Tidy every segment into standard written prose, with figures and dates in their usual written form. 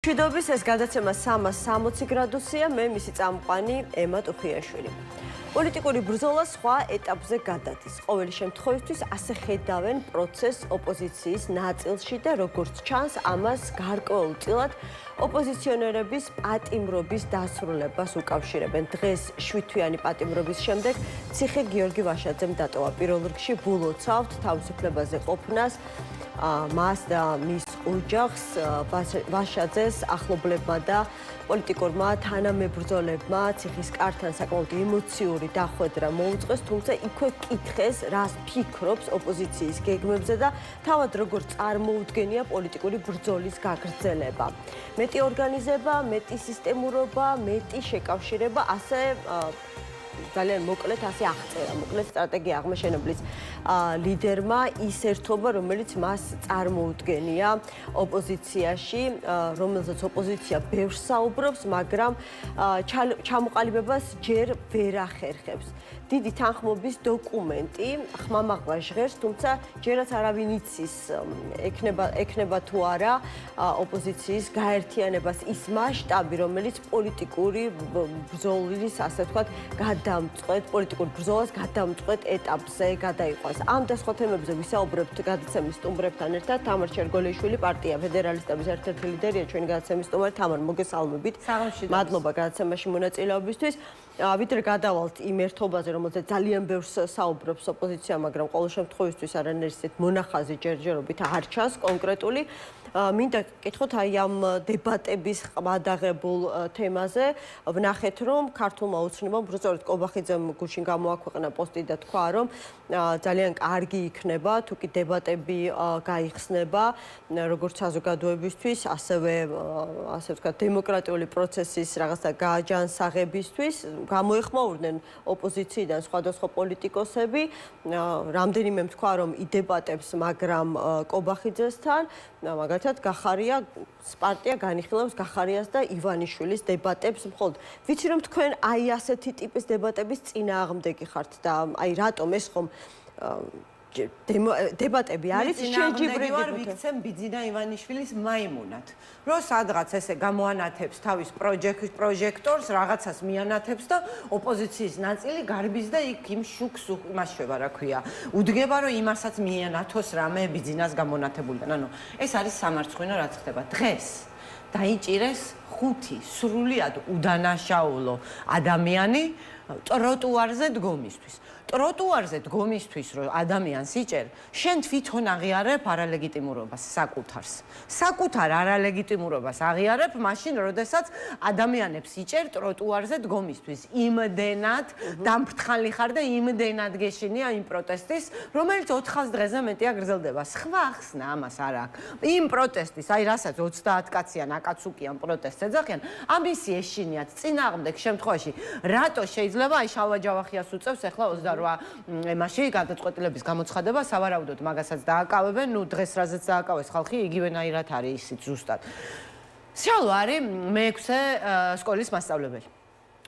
მშვიდობის ეს გადაცემა 360 გრადუსია, მე მისი წამყვანი ემა ტუხიაშვილი. პოლიტიკური ბრძოლა სხვა ეტაპზე გადადის. ყოველი შემთხვევისთვის ასე ხედავენ პროცესს ოპოზიციის ნაწილში და როგორც ჩანს, ამას გარკვეულწილად ოპოზიციონერების პატიმრობის დასრულებას უკავშირებენ. დღეს 7-თვიანი პატიმრობის შემდეგ ციხე გიორგი ვაშაძემ დატოვა. პირველ რიგში ვულოცავთ თავისუფლებაზე ყოფნას მას და მის ოჯახს, ვაშაძეს ახლობლებმა და პოლიტიკურმა თანამებრძოლებმა ციხის კართან საკმაოდ ემოციური დახვედრა მოუწყეს, თუმცა იქვე კითხეს, რას ფიქრობს ოპოზიციის გეგმებზე და თავად როგორ წარმოუდგენია პოლიტიკური ბრძოლის გაგრძელება. მეტი ორგანიზება, მეტი სისტემურობა, მეტი შეკავშირება, ასე ძალიან მოკლედ ასე აღწერა, მოკლედ სტრატეგია აღმაშენებლის ლიდერმა ის ერთობა, რომელიც მას წარმოუდგენია ოპოზიციაში, რომელზეც ოპოზიცია ბევრს საუბრობს, მაგრამ ჩამოყალიბებას ჯერ ვერ ახერხებს. დიდი თანხმობის დოკუმენტი ხმამაღლა ჟღერს, თუმცა ჯერაც არავინ იცის, ექნება თუ არა ოპოზიციის გაერთიანებას ის მასშტაბი, რომელიც პოლიტიკური ბრძოლის, ასე ვთქვათ, გადამწყვეტ პოლიტიკურ ბრძოლას გადამწყვეტ ეტაპზე გადაიყვანს. ამ და სხვა თემებზე ვისაუბრებთ გადაცემის სტუმრებთან ერთად. თამარ ჩერგოლიშვილი, პარტია ფედერალისტების ერთ-ერთი ლიდერია, ჩვენი გადაცემის სტუმარი. თამარ, მოგესალმებით. მადლობა გადაცემაში მონაწილეობისთვის. ვიდრე გადავალთ იმ ერთობაზე, რომელზეც ძალიან ბევრს საუბრობს ოპოზიცია, მაგრამ ყოველ შემთხვევისთვის არანაირი ისეთ მონახაზი ჯერჯერობით არ ჩანს კონკრეტული. მინდა გკითხოთ აი ამ დებატების ყბადაღებულ თემაზე. ვნახეთ, რომ ქართულმა ოცნებამ უბრალოდ კობახიძემ გუშინ გამოაქვეყნა პოსტი და თქვა, რომ ძალიან კარგი იქნება, თუ კი დებატები გაიხსნება, როგორც საზოგადოებისთვის, ასევე ასე ვთქვათ, დემოკრატიული პროცესის რაღაცა გააჯანსაღებისთვის. გამოეხმაურნენ ოპოზიციიდან სხვადასხვა პოლიტიკოსები. რამდენიმე თქვა, რომ იდებატებს, მაგრამ კობახიძესთან, მაგალითად, გახარია პარტია განიხილავს გახარიას და ივანიშვილის დებატებს მხოლოდ. ვიცი რომ თქვენ აი ასეთი ტიპის დებატების წინააღმდეგი ხართ და აი რატომ ეს ხომ დებატები არის შეჯიბრი ვარ ვიქცემ ბიძინა ივანიშვილის მაიმუნად. რომ სადღაც ესე გამოანათებს თავის პროჟექტორს, რაღაცას მიანათებს და ოპოზიციის ნაწილი გარბის და იქ იმ შუქს იმაშება, რა ქვია. უდგება რომ იმასაც მიანათოს რამე ბიძინას გამონათებულიდან. ანუ ეს არის სამარცხვინო რაც ხდება დღეს. დაიჭირეს 5 სრულიად უდანაშაულო ადამიანი ტროტუარზე დგომისთვის. ტროტუარზე დგომისთვის რომ ადამიანს იჭერ, შენ თვითონ აღიარებ არალეგიტიმურობას საკუთარს. საკუთარ არალეგიტიმურობას აღიარებ მაშინ, როდესაც ადამიანებს იჭერ ტროტუარზე დგომისთვის. იმდენად დამფრთხალი ხარ და იმდენად გეშინია იმ პროტესტის, რომელიც 400 დღეზე მეტია გრძელდება. სხვა ხსნა ამას არ აქვს. იმ პროტესტის, აი რასაც 30 კაციან აკაცუკიან პროტესტს ეძახიან, ამისი ეშინიათ წინააღმდეგ შემთხვევაში, რატო შეიძლება აი შალვა ჯავახიას უწევს ახლა 28 ემაში გადაწყვეტილების გამოცხადება, სავარაუდოდ მაგასაც დააკავებენ, ნუ დღეს რაზეც დააკავეს ხალხი, იგივენაირად არის ისიც ზუსტად. შალვა არის მე-6 სკოლის მასწავლებელი.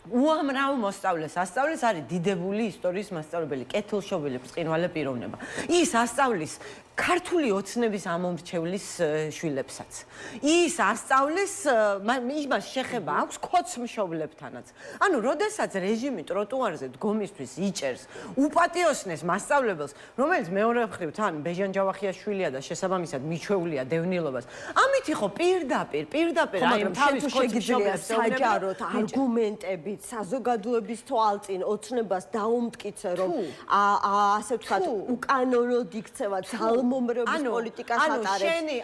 უამრავ მოსწავლეს ასწავლის, არის დიდებული ისტორიის მასწავლებელი, კეთილშობილი, ბრწყინვალე პიროვნება. ის ასწავლის ქართული ოცნების ამომრჩევლის შვილებსაც. ის ასწავლის, იმას შეხება აქვს ქოცმშობლებთანაც. ანუ, როდესაც რეჟიმი ტროტუარზე დგომისთვის იჭერს უპატიოსნეს მასწავლებელს, რომელიც მეორე მხრივ თან ბეჟან ჯავახიაშვილია და შესაბამისად მიჩვეულია დევნილობას, ამით ხო პირდაპირ აი თავის ქოცმშობლებს საჯაროდ არგუმენტებით საზოგადოების თვალწინ ოცნებას დაუმტკიცე, რომ ასე ვთქვათ, უკანონოდ იქცევა მომრეობის პოლიტიკას ატარებს.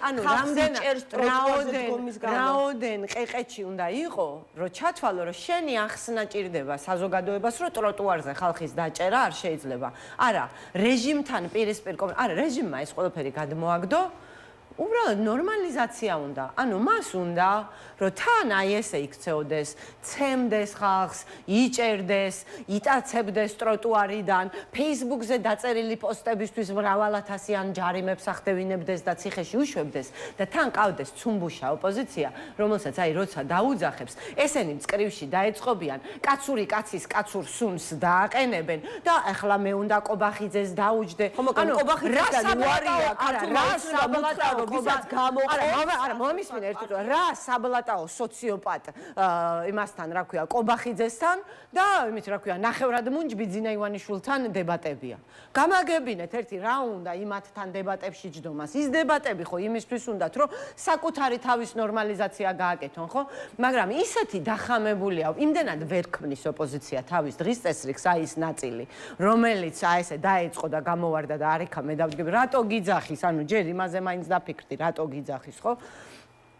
რაოდენ ყეყეთში უნდა იყო, რომ ჩათვალო, რომ შენი ახსნა ჭირდება საზოგადოებას, რომ ტროტუარზე ხალხის დაჭერა არ შეიძლება. არა, რეჟიმთან პირისპირ არა, რეჟიმმა ეს ყველაფერი გადმოაგდო. უბრალოდ ნორმალიზაცია უნდა. ანუ მას უნდა, რომ თან აი ესე იქცეოდეს, ცემდეს ხალხს, იჭერდეს, იტაცებდეს ტროტუარიდან, Facebook-ზე დაწერილი პოსტებისთვის მრავალათასიან ჯარიმებს ახდევინებდეს და ციხეში უშვებდეს და თან ყავდეს ცუმბუშა ოპოზიცია, რომელსაც აი როცა დაუძახებს, ესენი მწკრივში დაეწყობიან, კაცური კაცის კაცურ სუნს დააყენებენ და ახლა მე უნდა კობახიძეს დაუჯდე. ანუ კობახიძესთან უარია, ქართულ ოცნებამ ვისაც გამოყენს. არა, მომისმინე ერთი თვე, რა საბლატაო სოციოპატ იმასთან, რა ქვია, კობახიძესთან და იმით, რა ქვია, ნახევრად მუნჯ ბიძინა ივანიშვილთან დებატებია. გამაგებინეთ ერთი რა უნდა იმათთან დებატებში ჯდომას. ის დებატები ხო იმისთვის უნდათ, რომ საკუთარი თავის ნორმალიზაცია გააკეთონ, ხო? მაგრამ ისეთი დახამებულია, იმდენად ვერ ქმნის ოპოზიცია თავის დღის წესრიგს, აი ეს ნაწილი, რომელიც აი ესე დაეწყო და გამოვარდა და არიქა მე დავდგები, რატო გიძახის, ანუ ჯერ იმაზე მაინც დაფიქრდი, რატო გიძახის, ხო?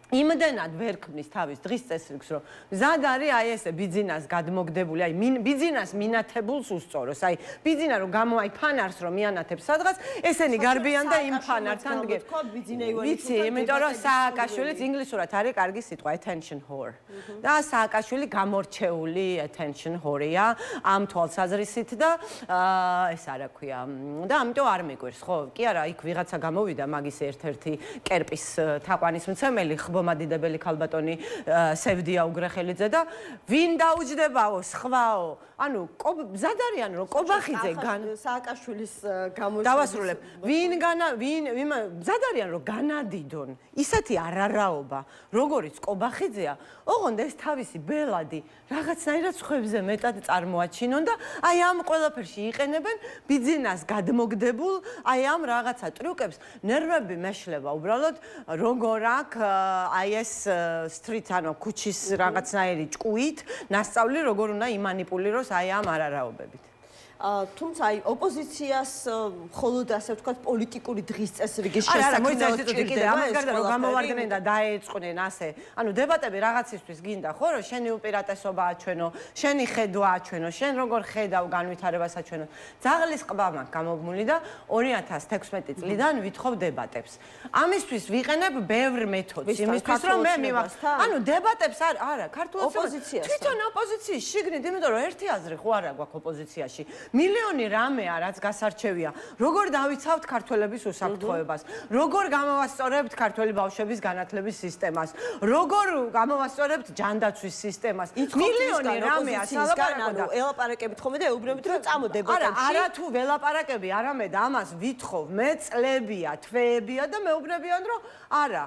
იმდენად ვერ ქმნის თავის დღის წესრიგს, რომ მზად არის აი ესე ბიძინას გადმოგდებული, აი ბიძინას მინათებულს უსწოროს, აი ბიძინა რომ აი ფანარს რომ მიანათებს სადღაც, ესენი გარბიან და იმ ფანართან დგენ. ვიცი, იმიტომ რომ სააკაშვილიც ინგლისურად არის კარგი სიტყვა attention whore. და სააკაშვილი გამორჩეული attention whore-ია ამ თვალსაზრისით და ეს არა ქვია. და ამიტომ არ მიგვერს, ხო? კი არა, იქ ვიღაცა გამოვიდა მაგის ერთ-ერთი კერპის თაყვანისმცემელი მომადიდებელი ქალბატონი სევდია უგრეხელიძე და ვინ დაუჯდებაო სხვაო ანუ მზად არიან რომ კობახიძე სააკაშვილის გამოშვების დავასრულებ ვინ მზად არიან რომ განადიდონ ისეთი არარაობა როგორიც კობახიძეა ოღონდ ეს თავისი ბელადი რაღაცნაირად სხვებზე მეტად წარმოაჩინონ და აი ამ ყველაფერში იყენებენ ბიძინას გადმოგდებულ აი ამ რაღაცა ტრიუკებს ნერვები მეშლება უბრალოდ როგორ აქ აი ეს სტრით ანუ ქუჩის რაღაცნაირი ჭკუით ნასწავლი როგორ უნდა იმანიპულიროს აი ამ არარაობებით თუმცა აი ოპოზიციას მხოლოდ ასე ვთქვათ პოლიტიკური დღის წესრიგის შესაქმნელად ჭირდება ამას გარდა რომ გამოვარდნენ და დაეწყნენ ასე ანუ დებატები რაღაცისთვის გინდა ხო რომ შენი უპირატესობა აჩვენო შენი ხედვა აჩვენო შენ როგორ ხედავ განვითარებას აჩვენო ძაღლის ყბა მაქვს გამოგმული და 2016 წლიდან ვითხოვ დებატებს ამისთვის ვიყენებ ბევრ მეთოდს იმისთვის რომ მე მივახსნა ანუ დებატებს არა ქართულ ოპოზიციას თვითონ ოპოზიციის შიგნით იმიტომ რომ ერთი აზრი ხო არა გვაქვს ოპოზიციაში მილიონი რამეა რაც გასარჩევია როგორ დავიცავთ ქართველების უსაფრთხოებას როგორ გამოვასწორებთ ქართველი ბავშვების განათლების სისტემას როგორ გამოვასწორებთ ჯანდაცვის სისტემას მილიონი რამეა სალაპარაკო და ელაპარაკებით ხომ და ეუბნებით რომ წამოდებოდებში არა თუ ველაპარაკები არამედ ამას ვითხოვ მე წლებია თვეებია და მეუბნებიან რომ არა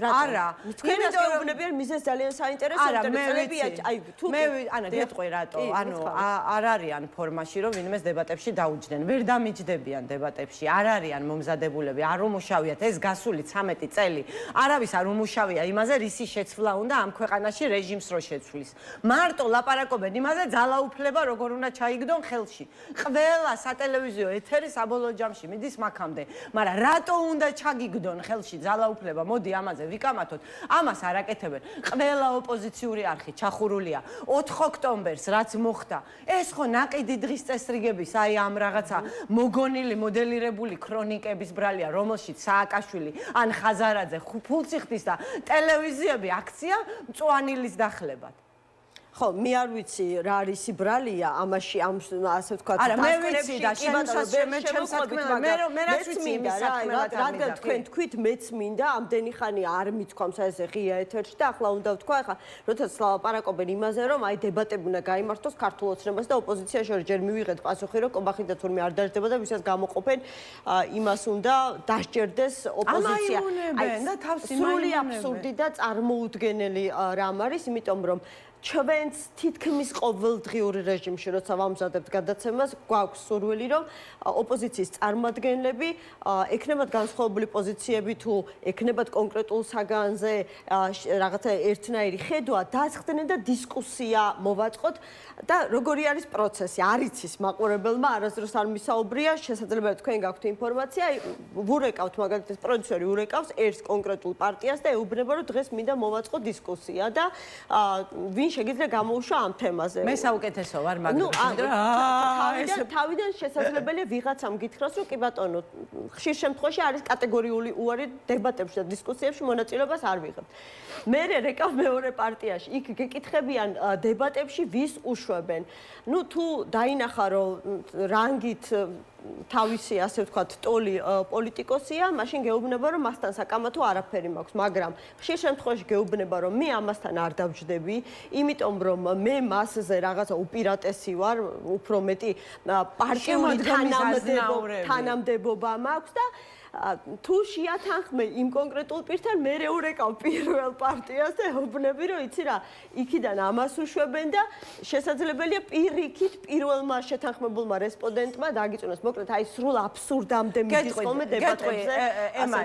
არა თქვენას გეუბნებიან მიზეს ძალიან საინტერესოა წლებია აი თუ მე ანა გეტყვი რატო ანუ არ არიან ფორმაში რომ ვინმეს დებატებში დაუჯდნენ ვერ დამიჯდებიან დებატებში არ არიან მომზადებულები არ უმუშავიათ ეს გასული 13 წელი არავის არ უმუშავია იმაზე რისი შეცვლა უნდა ამ ქვეყანაში რეჟიმს რო შეცვლის მარტო ლაპარაკობენ იმაზე ძალაუფლება როგორ უნდა ჩაიგდონ ხელში ყველა სატელევიზიო ეთერი საბოლოო ჯამში მიდის მაქამდე მაგრამ რატო უნდა ჩაგიგდონ ხელში ძალაუფლება მოდი ამაზე ვიკამათოთ ამას არ აკეთებენ ყველა ოპოზიციური არხი ჩახურულია 4 ოქტომბერს რაც მოხდა ეს ხო ნაყიდი დღის წესრიგების აი ამ რაღაცა მოგონილი მოდელირებული ქრონიკების ბრალია რომელშიც სააკაშვილი ან ხაზარაძე ფულციხტის და ტელევიზიები აქცია მწვანილის დახლებად ხო მე არ ვიცი რა არის ბრალია ამაში ამ ასე ვთქვათ არა მე ვიცი და მე რაც ვიცი იმის საქმეა რადგან თქვენ თქვით მეც მინდა ამდენი ხანი არ მithქვამს ესე ღია ეთერში და ახლა უნდა ვთქვა ახლა როდესაც ლაპარაკობენ იმაზე რომ აი დებატები უნდა გაიმართოს ქართულ ოცნებას და ოპოზიციაში შორის ჯერ მივიღეთ პასუხი რომ კობახიძე თურმე არ დაждდება და ვისაც გამოყოფენ იმას უნდა დასჯერდეს ოპოზიცია აი სრული აბსურდი და წარმოუდგენელი რამ არის იმიტომ რომ ჩვენს თითქმის ყოველდღიურ რეჟიმში როცა ვამზადებთ გადაცემას გვაქვს სურვილი რომ ოპოზიციის წარმომადგენლები ექნებათ განსხვავებული პოზიციები თუ ექნებათ კონკრეტულ საგანზე რაღაცა ერთნაირი ხედვა დასხდნენ და დისკუსია მოვაწყოთ და როგორი არის პროცესი არ იცის მაყურებელმა არასდროს არ მისაუბრია შესაძლებელია თქვენ გაქვთ ინფორმაცია ვურეკავთ მაგალითად პროდიუსერი ურეკავს ერთ კონკრეტულ პარტიას და ეუბნება რომ დღეს მინდა მოვაწყო დისკუსია და ვინ შეგიძლია გამოუშვა ამ თემაზე. მე საუკეთესო ვარ მაგრამ თავიდან შესაძლებელია ვიღაცამ გითხრას რომ კი ბატონო ხშირ შემთხვევაში არის კატეგორიული უარი დებატებში და დისკუსიებში მონაწილეობას არ ვიღებთ. მე რეკავ მეორე პარტიაში იქ გეკითხებიან დებატებში ვის უშვებენ. ნუ თუ დაინახა რომ რანგით თავისი ასე ვთქვათ ტოლი პოლიტიკოსია, მაშინ გეუბნება რომ მასთან საკამათო არაფერი მაქვს, მაგრამ ხშირ შემთხვევაში გეუბნება რომ მე ამასთან არ დავჯდები, იმიტომ რომ მე მასზე რაღაცა უპირატესი ვარ, უფრო მეტი პარტიული თანამდებობა მაქვს და თუ შეათანხმე იმ კონკრეტულ პირთან, მე რეურეკავ პირველ პარტიას და ეუბნები, რომ იცი რა, იქიდან ამას უშვებენ და შესაძლებელია პირიქით პირველმა შეთანხმებულმა რესპონდენტმა დაგიწუნოს. მოკლედ, აი სრულ აბსურდამდე მიდის ხოლმე დებატებზე. ემა,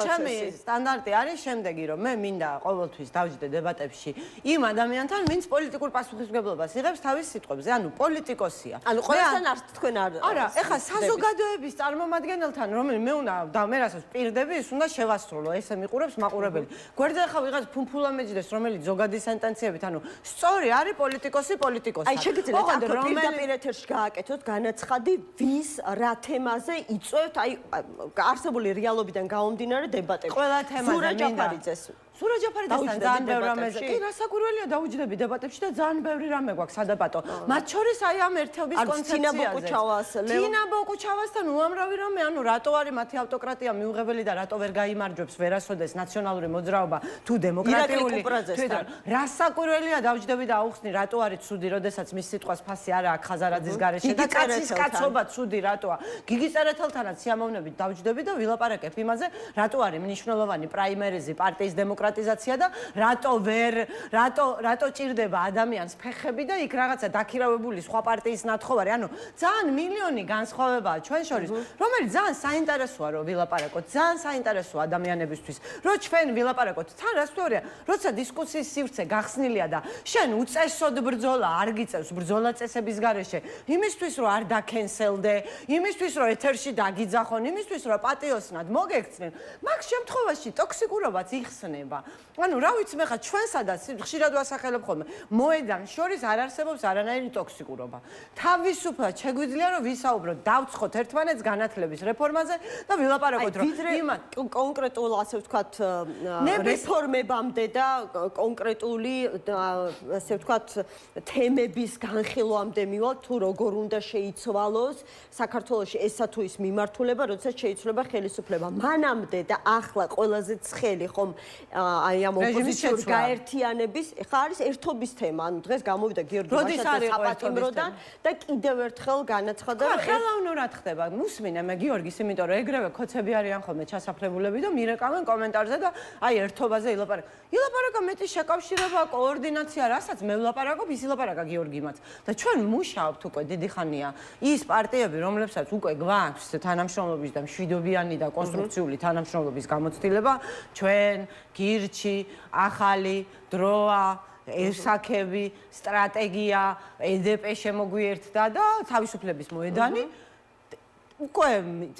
ჩემი სტანდარტი არის შემდეგი, რომ მე მინდა ყოველთვის დავჯდე დებატებში იმ ადამიანთან, ვინც პოლიტიკურ პასუხისმგებლობას იღებს თავის სიტყვებზე, ანუ პოლიტიკოსია. ანუ ყველასთან არ თქვენ არ. არა, ეხლა საზოგადოების წარმომადგენელთან, რომელიც მე უნდა და მე რასაც პირდები, ის უნდა შევასრულო, ესე მიყურებს მაყურებელი. გვერდზე ახლა ვიღაც ფუნფულა მეჯდეს, რომელიც ზოგადი სენტენციებით, ანუ სწორი არის პოლიტიკოსი. აი შეგიძლიათ პირდაპირ ეთერში გააკეთოთ განაცხადი, ვის რა თემაზე იწვევთ, აი არსებული რეალობიდან გამომდინარე დებატები. ყველა თემაზე სურა ჯაფარიძეს. სურა ჯაფარიძესთან ძალიან ბევრი რამეზე. კი, რასაკვირველია დავუჯდები დებატებში და ძალიან ბევრი რამე გვაქვს სადაბატო. მათ შორის აი ამ ერთობის კონცეფციაზე. თინა ბოკუჩავასთან უამრავი რამე, ანუ რატო არის მათი ავტოკრატია მიუღებელი და რატო ვერ გაიმარჯვებს ვერასოდეს ნაციონალური მოძრაობა თუ დემოკრატიული. თვითონ რასაკვირველია დავუჯდები და აუხსნი რატო არის ცუდი, როდესაც მის სიტყვას ფასი არა აქვს ხაზარაძის გარეშე და კაცის კაცობა ცუდი რატოა. გიგი წერეთელთანაც სიამოვნებით დავუჯდები და ვილაპარაკებ იმაზე, რატო არის მნიშვნელოვანი პრაიმერიზი პარტიის დემოკრატიზაცია და რატო ჭირდება ადამიანს ფეხები და იქ რაღაცა დაქირავებული სხვა პარტიის ნათხოვარი. ანუ ძალიან მილიონი განსხვავებაა ჩვენ შორის, რომელიც ძალიან საინტერესოა რომ ვილაპარაკოთ, ძალიან საინტერესოა ადამიანებისთვის, რომ ჩვენ ვილაპარაკოთ. თან რა სწორია, როცა დისკუსიის სივრცე გახსნილია და შენ უწესოდ ბრძოლა არ გიწევს ბრძოლა წესების გარეშე, იმისთვის რომ არ დაკენსელდე, იმისთვის რომ ეთერში დაგიძახონ, იმისთვის რომ პატიოსნად მოგექცნენ, მაგ შემთხვევაში ტოქსიკურობაც იხსნება. ანუ რა ვიცი მე ხა ჩვენსადაც ხშირად ვასახელებ ხოლმე, მოედან შორის არ არსებობს არანაირი ტოქსიკურობა. თავისუფლად შეგვიძლია რომ ვისაუბროთ, დავცხოთ ერთმანეთს განათლების რეფორმაზე და ვილაპარაკოთ რომ იმან კონკრეტულ ასე ვთქვათ რეფორმებამდე და კონკრეტული ასე ვთქვათ თემების განხილვამდე მივალ თუ როგორ უნდა შეიცვალოს საქართველოში ესა თუ ის მიმართულება, როდესაც შეიცვლება ხელისუფლება. მანამდე და ახლა ყველაზე ცხელი ხომ აი ამ ოპოზიციური გაერთიანების, ხა არის ერთობის თემა, ანუ დღეს გამოვიდა გიორგი ვაშაძე საპატიმროდან და კიდევ ერთხელ განაცხადა რომ ხელოვნურად ხდება. მუსმინე მე გიორგის, იმიტომ რომ ეგრევე ქოცები არიან ხოლმე ჩასაფრებულები და მირეკავენ კომენტარზე და აი ერთობაზე ილაპარაკა მეტი შეკავშირება, координация, რასაც მე ვლაპარაკობ, ის ილაპარაკა გიორგიმაც. და ჩვენ მუშაობთ უკვე დიდი ხანია ის პარტიები, რომლებსაც უკვე გვაქვს თანამშრომლობის და მშვიდობიანი და კონსტრუქციული თანამშრომლობის გამოცდილება, ჩვენ გირჩი, ახალი დროა, ესაქები, სტრატეგია, EDP შემოგვიერთდა და თავისუფლების მოედანი უკვე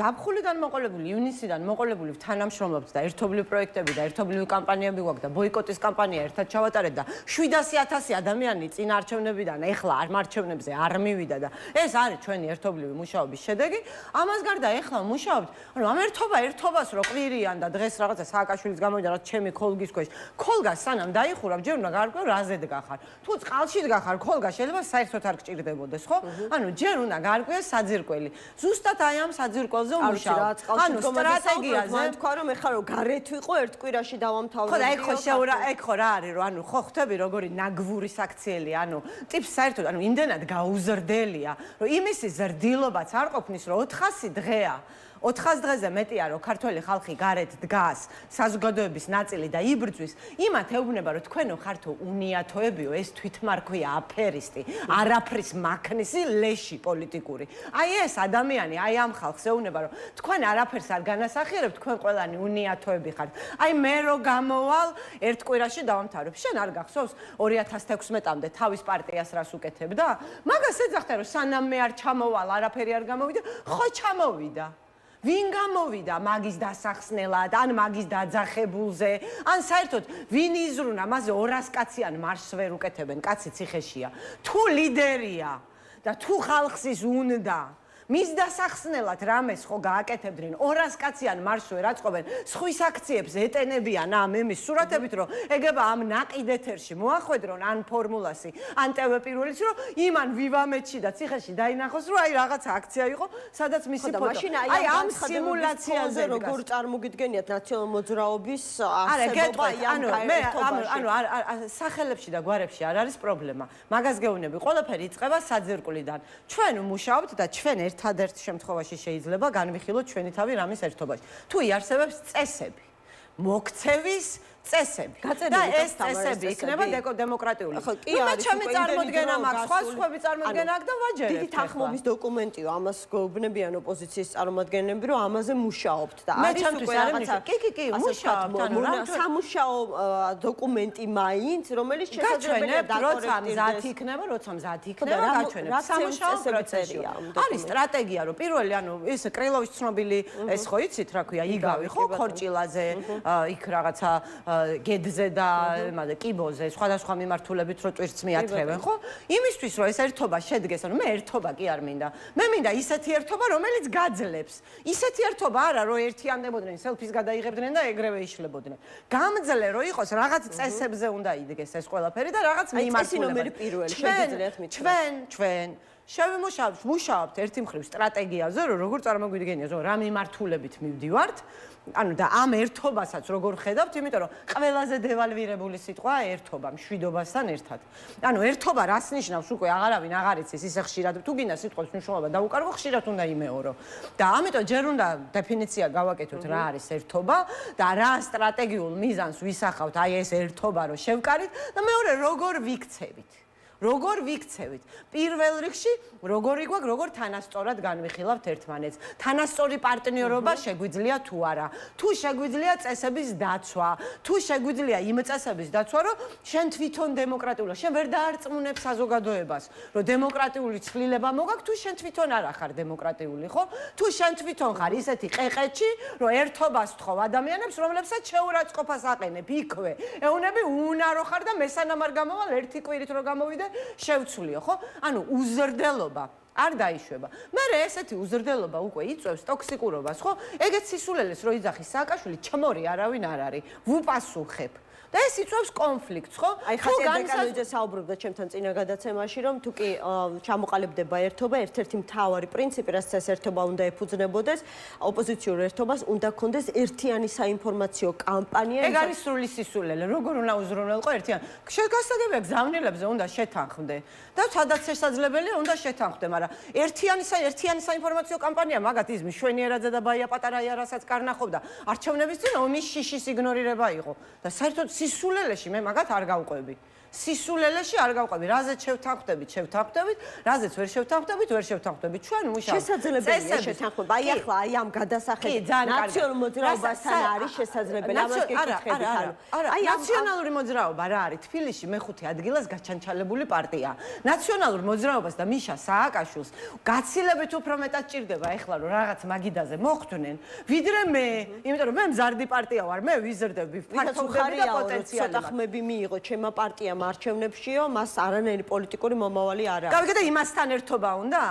ზაფხულიდან მოყოლებული, ივნისიდან მოყოლებული თანამშრომლობთ და ერთობლივ პროექტები და ერთობლივი კამპანიები გვაქვს და ბოიკოტის კამპანია ერთად ჩავატარეთ და 700,000 ადამიანი წინ არჩევნებიდან ეხლა არჩევნებზე არ მივიდა და ეს არის ჩვენი ერთობლივი მუშაობის შედეგი. ამას გარდა ეხლა მუშაობთ, ანუ ამ ერთობას რო ყვირიან და დღეს რაღაცა სააკაშვილის გამოვიდა, რაც ჩემი ქოლგის ქვეშ. ქოლგას სანამ დაიხურავ, ჯერ უნდა გარკვევ რაზე დგახარ. თუ წყალში დგახარ, ქოლგა შეიძლება საერთოდ არ გჭირდებოდეს, ხო? ანუ ჯერ უნდა გარკვევ საძირკველი. ზუსტად აი ამ საძირკველზე ვმუშაობ. ანუ სტრატეგიაზე მან თქვა რომ ეხლა რომ გარეთ ვიყო ერთ კვირაში დავამთავრებდი. ხო და ეგ ხო რა არის რომ ანუ ხო ხვდები როგორი ნაგვური საქციელი, ანუ ტიპს საერთოდ ანუ იმდენად გაუზრდელია, რომ იმისი ზრდილობაც არ ყოფნის რომ 400 დღეა 400 დღეზე მეტია რომ ქართველი ხალხი გარეთ დგას, საზოგადოების ნაწილი და იბრძვის, იმათ ეუბნება რომ თქვენო ხართო უნიათოებიო, ეს თვითმარქვია აფერისტი, არაფრის მაქნისი ლეში პოლიტიკური. აი ეს ადამიანი, აი ამ ხალხს ეუბნება რომ თქვენ არაფერს არ განასახიერებთ, თქვენ ყველანი უნიათოები ხართ. აი მე რო გამოვალ ერთ კვირაში დავამთავრებ. შენ არ გახსოვს 2016-მდე თავის პარტიას რას უკეთებდა? მაგას ეძახდა რომ სანამ მე არ ჩამოვალ, არაფერი არ გამოვიდა, ხო ჩამოვიდა. ვინ გამოვიდა მაგის დასახსნელად, ან მაგის დაძახებულზე, ან საერთოდ ვინ იზრუნა, მასზე 200 კაცი ან მარშს ვერ უკეთებენ, კაცი ციხეშია. თუ ლიდერია და თუ ხალხს ის უნდა მის დასახსნელად რამეს ხო გააკეთებდნენ 200 კაციან მარშს ვერ აწყობენ, სხვის აქციებს ეტენებიან ამ ემის სურათებით, რომ ეგება ამ ნაყიდ ეთერში მოახვედრონ ან ფორმულასი, ან ტევ პირველიც, რომ იმან ვივამეთში და ციხეში დაინახოს, რომ აი რაღაცა აქცია იყო, სადაც მისი ფოტო. აი ამ სიმულაციაზე როგორ წარმოგიდგენიათ ნაციონალურ მოძრაობის არსებობა, ანუ სახელებში და გვარებში არ არის პრობლემა. მაგას გეუბნები, ყველაფერი იწყება საძირკვლიდან. ჩვენ ვმუშაობთ და ჩვენ ერთადერთ შემთხვევაში შეიძლება განვიხილოთ ჩვენი თავი რამის ერთობაში. თუ იარსებებს წესები, მოქცევის წესები. და ეს წესები იქნება დემოკრატიული. მე ჩემი წარმოდგენა მაქვს, სხვა სხვები წარმოდგენა აქვს და ვაჯერებ. დიდი თანხმობის დოკუმენტიო, ამას გვეუბნებიან ოპოზიციის წარმომადგენლები, რომ ამაზე მუშაობთ და არის უკვე რაღაცა. კი, მუშაობთ, სამუშაო დოკუმენტი მაინც, რომელიც შესაძლებელია დაკორექტირდეს. როცა მზად იქნება, გაჩვენებთ. სამუშაო პროცესია. არის სტრატეგია, რომ პირველი, ეს კრილოვის ცნობილი ეს ხო იცით, რა ქვია, იგავი ხო, ქორჭილაზე, იქ რაღაცა გედზე და კიბოზე სხვადასხვა მიმართულებით რო ტვირთს მიათრევენ ხო? იმისთვის რომ ეს ერთობა შედგეს, ანუ მე ერთობა კი არ მინდა. მე მინდა ისეთი ერთობა, რომელიც გაძლებს. ისეთი ერთობა არა, რომ ერთიანდებოდნენ, სელფის გადაიღებდნენ და ეგრევე იშლებოდნენ. გამძლე რომ იყოს, რაღაც წესებზე უნდა იდგეს ეს ყველაფერი და რაღაც მიმართულებით. ჩვენ მუშაობთ ერთი მხრივ სტრატეგიაზე, რომ როგორ წარმოგვიდგენია, რომ რა მიმართულებით მივდივართ. ანუ და ამ ერთობასაც როგორ ხედავთ, იმიტომ რომ ყველაზე დევალვირებული სიტყვა ერთობა, მშვიდობასთან ერთად. ანუ ერთობა რას ნიშნავს, უკვე აღარავინ აღარ იცის, ისე ხშირად თუ გინდა სიტყვის მნიშვნელობა დაუკარგო, ხშირად უნდა იმეორო. და ამიტომ ჯერ უნდა დეფინიცია გავაკეთოთ რა არის ერთობა და რა სტრატეგიულ მიზანს ვისახავთ აი ეს ერთობა რომ შევკარით და მეორე როგორ ვიქცევით. როგორ ვიქცევით? პირველ რიგში, როგორი გვაქვს, როგორ თანასწორად განვიხილავთ ერთმანეთს. თანასწორი პარტნიორობა შეგვიძლია თუ არა? თუ შეგვიძლია წესების დაცვა, თუ შეგვიძლია იმ წესების დაცვა, რომ შენ თვითონ დემოკრატიულად, შენ ვერ დაარწმუნებ საზოგადოებას, რომ დემოკრატიული ცვლილება მოგაქვს, თუ შენ თვითონ არ ხარ დემოკრატიული, ხო? თუ შენ თვითონ ხარ ისეთი ყეყეჩი, რომ ერთობას თხოვ ადამიანებს, რომლებსაც შეურაცხყოფას აყენებ იქვე. ეუნები უნარო ხარ და მესანამ არ გამოვალ ერთი კვირით რომ გამოვიდე შევცვლიო, ხო? ანუ უზრდელობა არ დაიშვება. მე ესეთი უზრდელობა უკვე იწვევს ტოქსიკურობას, ხო? ეგეც სისულელეს რო იძახის სააკაშვილი, ჩმორი არავინ არ არის. ვუპასუხებ. და ეს იწვევს კონფლიქტს, ხო? აი ხატია დეკანოიძე საუბრობდა ჩემთან წინა გადაცემაში, რომ თუ კი ჩამოყალიბდება ერთობა, ერთ-ერთი მთავარი პრინციპი, რაც ეს ერთობა უნდა ეფუძნებოდეს, ოპოზიციურ ერთობას უნდა ქონდეს ერთიანი საინფორმაციო კამპანია. ეგ არის სრული სისულელე, როგორ უნდა უზრუნველყო ერთიანი. გასაგებია გზავნილებზე უნდა შეთანხმდე და სადაც შესაძლებელია უნდა შეთანხმდე, მაგრამ ერთიანი საინფორმაციო კამპანია მაგათ ის მშვენიერაძე და ბაია პატარაია რასაც კარნახობდა, არჩევნების წინ ომის შიშის იგნორირება იყო და საერთოდ სისულელეში მე მაგათ არ გავყვები. სისულელეში არ გავყვები. რაზეც შევთანხმდებით, რაზეც ვერ შევთანხმდებით. ჩვენ მუშაობთ. შესაძლებელია შეთანხმება. აი ახლა აი ამ გადასახადით ნაციონალურ მოძრაობასთან არის შესაძლებელი. ამას გეკითხებით ხალხო. აი ნაციონალური მოძრაობა რა არის? თბილისში მეხუთე ადგილას გაჩანჩალებული პარტია. ნაციონალურ მოძრაობას და მიშა სააკაშვილს გაცილებით უფრო მეტად ჭირდება ახლა რომ რაღაც მაგიდაზე მოხვდნენ, ვიდრე მე. იმიტომ რომ მე მზარდი პარტია ვარ, მე ვიზრდები ფართობები და პოტენციალი. ცოტა ხმები მიიღო ჩემმა პარტიამ არჩევნებშიო, მას არანაირი პოლიტიკური მომავალი არ აქვს. გავიგე და იმასთან ერთობა უნდა?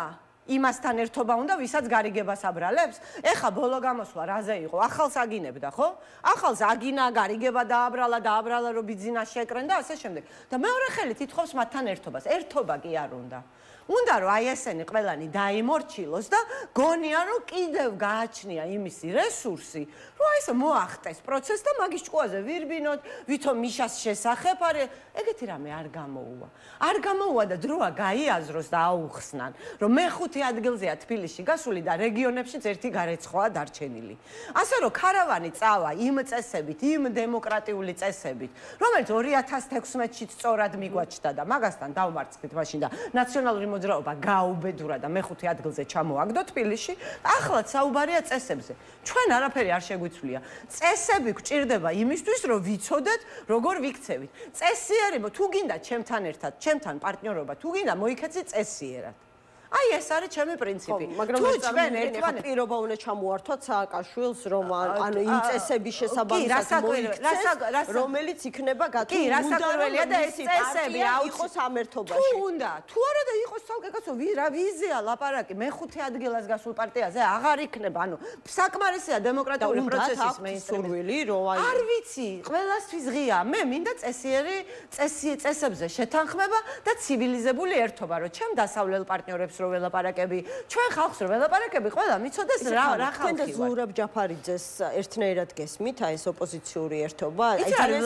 იმასთან ერთობა უნდა, ვისაც გარიგებას აბრალებს? ეხა ბოლო გამოსვლა რაზე იყო? ახალს აგინებდა, ხო? ახალს აგინა, გარიგება დააბრალა, რომ ბიძინა შეკრენ და ასე შემდეგ. და მეორე ხელით ითხოვს მათთან ერთობას. ერთობა კი არ უნდა. უნდა რომ აი ესენი ყველანი დაიმორჩილოს და გონია რომ კიდევ გააჩნია იმისი რესურსი, რომ აი ეს მოახტეს პროცესს და მაგის ჭკუაზე ვირბინოთ, ვითომ მიშას შესახებ არის, ეგეთი რამე არ გამოუვა. არ გამოუვა და დროა გაიაზროს და აუხსნან, რომ მეხუთე ადგილზეა თბილისში გასული და რეგიონებშიც ერთი გარეცხოა დარჩენილი. ასე რომ ქარავანი წავა იმ წესებით, იმ დემოკრატიული წესებით, რომელიც 2016-ში სწორად მიგვაჩნდა და მაგასთან დავმარცხდით მაშინ და ნაციონალური მოძრაობა გაუბედურა და მეხუთე ადგილზე ჩამოაგდო თბილისში. ახლაც საუბარია წესებზე. ჩვენ არაფერი არ შეგვიცვლია. წესები გვჭირდება იმისთვის, რომ ვიცოდეთ, როგორ ვიქცევით. წესიერი, თუ გინდა ჩემთან ერთად, ჩემთან პარტნიორობა, თუ გინდა მოიქეცი წესიერად. აი ეს არის ჩემი პრინციპი. მაგრამ ჩვენ ერთმანეთს პირობა უნდა ჩამოართვათ სააკაშვილს, რომ ანუ იმ წესების შესაბამისად მოიქცეს, რომელიც იქნება გათვლილი. კი, რასაკვირველია და ეს წესები იყოს ამ ერთობაში. თუ არა და იყოს ცალკე კაცო, რა ვიზია ლაპარაკი, მეხუთე ადგილას გასულ პარტიაზე აღარ იქნება. ანუ საკმარისია დემოკრატიული პროცესის მეინსტრუმენტი. არ ვიცი, ყველასთვის ღია. მე მინდა წესიერი წესებზე შეთანხმება და ცივილიზებული ერთობა, რომ ჩემ დასავლელ პარტნიორებს რო ველაპარაკები, ჩვენ ხალხს რო ველაპარაკები, ყველა მიცოდეს რა ხალხი თქვენ და ვარ. ზურაბ ჯაფარიძეს ერთნაირად გესმით აი ეს ოპოზიციური ერთობა? აი ძალიან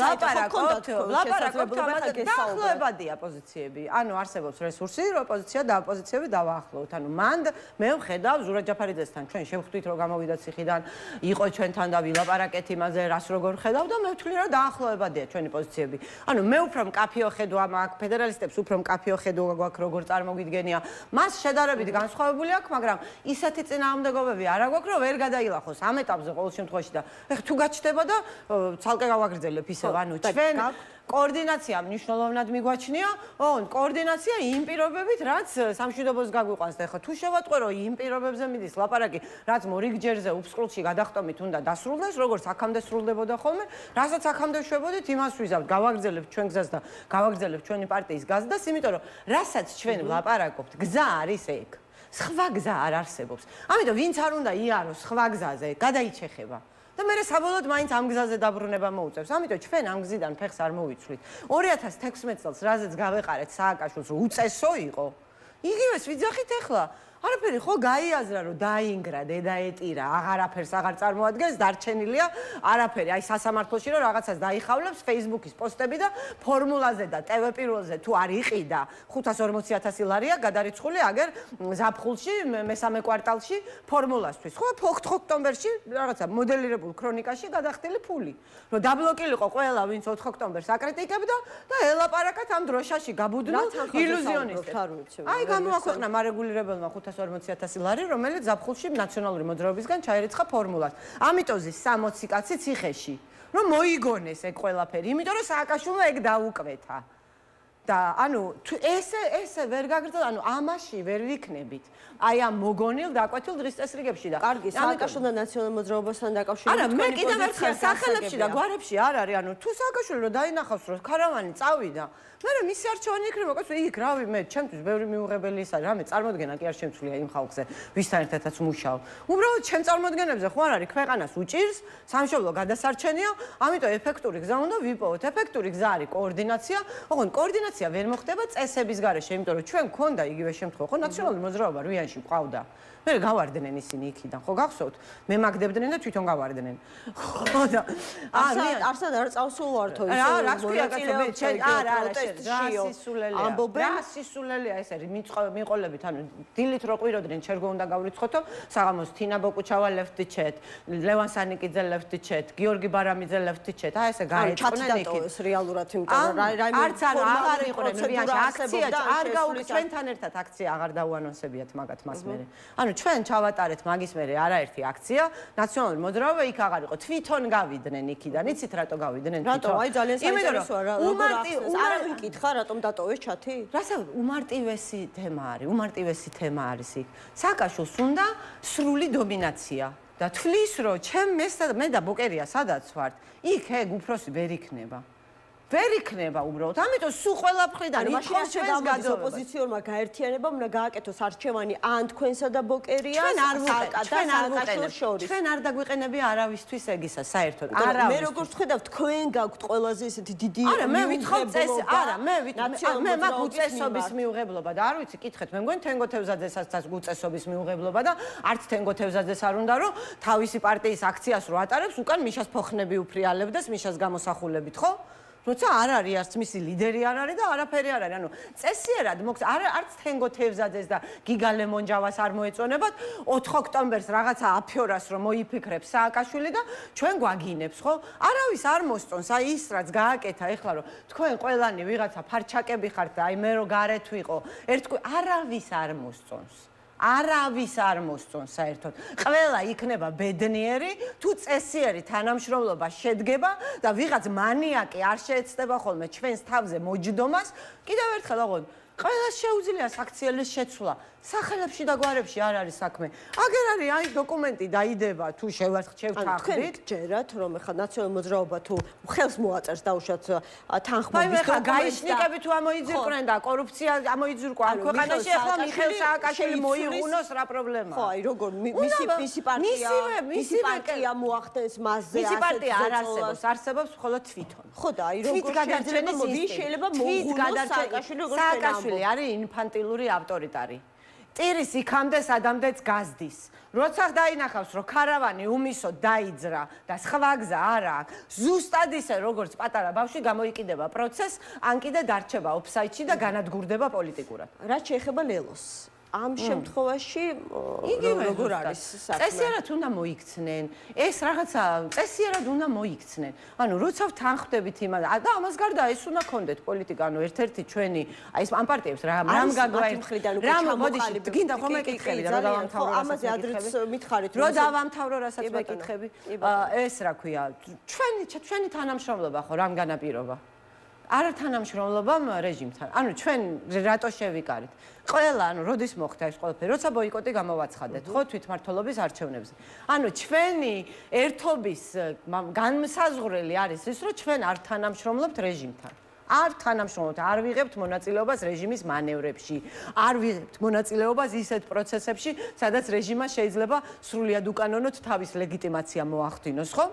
ლაპარაკობთ ამაზე დაახლოებადია პოზიციები. ანუ არსებობს რესურსი, რომ ოპოზიცია და ოპოზიციები დავაახლოვოთ. ანუ მანდ მე ვხედავ ზურაბ ჯაფარიძესთან ჩვენ შევხვდით რომ გამოვიდათ ციხიდან, იყო ჩვენთან და ვილაპარაკეთ იმაზე, რას როგორ ხედავ და მე ვთვლი რომ დაახლოებადია ჩვენი პოზიციები. ანუ მე უფრო მკაფიო ხედვა მაქვს, ფედერალისტებს უფრო მკაფიო ხედვა გვაქვს, როგორ წარმოგიდგენია. მას შედარებით განსხვავებული აქვს, მაგრამ ისეთი წინააღმდეგობები არ აქვს, რომ ვერ გადაილახოს ამ ეტაპზე ყოველ შემთხვევაში და ეხლა თუ გაჩნდება და ცალკე გავაგრძელებ ისევ, ანუ ჩვენ კოორდინაცია მნიშვნელოვნად მიგვაჩნია, კოორდინაცია იმ პირობებით, რაც სამშვიდობოს გაგვიყვანს და ეხლა თუ შევატყვე, რომ იმ პირობებზე მიდის ლაპარაკი, რაც მორიგჯერზე უფსკრულში გადახტომით უნდა დასრულდეს, როგორც აქამდე სრულდებოდა ხოლმე, რასაც აქამდე შვებოდით, იმას ვიზავთ, გავაგრძელებთ ჩვენ გზას და გავაგრძელებთ ჩვენი პარტიის გაზრდას, იმიტომ რომ რასაც ჩვენ ვლაპარაკობთ, გზა არის ეგ. სხვა გზა არ არსებობს. ამიტომ ვინც არ უნდა იაროს სხვა გზაზე, გადაიჩეხება. და მე საბოლოოდ მაინც ამ გზაზე დაბრუნება მოუწევს. ამიტომ ჩვენ ამ გზიდან ფეხს არ მოვიცვლით. 2016 წელს რაზეც გავეყარეთ სააკაშვილს, რომ უწესო იყო. იგივეს ვიძახით ახლა. არაფერი ხო გაიაზრა რომ დაინგრა დედაეტირა აღარაფერს აღარ წარმოადგენს დარჩენილია არაფერი აი სასამართლოში რომ რაღაცას დაიხავლებს Facebook-ის პოსტები და ფორმულაზე და TV პირველზე თუ არ იყიდა 540,000 ლარია გადარიცხული აგერ ზაფხულში მესამე კვარტალში ფორმულასთვის ხო ოქტომბერში რაღაცა მოდელირებულ ქრონიკაში გადახდილი ფული რომ დაბლოკილიყო ყველა ვინც 4 ოქტომბერს აკრიტიკებდა და ელაპარაკათ ამ დროშაში გაბუდნულ ილუზიონისტებს აი გამოაქვეყნა მარეგულირებელმა 540,000 ლარი, რომელიც ზაფხულში ნაციონალური მოძრაობისგან ჩაერიცხა ფორმულას. ამიტოზის 60 კაცი ციხეში, რომ მოიგონეს ეგ ყველაფერი, იმიტომ რომ სააკაშვილმა ეგ დაუკვეთა. და ანუ ესე ვერ გაგრძელდა, ანუ ამაში ვერ ვიქნებით. აი ამ მოგონილ დაკვეთილ დღის წესრიგებში და კარგი, სააკაშვილო და ნაციონალურ მოძრაობასთან დაკავშირებით. არა, მე კიდევ ერთხელ სახელებში და გვარებში არ არის, ანუ თუ სააკაშვილი რომ დაინახავს, რომ ქარავანი წავიდა, მე მისი არჩევანი იქნება, კაცო, იქ რავი, მე ჩემთვის ბევრი მიუღებელი ის არის, რამე წარმოდგენა კი არ შემცვლია იმ ხალხზე, ვისთან ერთადაც მუშაობ. უბრალოდ ჩემ წარმოდგენებზე ხო არ არის, ქვეყანას უჭირს, სამშობლო გადასარჩენია, ამიტომ ეფექტური გზა უნდა ვიპოვოთ. ეფექტური გზა არის კოორდინაცია, ოღონდ კოორდინაცია ვერ მოხდება წესების გარეშე, იმიტომ რომ ჩვენ გქონდა იგივე შემთხვევა, ხო ნაციონალური მოძრაობა რვიანში მყავდა. მე გავარდნენ ისინი იქიდან, ხო გახსოვთ? მე მაგდებდნენ და თვითონ გავარდნენ. ხო და არსად არ წავსულვართო ისე. რა ქვია კაცო, მე ჩვენ არა რა სისულელია ეს არის მიყოლებით, ანუ დილით რო ყვიროდნენ, ჩერგო უნდა გავრიცხოთო, საღამოს თინა ბოკუჩავა left chat, ლევან სანიკიძე left chat, გიორგი ბარამიძე left chat, აი ესე გაეწყნენ იქით. ეს რეალურად იმიტომ რომ არც აღარ იყვნენ ვიანში აქცია, არ გაუგ ჩვენთან ერთად აქცია აღარ დაუანონსებიათ მაგათ მას მერე. ანუ ჩვენ ჩავატარეთ მაგის მერე არაერთი აქცია, ნაციონალური მოძრაობა იქ აღარ იყო, თვითონ გავიდნენ იქიდან, იცით რატო გავიდნენ თვითონ? რატო? აი ძალიან საინტერესოა რა, როგორ ახსენს? არა ვიკითხა, რატომ დატოვეს ჩათი? რასაც უმარტივესი თემა არის, უმარტივესი თემა არის იქ. სააკაშვილს უნდა სრული დომინაცია და თვლის რომ მე და ბოკერია სადაც ვართ, იქ ეგ უფროსი ვერ იქნება. ვერ იქნება უბრალოდ. ამიტომ სულ ყველა მხრიდან იქოს ჩვენს გადის ოპოზიციურმა გაერთიანებამ უნდა გააკეთოს არჩევანი ან თქვენსა და ბოკერიას ჩვენ არ დაგვიყენებია არავისთვის ეგისა საერთოდ. მე როგორც ვხედავ თქვენ გაქვთ ყველაზე ესეთი დიდი არა მე ვითხოვ წესი არა მე მაგ უწესობის მიუღებლობა და არ ვიცი კითხეთ მე მგონი თენგო თევზაძესაც უწესობის მიუღებლობა და არც თენგო თევზაძეს არ უნდა რომ თავისი პარტიის აქციას რო ატარებს უკან მიშას ფოხნები უფრიალებდეს მიშას გამოსახულებით ხო როცა არ არის არც მისი ლიდერი არ არის და არაფერი არ არის. ანუ წესიერად არც თენგო თევზაძეს და გიგა ლემონჯავას არ მოეწონებათ 4 ოქტომბერს რაღაცა აფიორას რომ მოიფიქრებს სააკაშვილი და ჩვენ გვაგინებს ხო? არავის არ მოსწონს. აი ის რაც გააკეთა ეხლა რომ თქვენ ყველანი ვიღაცა ფარჩაკები ხართ და აი მე რო გარეთ ვიყო ერთგვი არავის არ მოსწონს. არავის არ მოსწონს საერთოდ. ყველა იქნება ბედნიერი, თუ წესიერი თანამშრომლობა შედგება და ვიღაც მანიაკი არ შეეცდება ხოლმე ჩვენს თავზე მოჯდომას. კიდევ ერთხელ აღონ, ყველას შეუძლია საქციელის შეცვლა. სახელებში და გვარებში არ არის საქმე. აგერ არის აი დოკუმენტი დაიდება თუ შევთანხმდით. თქვენ გჯერათ რომ ეხლა ნაციონალური მოძრაობა თუ ხელს მოაწერს დაუშვათ თანხმობის დოკუმენტს. აი გაიშნიკები თუ ამოიძირკნენ და კორუფცია ამოიძირკვა ამ ქვეყანაში ახლა მიხეილ სააკაშვილი მოიღუნოს რა პრობლემაა. ხო, აი როგორ მისი პარტია მოახდენს მასზე მისი პარტია არ არსებობს, არსებობს მხოლოდ თვითონ. ხო და აი როგორ შეიძლება მოუღუნოს სააკაშვილი როგორც სააკაშვილი არის ინფანტილური ავტორიტარი. ტირის იქამდე სადამდეც გაზდის. როცა დაინახავს, რომ ქარავანი უმისო დაიძრა და სხვა გზა არ აქვს, ზუსტად ისე როგორც პატარა ბავშვი გამოიკიდება პროცესს, ან კიდე დარჩება ოფსაიდში და განადგურდება პოლიტიკურად. რაც შეეხება ლელოს. ამ შემთხვევაში როგორ არის საქმე? წესიერად უნდა მოიქცნენ. ეს რაღაცა წესიერად უნდა მოიქცნენ. ანუ როცა ვთანხმდებით იმას და ამას გარდა ეს უნდა კონდეთ პოლიტიკა, ანუ ერთ-ერთი ჩვენი აი ეს ამ პარტიებს რამ გაგვაერთმხრიდან გინდა ხომ მეკითხები და რა დავამთავრო ამაზე ადრეც მითხარით რომ დავამთავრო რასაც მეკითხები. ეს რა ქვია, ჩვენი თანამშრომლობა ხო რამ განაპირობა? არა თანამშრომლობამ რეჟიმთან. ანუ ჩვენ რატო შევიკარით? ყველა, ანუ როდის მოხდა ეს ყველაფერი? როცა ბოიკოტი გამოვაცხადეთ, ხო, თვითმმართველობის არჩევნებზე. ანუ ჩვენი ერთობის განმსაზღვრელი არის ის, რომ ჩვენ არ თანამშრომლობთ რეჟიმთან. არ თანამშრომლობთ, არ ვიღებთ მონაწილეობას რეჟიმის მანევრებში, არ ვიღებთ მონაწილეობას ისეთ პროცესებში, სადაც რეჟიმმა შეიძლება სრულიად უკანონოდ თავის ლეგიტიმაცია მოახდინოს, ხო?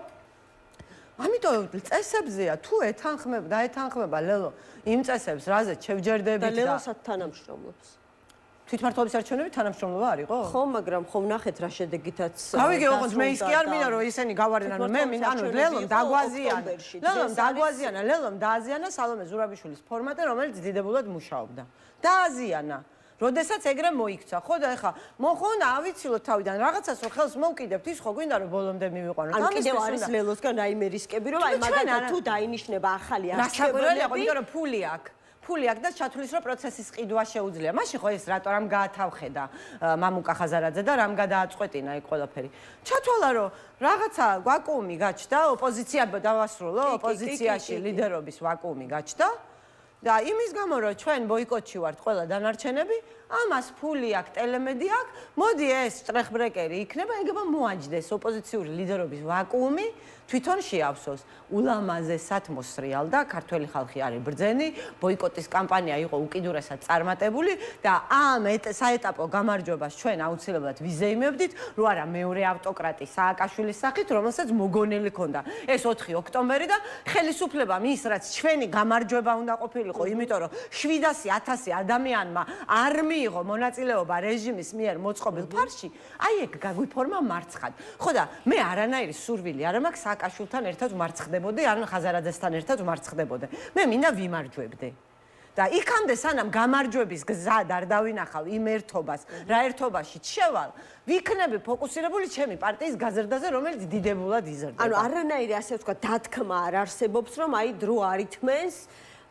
ამიტომ წესებზეა თუ ეთანხმება ლელო იმ წესებს, რაზეც შევჯერდებით და ლელოსაც თანამშრომლობს. თვითმმართველობის არჩევნები თანამშრომლობა არისო? ხო, მაგრამ ხომ ნახეთ რა შედეგითაც გავიგე, ოღონდ მე ის კი არ მინდა რომ ისინი გავარდნენ, ანუ მე მინდა, ანუ ლელომ დააზიანა სალომე ზურაბიშვილის ფორმატი, რომელიც დიდებულად მუშაობდა. დააზიანა. როდესაც ეგრე მოიქცა, ხო და ეხა მოხონა ავიცილოთ თავიდან რაღაცას რომ ხელს მოვკიდებთ, ის ხო გვინდა რომ ბოლომდე მივიყვანოთ. ანუ კიდევ არის ლელოსგან რაიმე რისკები, რომ აი მაგალითად თუ დაინიშნება ახალი არჩევნები, იმიტომ რომ ფული აქვს და ჩათვლის რომ პროცესის ყიდვა შეუძლია. მაშინ ხო ეს რატო რამ გაათავხედა მამუკა ხაზარაძე და რამ გადააწყვეტინა ეგ ყველაფერი. ჩათვალა რომ რაღაცა ვაკუუმი გაჩნდა, ოპოზიცია დავასრულო, ოპოზიციაში ლიდერობის ვაკუუმი გაჩნდა. და იმის გამო რომ ჩვენ ბოიკოტში ვართ ყველა დანარჩენები, ამას ფული აქვს, ტელემედი აქვს, მოდი ეს სტრეხბრეკერი იქნება, ეგება მოაჯდეს ოპოზიციური ლიდერობის ვაკუუმი, თვითონ შეავსოს. ულამაზესად მოსრიალდა, ქართველი ხალხი არის ბრძენი, ბოიკოტის კამპანია იყო უკიდურესად წარმატებული და ამ საეტაპო გამარჯვებას ჩვენ აუცილებლად ვიზეიმებდით, რო არა მეორე ავტოკრატი სააკაშვილის სახით, რომელსაც მოგონილი ჰქონდა. ეს 4 ოქტომბერი და ხელისუფლებამ ის რაც ჩვენი გამარჯვება უნდა ყოფილიყო, იმიტომ რომ 700.000 ადამიანმა არ მიიღო მონაწილეობა რეჟიმის მიერ მოწყობილ ფარში, აი ეგ გაგვიფორმა მარცხად. ხო და მე არანაირი სურვილი არ მაქვს სააკაშვილთან ერთად მარცხდებოდი, ან ხაზარაძესთან ერთად მარცხდებოდი. მე მინდა ვიმარჯვებდე. და იქამდე სანამ გამარჯვების გზად არ დავინახავ იმ ერთობას, რა ერთობაშიც შევალ, ვიქნები ფოკუსირებული ჩემი პარტიის გაზრდაზე, რომელიც დიდებულად იზრდება. ანუ არანაირი ასე ვთქვა, დათქმა არ არსებობს, რომ აი დრო არ ითმენს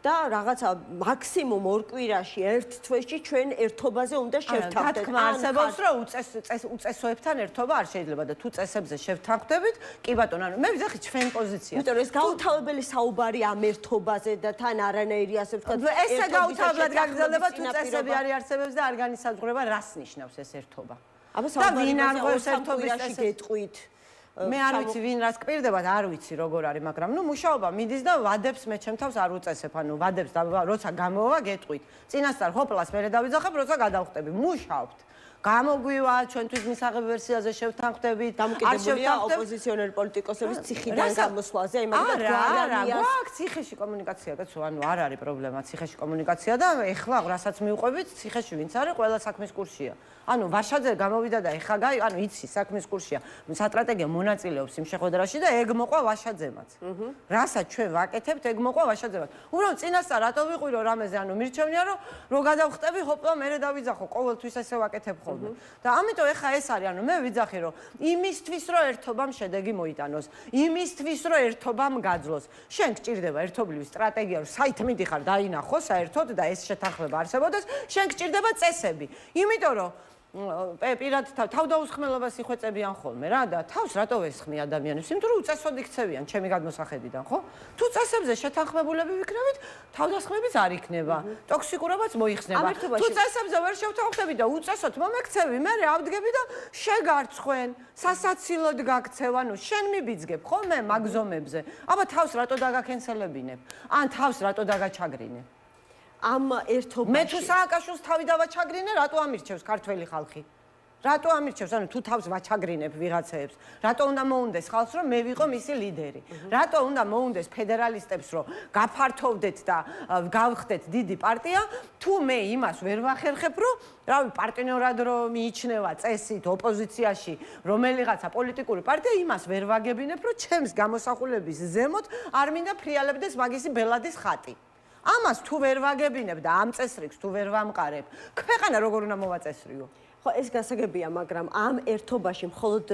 და რაღაცა მაქსიმუმ 2 კვირაში, 1 თვეში ჩვენ ერთობაზე უნდა შევთანხმდეთ. დათქმა არსებობს, რომ უწესოებთან ერთობა არ შეიძლება და თუ წესებზე შევთანხმდებით, კი ბატონო, ანუ მე ვიზახი ჩვენი პოზიცია. იმიტომ რომ ეს გაუთავებელი საუბარი ამ ერთობაზე და თან არანაირი ასე ვთქვა. ესე გაუთავებლად გაგრძელდება თუ წესები არ არსებობს და არ განისაზღვრება, რას ნიშნავს ეს ერთობა. აბა საუბარი არღოს ერთობის გეტყვით. მე არ ვიცი ვინ რას კვირდებათ, არ ვიცი როგორ არის, მაგრამ ნუ მუშაობა მიდის და ვადებს მე ჩემთავს არ უწესებ, ანუ ვადებს და როცა გამოვა გეტყვით. წინასწარ ჰოპლას მერე დავიძახებ, როცა გადავხტები, მუშაობთ. გამოგვივა ჩვენთვის მისაღები ვერსიაზე შევთანხმდებით, დამოკიდებულია ოპოზიციონერი პოლიტიკოსების ციხიდან გამოსვლაზე, აი მაგალითად გვარანიას. გვაქვს ციხეში კომუნიკაცია, კაცო, ანუ არ არის პრობლემა ციხეში კომუნიკაცია და ეხლა რასაც მივყვებით, ციხეში ვინც არის, ყველა საქმის კურსია. ანუ ვაშაძე გამოვიდა და ეხა ანუ იცი საქმის კურსია. სტრატეგია მონაწილეობს იმ შეხვედრაში და ეგ მოყვა ვაშაძემაც. რასაც ჩვენ ვაკეთებთ, ეგ მოყვა ვაშაძემაც. უბრალოდ წინასწარ რატო ვიყვირო რამეზე, ანუ მირჩევნია რომ გადავხტები, ჰოპლა მერე დავიძახო, ყოველთვის ესე ვაკეთებ ხოლმე. და ამიტომ ეხა ეს არის, ანუ მე ვიძახი რომ იმისთვის რომ ერთობამ შედეგი მოიტანოს, იმისთვის რომ ერთობამ გაძლოს. შენ გჭირდება ერთობლივი სტრატეგია, რომ საით მიდიხარ დაინახო საერთოდ და ეს შეთანხმება არსებობდეს, შენ გჭირდება წესები. იმიტომ რომ პირად თავდაუსხმელობას იხვეწებიან ხოლმე რა და თავს რატო ვესხმი ადამიანებს? იმიტომ რომ უწესოდ იქცევიან ჩემი გადმოსახედიდან, ხო? თუ წესებზე შეთანხმებულები ვიქნებით, თავდასხმებიც არ იქნება. ტოქსიკურობაც მოიხსნება. თუ წესებზე ვერ შევთანხმდები და უწესოდ მომექცევი, მე ავდგები და შეგარცხვენ, სასაცილოდ გაქცევ, ანუ შენ მიბიძგებ, ხო მე მაგზომებზე. აბა თავს რატო დაგაკენსელებინებ? ან თავს რატო დაგაჩაგრინებ? ამ ერთობაში მე თუ სააკაშვილს თავი დავაჩაგრინე, რატო ამირჩევს ქართველი ხალხი? რატო ამირჩევს, ანუ თუ თავს ვაჩაგრინებ ვიღაცეებს, რატო უნდა მოუნდეს ხალხს, რომ მე ვიყო მისი ლიდერი? რატო უნდა მოუნდეს ფედერალისტებს, რომ გაფართოვდეთ და გავხდეთ დიდი პარტია, თუ მე იმას ვერ ვახერხებ, რომ რავი, პარტნიორად რომ მიიჩნევა წესით ოპოზიციაში რომელიღაცა პოლიტიკური პარტია, იმას ვერ ვაგებინებ, რომ ჩემს გამოსახულების ზემოთ არ მინდა ფრიალებდეს მაგისი ბელადის ხატი. ამას თუ ვერ ვაგებინებ და ამ წესრიგს თუ ვერ ვამყარებ, ქვეყანა როგორ უნდა მოვაწესრიო? ხო, ეს გასაგებია, მაგრამ ამ ერთობაში მხოლოდ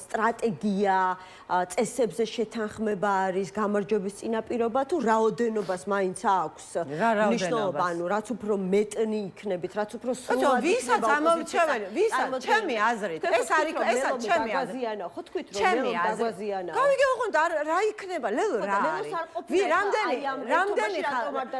სტრატეგია, წესებზე შეთანხმება არის, გამარჯვების წინაპირობა თუ რაოდენობას მაინც აქვს მნიშვნელობა, ანუ რაც უფრო მეტნი იქნებით, რაც უფრო სრულად ვისაც ამომრჩეველი, ვისაც ჩემი აზრით, ეს არის ჩემი აზრით. ხო თქვით რომ მელო დაგვაზიანა. გავიგე ოღონდ რა იქნება, ლელო რა არის?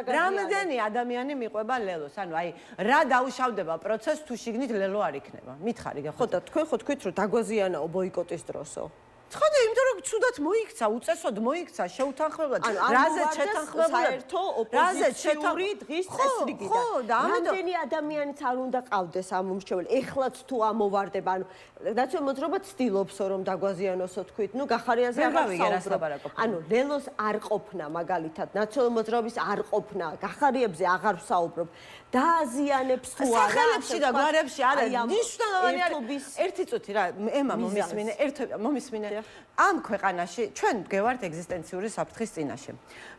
რამდენი ადამიანი მიყვება ლელოს, ანუ აი რა დაუშავდება პროცესს თუ შიგნით ლელო არ იქნება. მითხარი გახო. ხო და თქვენ ხო თქვით რომ დაგვაზიანაო ბოიკოტის დროსო. ხოდა იმიტომ რომ ცუდად მოიქცა, უწესოდ მოიქცა, შეუთანხმებლად. რაზე შეთანხმებულად? საერთო ოპოზიციური დღის წესრიგი და და რამდენი ადამიანიც არ უნდა ყავდეს ამ მომრჩეველი. ეხლაც თუ ამოვარდება, ანუ ნაციონალური მოძრაობა ცდილობსო რომ დაგვაზიანოსო თქვით, ნუ გახარიაზე აღარ საუბრობ. ანუ ლელოს არ ყოფნა მაგალითად, ნაციონალური მოძრაობის არ ყოფნა, გახარიებზე აღარ ვსაუბრობ. დააზიანებს თუ არა სახელებში და გვარებში არა მნიშვნელოვანი არის. ერთი წუთი რა, ემა მომისმინე. ამ ქვეყანაში ჩვენ გევართ ეგზისტენციური საფრთხის წინაშე.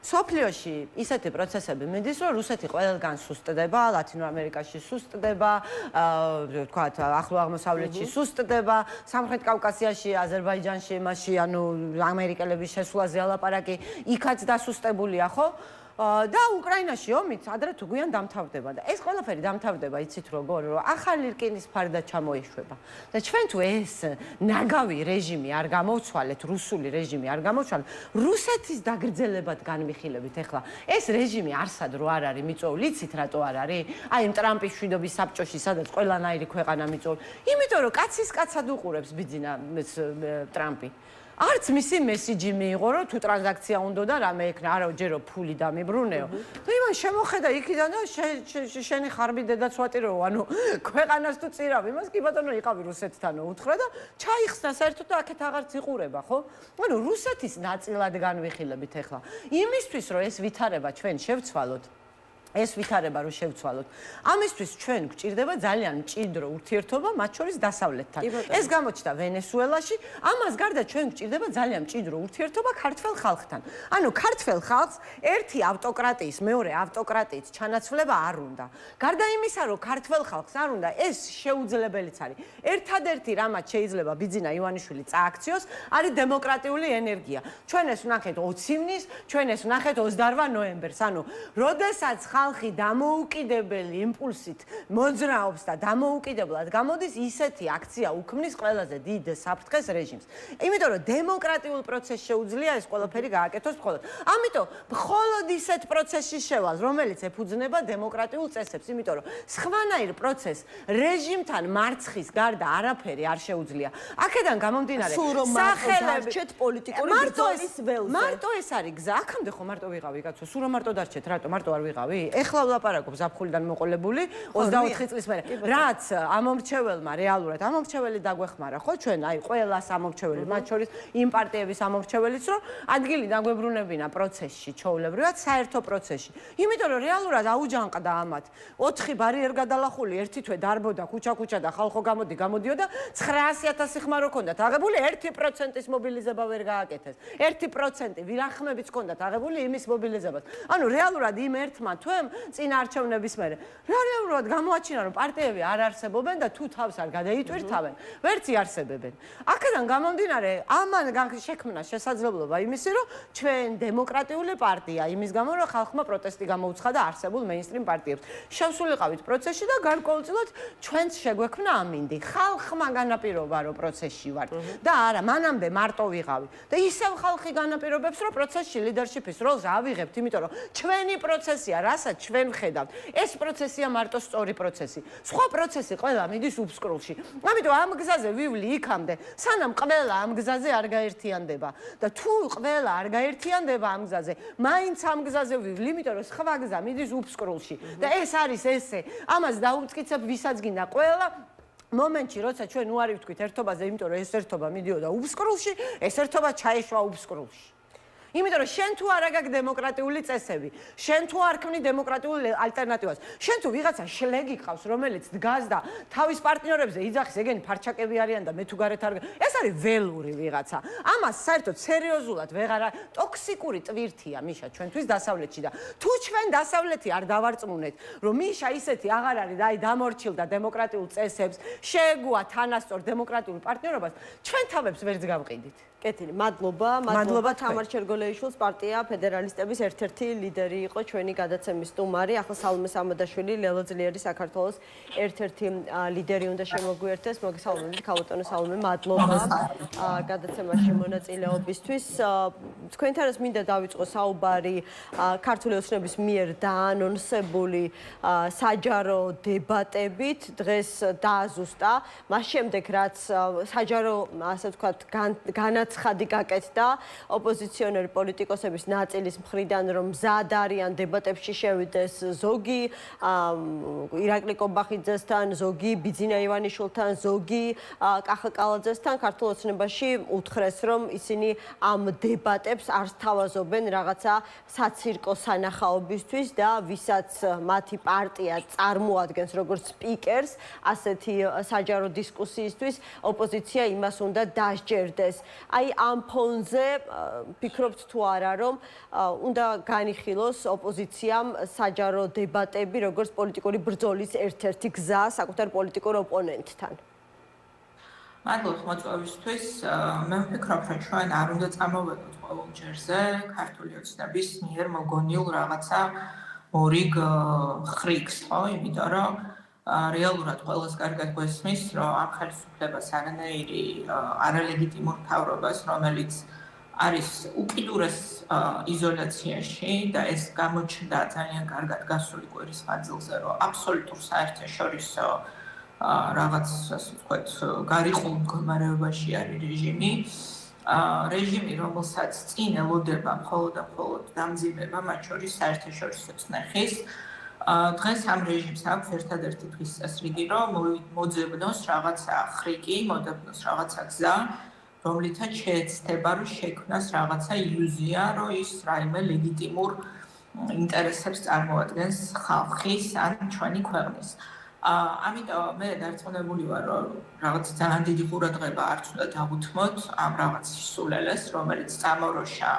სოფლიოში ისეთი პროცესები მიდის, რომ რუსეთი ყველგან სუსტდება, ლათინურ ამერიკაში სუსტდება, თქვათ, ახლო აღმოსავლეთში სუსტდება, სამხრეთ კავკასიაში, აზერბაიჯანში, იმაში, ანუ ამერიკელების შესვლაზე ალაპარაკი, იქაც დასუსტებულია, ხო? და უკრაინაში ომიც ადრე თუ გვიან დამთავრდება და ეს ყველაფერი დამთავრდება იცით როგორ რომ ახალი რკინის ფარდა ჩამოეშვება და ჩვენ თუ ეს ნაგავი რეჟიმი არ გამოვცვალეთ რუსული რეჟიმი არ გამოვცვალეთ რუსეთის დაგრძელებად განვიხილებით ეხლა ეს რეჟიმი არსად რო არ არის მიწვეული იცით რატო არ არის აი იმ ტრამპის შვიდობის საბჭოში სადაც ყველანაირი ქვეყანა მიწვეული იმიტომ რომ კაცის კაცად უყურებს ბიძინა ტრამპი არც მისი მესიჯი მიიღო, რომ თუ ტრანზაქცია უნდა და რამე ექნა, არა ჯერო ფული დამიბრუნეო. და იმან შემოხედა იქიდან და შენი ხარბი დედაცვატიროო, ანუ ქვეყანას თუ წირავ, იმას კი ბატონო იყავი რუსეთთანო უთხრა და ჩაიხსნა საერთოდ და აქეთ აღარც იყურება, ხო? ანუ რუსეთის ნაწილად განვიხილებით ეხლა. იმისთვის რომ ეს ვითარება ჩვენ შევცვალოთ ეს ვითარება რო შევცვალოთ. ამისთვის ჩვენ გვჭირდება ძალიან მჭიდრო ურთიერთობა მათ შორის დასავლეთთან. ეს გამოჩნდა ვენესუელაში, ამას გარდა ჩვენ გვჭირდება ძალიან მჭიდრო ურთიერთობა ქართველ ხალხთან. ანუ ქართველ ხალხს ერთი ავტოკრატიის, მეორე ავტოკრატიის ჩანაცვლება არ უნდა. გარდა იმისა, რომ ქართველ ხალხს არ უნდა, ეს შეუძლებელიც არის. ერთადერთი რამაც შეიძლება ბიძინა ივანიშვილი წააქციოს, არის დემოკრატიული ენერგია. ჩვენ ეს ვნახეთ 20 ივნის, ჩვენ ეს ვნახეთ 28 ნოემბერს. ანუ როდესაც ხალხი დამოუკიდებელი იმპულსით მოძრაობს და დამოუკიდებლად გამოდის, ისეთი აქცია უქმნის ყველაზე დიდ საფრთხეს რეჟიმს. იმიტომ რომ დემოკრატიულ პროცესს შეუძლია ეს ყველაფერი გააკეთოს მხოლოდ. ამიტომ მხოლოდ ისეთ პროცესში შევალ, რომელიც ეფუძნება დემოკრატიულ წესებს, იმიტომ რომ სხვანაირ პროცესს რეჟიმთან მარცხის გარდა არაფერი არ შეუძლია. აქედან გამომდინარე, სახელებჩეთ პოლიტიკური ბრძოლის ველზე. მარტო ეს არის გზა. აქამდე ხო მარტო ვიყავი, კაცო, სულ მარტო დარჩეთ, რატო მარტო არ ვიყავი? ეხლა ვლაპარაკობ ზაფხულიდან მოყოლებული 24 წლის მერე. რაც ამომრჩეველმა რეალურად ამომრჩეველი დაგვეხმარა, ხო ჩვენ აი ყველას ამომრჩეველი, მათ შორის იმ პარტიების ამომრჩეველიც, რომ ადგილი დაგვებრუნებინა პროცესში, ჩაოლებრივად საერთო პროცესში. იმიტომ რომ რეალურად აუჯანყდა ამათ. 4 ბარიერ გადალახული, ერთი თვე დარბოდა ქუჩა-ქუჩა და ხალხო გამოდიოდა 900,000 ხმარო ჰქონდათ აღებული 1%-ის მობილიზება ვერ გააკეთეს. 1% ვირახმებიც ჰქონდათ აღებული იმის მობილიზებას. ანუ რეალურად იმ ერთმა თვემ წინა არჩევნების მერე. რეალურად გამოაჩინა რომ პარტიები არ არსებობენ და თუ თავს არ გადაიტვირთავენ, ვერც იარსებებენ. აქედან გამომდინარე, ამან შექმნა შესაძლებლობა იმისი, რომ ჩვენ დემოკრატიული პარტია, იმის გამო რომ ხალხმა პროტესტი გამოუცხადა არსებულ მეინსტრიმ პარტიებს. შევსულიყავით პროცესში და გარკვეულწილად ჩვენც შეგვექმნა ამინდი. ხალხმა განაპირობა რომ პროცესში ვართ და არა, მანამდე მარტო ვიყავი. და ისევ ხალხი განაპირობებს რომ პროცესში ლიდერშიპის როლს ავიღებთ, იმიტომ რომ ჩვენი პროცესია, რასაც ჩვენ ვხედავთ. ეს პროცესია მარტო სწორი პროცესი. სხვა პროცესი ყველა მიდის უფსკრულში. ამიტომ ამ გზაზე ვივლი იქამდე, სანამ ყველა ამ გზაზე არ გაერთიანდება. და თუ ყველა არ გაერთიანდება ამ გზაზე, მაინც ამ გზაზე ვივლი, იმიტომ რომ სხვა გზა მიდის უფსკრულში. და ეს არის ესე. ამას დაუმტკიცებ, ვისაც გინდა ყველა მომენტში, როცა ჩვენ უარი ვთქვით ერთობაზე, იმიტომ რომ ეს ერთობა მიდიოდა უბსკრულში, ეს ერთობა ჩაეშვა უბსკრულში. იმიტომ რომ შენ თუ არ აგაგ დემოკრატიული წესები, შენ თუ არ ქმნი დემოკრატიულ ალტერნატივას, შენ თუ ვიღაცა შლეგი ყავს, რომელიც დგას და თავის პარტნიორებზე იძახის, ეგენი ფარჩაკები არიან და მე თუ გარეთ არ ეს არის ველური ვიღაცა. ამას საერთოდ სერიოზულად ვეღარა ტოქსიკური ტვირთია მიშა ჩვენთვის დასავლეთში და თუ ჩვენ დასავლეთი არ დავარწმუნეთ, რომ მიშა ისეთი აღარ არის და აი დამორჩილდა დემოკრატიულ წესებს, შეეგუა თანასწორ დემოკრატიულ პარტნიორობას, ჩვენ თავებს ვერც გავყიდით. კეთილი, მადლობა თამარ ჩერგოლეიშვილს, პარტია ფედერალისტების ერთ-ერთი ლიდერი იყო ჩვენი გადაცემის სტუმარი, ახლა სალომე სამადაშვილი, ლელო ძლიერი საქართველოს ერთ-ერთი ლიდერი უნდა შემოგვიერთდეს. მოგესალმებით, ქალბატონო სალომე, მადლობა გადაცემაში მონაწილეობისთვის. თქვენთანაც მინდა დავიწყო საუბარი ქართული ოცნების მიერ დაანონსებული საჯარო დებატებით, დღეს დააზუსტა, მას შემდეგ რაც საჯარო, ასე ვთქვათ, განაცხადი გაკეთდა ოპოზიციონერი პოლიტიკოსების ნაწილის მხრიდან, რომ მზად არიან დებატებში შევიდეს ზოგი ირაკლი კობახიძესთან, ზოგი ბიძინა ივანიშვილთან, ზოგი კახა კალაძესთან. ქართულ ოცნებაში უთხრეს, რომ ისინი ამ დებატებს არ სთავაზობენ რაღაცა საცირკო სანახაობისთვის და ვისაც მათი პარტია წარმოადგენს როგორც სპიკერს ასეთი საჯარო დისკუსიისთვის, ოპოზიცია იმას უნდა დასჯერდეს. აი ამ ფონზე ფიქრობთ თუ არა, რომ უნდა განიხილოს ოპოზიციამ საჯარო დებატები როგორც პოლიტიკური ბრძოლის ერთ-ერთი გზა საკუთარ პოლიტიკურ ოპონენტთან? მადლობა მოწვევისთვის. მე ვფიქრობ, რომ ჩვენ არ უნდა წამოვედოთ ყოველ ჯერზე ქართული ოცნების მიერ მოგონილ რაღაცა ორიგ ხრიგს, ხო? იმიტომ რომ რეალურად ყველას კარგად გვესმის, რომ ამ ხელისუფლებას არანაირი არალეგიტიმურ მთავრობას, რომელიც არის უკიდურეს იზოლაციაში და ეს გამოჩნდა ძალიან კარგად გასული კვირის მანძილზე, რომ აბსოლუტურ საერთაშორისო რაღაც, ასე ვთქვათ, გარიყულ მდგომარეობაში არის რეჟიმი, რომელსაც წინ ელოდება მხოლოდ და მხოლოდ დამძიმება, მათ შორის საერთაშორისო წნეხის. დღეს ამ რეჟიმს აქვს ერთადერთი დღის წესრიგი, რომ მოძებნოს რაღაცა ხრიკი, მოძებნოს რაღაცა გზა, რომლითაც შეეცდება, რომ შექმნას რაღაცა ილუზია, რომ ის რაიმე ლეგიტიმურ ინტერესებს წარმოადგენს ხალხის ან ჩვენი ქვეყნის. ამიტომ მე დარწმუნებული ვარ, რომ რაღაც ძალიან დიდი ყურადღება არც უნდა დავუთმოთ ამ რაღაც სისულელეს, რომელიც წამოროშა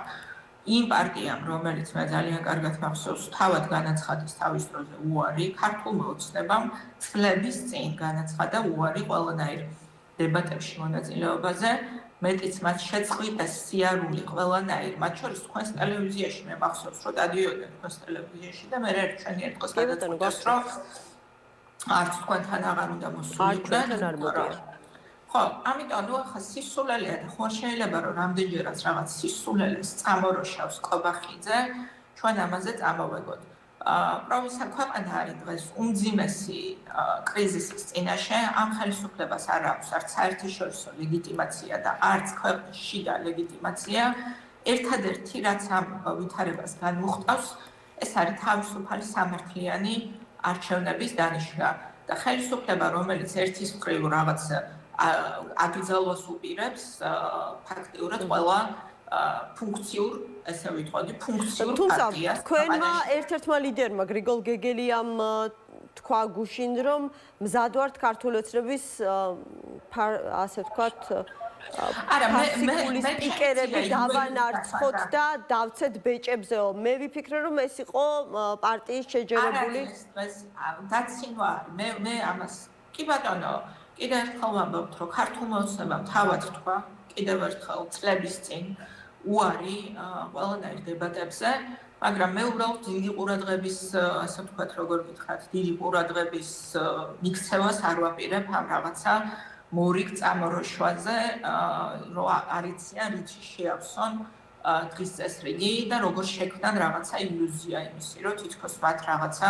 იმ პარტიამ, რომელიც მე ძალიან კარგად მახსოვს, თავად განაცხადის თავის დროზე უარი ქართულმა ოცნებამ წლების წინ განაცხადა უარი ყველანაირ დებატებში მონაწილეობაზე, მეტიც მათ შეწყვიტეს სიარული ყველანაირ, მათ შორის თქვენს ტელევიზიაში მე მახსოვს, რომ დადიოდნენ თქვენს ტელევიზიაში და მე ჩვენი ერთყოს გადაწყვეტეს, რომ არც თქვენთან აღარ უნდა მოსულიყვნენ. ხო, ამიტომ ნუ ახლა სისულელეა და ხომ შეიძლება რომ რამდენჯერაც რაღაც სისულელეს წამოროშავს კობახიძე, ჩვენ ამაზე წამოვეგოთ. პროვინცია ქვეყანა არის დღეს უმძიმესი კრიზისის წინაშე, ამ ხელისუფლებას არ აქვს არც საერთაშორისო ლეგიტიმაცია და არც ქვეყნის შიდა ლეგიტიმაცია. ერთადერთი რაც ამ ვითარებას განუხტავს, ეს არის თავისუფალი სამართლიანი არჩევნების დანიშვნა და ხელისუფლება, რომელიც ერთის მხრივ რაღაც აკრძალვას უპირებს, ფაქტიურად ყველა ფუნქციურ, ესე ვიტყოდი, ფუნქციურ პარტიას. თქვენმა ერთ-ერთმა ლიდერმა გრიგოლ გეგელიამ თქვა გუშინ, რომ მზად ვართ ქართული ოცნების ასე ვთქვათ ფასიკულის სპიკერები დავანარცხოთ და დავცეთ ბეჭებზეო. მე ვიფიქრე, რომ ეს იყო პარტიის შეჯერებული დაცინვა. მე ამას კი ბატონო, კიდევ ერთხელ ვამბობთ, რომ ქართულმა ოცნებამ თავად თქვა, კიდევ ერთხელ წლების წინ უარი ყველანაირ დებატებზე, მაგრამ მე უბრალოდ დიდი ყურადღების, ასე ვთქვათ, როგორ გითხრათ, დიდი ყურადღების მიქცევას არ ვაპირებ ამ რაღაცა მორიგ წამოროშვაზე, რომ არიციან რითი შეავსონ დღის წესრიგი და როგორ შექმნან რაღაცა ილუზია იმისი, რომ თითქოს მათ რაღაცა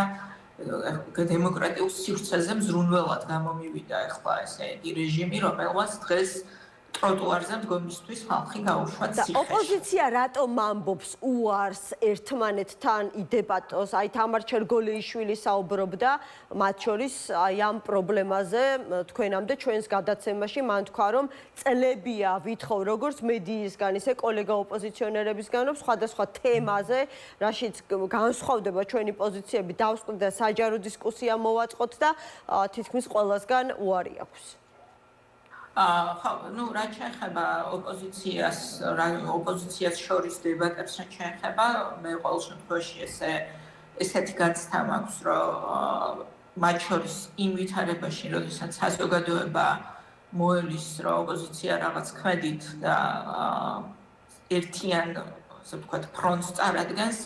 დემოკრატიულ სივრცეზე მზრუნველად გამომივიდა ახლა ესე იგი რეჟიმი, რომელსაც დღეს ტროტუარზე მდგომისთვის ხალხი გაუშვათ და ციხეში. ოპოზიცია რატომ ამბობს უარს ერთმანეთთან იდებატოს? აი თამარ ჩერგოლიიშვილი საუბრობდა მათ შორის აი ამ პრობლემაზე თქვენამდე ჩვენს გადაცემაში მან თქვა რომ წლებია ვითხოვ როგორც მედიისგან ისე კოლეგა ოპოზიციონერებისგან რომ სხვადასხვა თემაზე რაშიც განსხვავდება ჩვენი პოზიციები დავსყიდეთ და საჯარო დისკუსია მოვაწყოთ და თითქმის ყველასგან უარი აქვს. ხო, რაც შეეხება ოპოზიციას შორის დებატებს, რაც შეეხება, მე ყოველ შემთხვევაში ესეთი განცდა მაქვს, რომ მათ შორის იმ ვითარებაში, როდესაც საზოგადოება მოელის, რომ ოპოზიცია რაღაც ქმედით და ერთიან, ასე ვთქვათ, ფრონტს წარადგენს,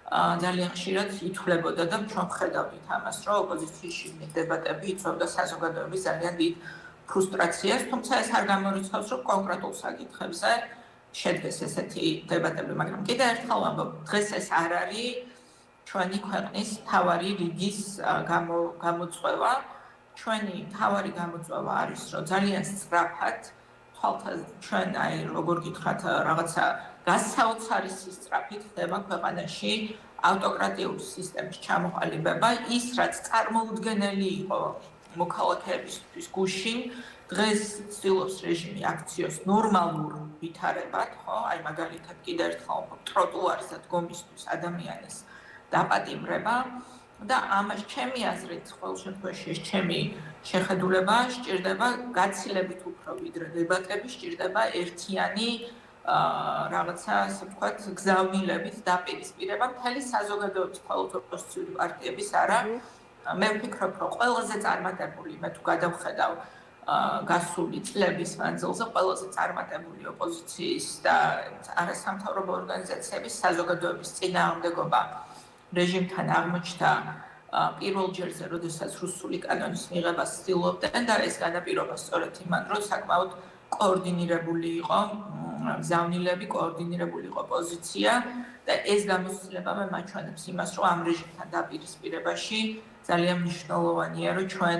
ძალიან ხშირად ითვლებოდა და ჩვენ ხედავდით ამას, რომ ოპოზიციის შიგნით დებატები იწვევდა საზოგადოების ძალიან დიდ ფრუსტრაციას, თუმცა ეს არ გამორიცხავს, რომ კონკრეტულ საკითხებზე შედგეს ესეთი დებატები, მაგრამ კიდევ ერთხელ ვამბობ, დღეს ეს არ არის ჩვენი ქვეყნის მთავარი რიგის გამოწვევა. ჩვენი მთავარი გამოწვევა არის, რომ ძალიან სწრაფად ჩვენ აი როგორ გითხრათ, რაღაცა გასაოცარი სწრაფით ხდება ქვეყანაში ავტოკრატიული სისტემის ჩამოყალიბება, ის რაც წარმოუდგენელი იყო მოქალაქეებისთვის გუშინ, დღეს ცდილობს რეჟიმი აქციოს ნორმალურ ვითარებად, ხო? აი მაგალითად კიდევ ერთხელ ტროტუარზე დგომისთვის ადამიანის დაპატიმრება და ამას ჩემი აზრით, ყოველ შემთხვევაში ეს ჩემი შეხედულება სჭირდება გაცილებით უფრო ვიდრე დებატები, სჭირდება ერთიანი რაღაცა, ასე ვთქვათ, გზავნილებით დაპირისპირება მთელი საზოგადოების მხოლოდ ოპოზიციური პარტიების არა. მე ვფიქრობ, რომ ყველაზე წარმატებული, მე თუ გადავხედავ გასული წლების მანძილზე, ყველაზე წარმატებული ოპოზიციის და არასამთავრობო ორგანიზაციების საზოგადოების წინააღმდეგობა რეჟიმთან აღმოჩნდა პირველ ჯერზე, როდესაც რუსული კანონის მიღებას ცდილობდნენ და ეს განაპირობა სწორედ იმან, რომ საკმაოდ კოორდინირებული იყო გზავნილები, კოორდინირებული იყო პოზიცია და ეს გამოცდილება მე მაჩვენებს იმას, რომ ამ რეჟიმთან დაპირისპირებაში ძალიან მნიშვნელოვანია, რომ ჩვენ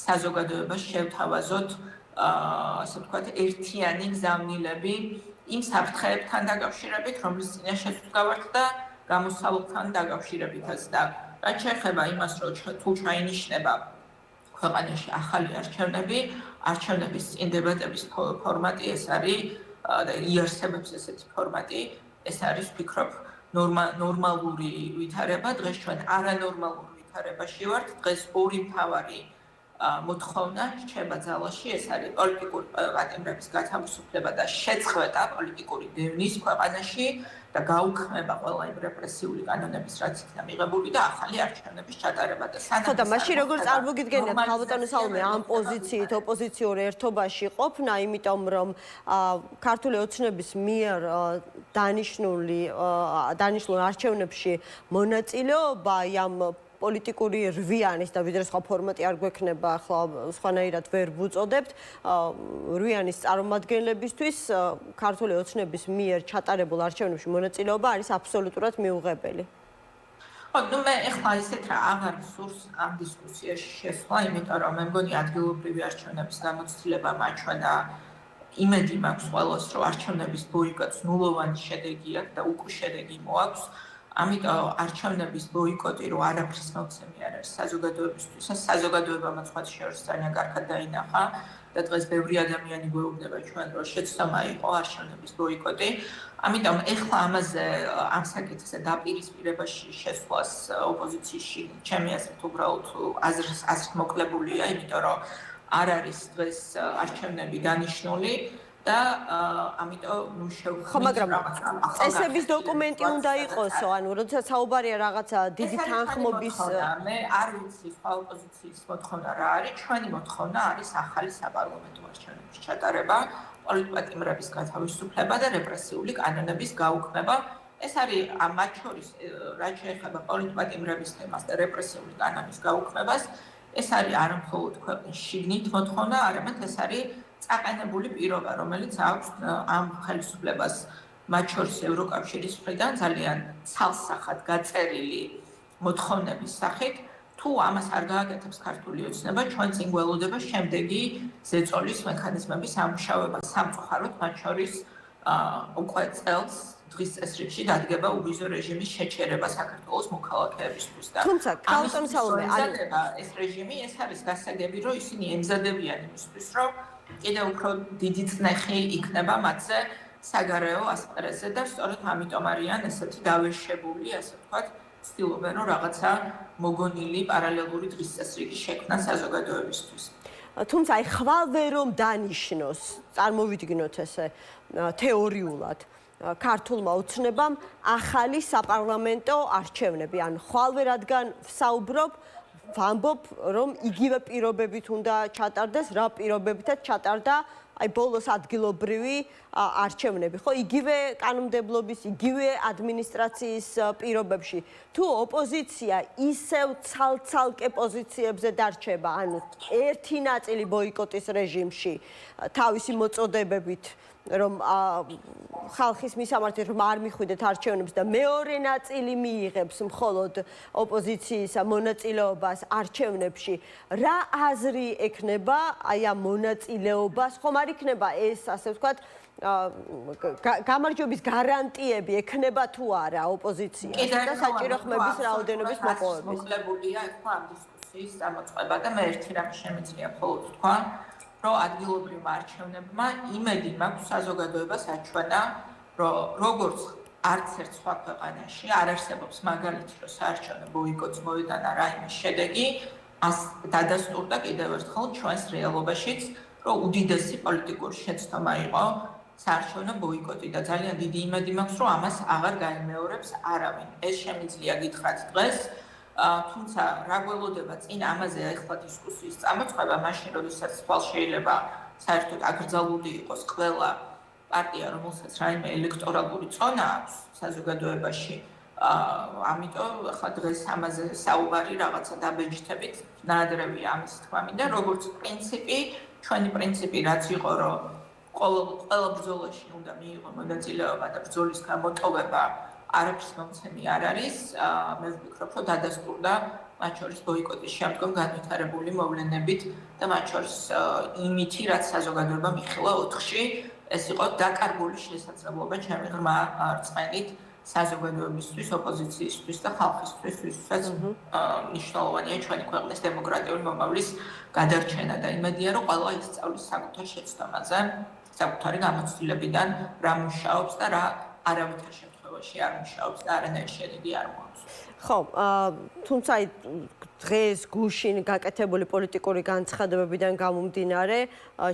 საზოგადოებას შევთავაზოთ, ასე ვთქვათ, ერთიანი გზავნილები იმ საფრთხეებთან დაკავშირებით, რომლის წინაშეც ვდგავართ და გამოსავალთან დაკავშირებითაც და რაც შეეხება იმას, რომ თუ ჩაინიშნება ქვეყანაში ახალი არჩევნები, არჩევნების წინ დებატების ფორმატი ეს არის და იარსებებს ესეთი ფორმატი, ეს არის ვფიქრობ ნორმალური ვითარება, დღეს ჩვენ არანორმალურ ვითარებაში ვართ, დღეს ორი მთავარი მოთხოვნა რჩება ძალაში, ეს არის პოლიტიკური პატიმრების გათავისუფლება და შეწყვეტა პოლიტიკური დევნის ქვეყანაში და გაუქმება ყველა იმ რეპრესიული კანონების, რაც იქნა მიღებული და ახალი არჩევნების ჩატარება და ხო და მაშინ როგორ წარმოგიდგენიათ ხალბატონო სალომე ამ პოზიციით ოპოზიციურ ერთობაში ყოფნა, იმიტომ რომ ქართული ოცნების მიერ დანიშნულ არჩევნებში მონაწილეობა ამ პოლიტიკური რვიანის და ვიდრე სხვა ფორმატი არ გვექნება, ახლა სხვანაირად ვერ ვუწოდებთ, რვიანის წარმომადგენლებისთვის ქართული ოცნების მიერ ჩატარებულ არჩევნებში მონაწილეობა არის აბსოლუტურად მიუღებელი. ხო, მე ახლა ისეთ რა აღარ სურს ამ დისკუსიაში შესვლა, იმიტომ რომ მე მგონი ადგილობრივი არჩევნების გამოცდილება მაჩვენა იმედი მაქვს ყველას, რომ არჩევნების ბოიკოტს ნულოვანი შედეგი აქვს და უკვე შედეგი მოაქვს. ამიტომ არჩევნების ბოიკოტი რო არაფრის მოცემი არ არის საზოგადოებისთვის, საზოგადოებამაც სხვა შორის ძალიან კარგად დაინახა და დღეს ბევრი ადამიანი გვეუბნება ჩვენ, რომ შეცდომა იყო არჩევნების ბოიკოტი. ამიტომ ეხლა ამაზე ამ საკითხზე დაპირისპირებაში შესვლას ოპოზიციაში ჩემი აზრით უბრალოდ აზრით მოკლებულია, იმიტომ რომ არ არის დღეს არჩევნები დანიშნული. და ამიტომ შევხვდით ხო, მაგრამ წესების დოკუმენტი უნდა იყოსო, ანუ როდესაც საუბარია რაღაცა დიდი თანხმობის მე არ ვიცი სხვა ოპოზიციის მოთხოვნა რა არის, ჩვენი მოთხოვნა არის ახალი საპარლამენტო არჩევნების ჩატარება, პოლიტპატიმრების გათავისუფლება და რეპრესიული კანონების გაუქმება. ეს არის მათ შორის რაც შეეხება პოლიტპატიმრების თემას და რეპრესიული კანონის გაუქმებას, ეს არის არა მხოლოდ ქვეყნის შიგნით მოთხოვნა, არამედ ეს არის წაყენებული პირობა, რომელიც აქვს ამ ხელისუფლებას მათ შორის ევროკავშირის მხრიდან ძალიან ცალსახად გაწერილი მოთხოვნების სახით, თუ ამას არ გააკეთებს ქართული ოცნება, ჩვენ წინ გველოდება შემდეგი ზეწოლის მექანიზმების ამუშავება სამწუხაროდ, მათ შორის უკვე წელს დღის წესრიგში დადგება უვიზო რეჟიმის შეჩერება საქართველოს მოქალაქეებისთვის და თუმცა ქალწონ სალომე ეს რეჟიმი ეს არის გასაგები, რომ ისინი ემზადებიან იმისთვის, რომ კიდევ უფრო დიდი წნეხი იქნება მათზე საგარეო ასპარეზზე და სწორედ ამიტომ არიან ესეთი გავეშებული, ასე ვთქვათ, ცდილობენ რომ რაღაცა მოგონილი პარალელური დღის წესრიგი შექმნან საზოგადოებისთვის. თუმცა აი ხვალ ვერ რომ დანიშნოს, წარმოვიდგინოთ ესე თეორიულად ქართულმა ოცნებამ ახალი საპარლამენტო არჩევნები, ან ხვალ რადგან ვსაუბრობ, ვამბობ, რომ იგივე პირობებით უნდა ჩატარდეს, რა პირობებითაც ჩატარდა აი ბოლოს ადგილობრივი არჩევნები, ხო, იგივე კანონმდებლობის, იგივე ადმინისტრაციის პირობებში. თუ ოპოზიცია ისევ ცალ-ცალკე პოზიციებზე დარჩება, ანუ ერთი ნაწილი ბოიკოტის რეჟიმში, თავისი მოწოდებებით, რომ ხალხის მისამართი რომ არ მიხვიდეთ არჩევნებს და მეორე ნაწილი მიიღებს მხოლოდ ოპოზიციის მონაწილეობას არჩევნებში, რა აზრი ექნება აი ამ მონაწილეობას, ხომ არ იქნება ეს, ასე ვთქვათ, გამარჯვების გარანტიები ექნება თუ არა ოპოზიციას და საჭირო ხმების რაოდენობის მოპოვების. მოკლებულია ახლა ამ დისკუსიის წამოწყება და მე ერთი რამ შემიძლია მხოლოდ თქვა, რომ ადგილობრივმა არჩევნებმა იმედი მაქვს საზოგადოებას აჩვენა, რომ როგორც არც ერთ სხვა ქვეყანაში არ არსებობს მაგალითი, რომ საარჩევნო ბოიკოტს მოედანა რაიმის შედეგი, ას დადასტურდა კიდევ ერთხელ ჩვენს რეალობაშიც, რომ უდიდესი პოლიტიკური შეცდომა იყო საარჩევნო ბოიკოტი და ძალიან დიდი იმედი მაქვს, რომ ამას აღარ გაიმეორებს არავინ. ეს შემიძლია გითხრათ დღეს. თუმცა რა გველოდება წინ ამაზე ახლა დისკუსიის წამოწყება, მაშინ როდესაც თვალ შეიძლება საერთოდ აკრძალული იყოს ყველა პარტია, რომელსაც რაიმე ელექტორალური წონა აქვს საზოგადოებაში. ამიტომ ახლა დღეს ამაზე საუბარი რაღაცა დაბეჭდებით, ნაადრევია ამის თქვა მინდა, როგორც პრინციპი, ჩვენი პრინციპი რაც იყო, რომ ყველა ბრძოლაში უნდა მიიღო მონაწილეობა და ბრძოლის გამოტოვება არაფრის მომცემი არ არის, მე ვფიქრობ, რომ დადასტურდა მათ შორის ბოიკოტის შემდგომ განვითარებული მოვლენებით და მათ შორის იმითი, რაც საზოგადოებამ იხილა 4-ში, ეს იყო დაკარგული შესაძლებლობა ჩემი ღრმა რწმენით საზოგადოებისთვის, ოპოზიციისთვის და ხალხისთვის, ვისაც მნიშვნელოვანია ჩვენი ქვეყნის დემოკრატიული მომავლის გადარჩენა და იმედია, რომ ყველა ისწავლის საკუთარ შეცდომაზე, საკუთარი გამოცდილებიდან რა მუშაობს და რა არავითარ შემთხვევაში არ მუშაობს და არანაირი შედეგი არ მოაქვს. ხო, თუმცა დღეს გუშინ გაკეთებული პოლიტიკური განცხადებებიდან გამომდინარე,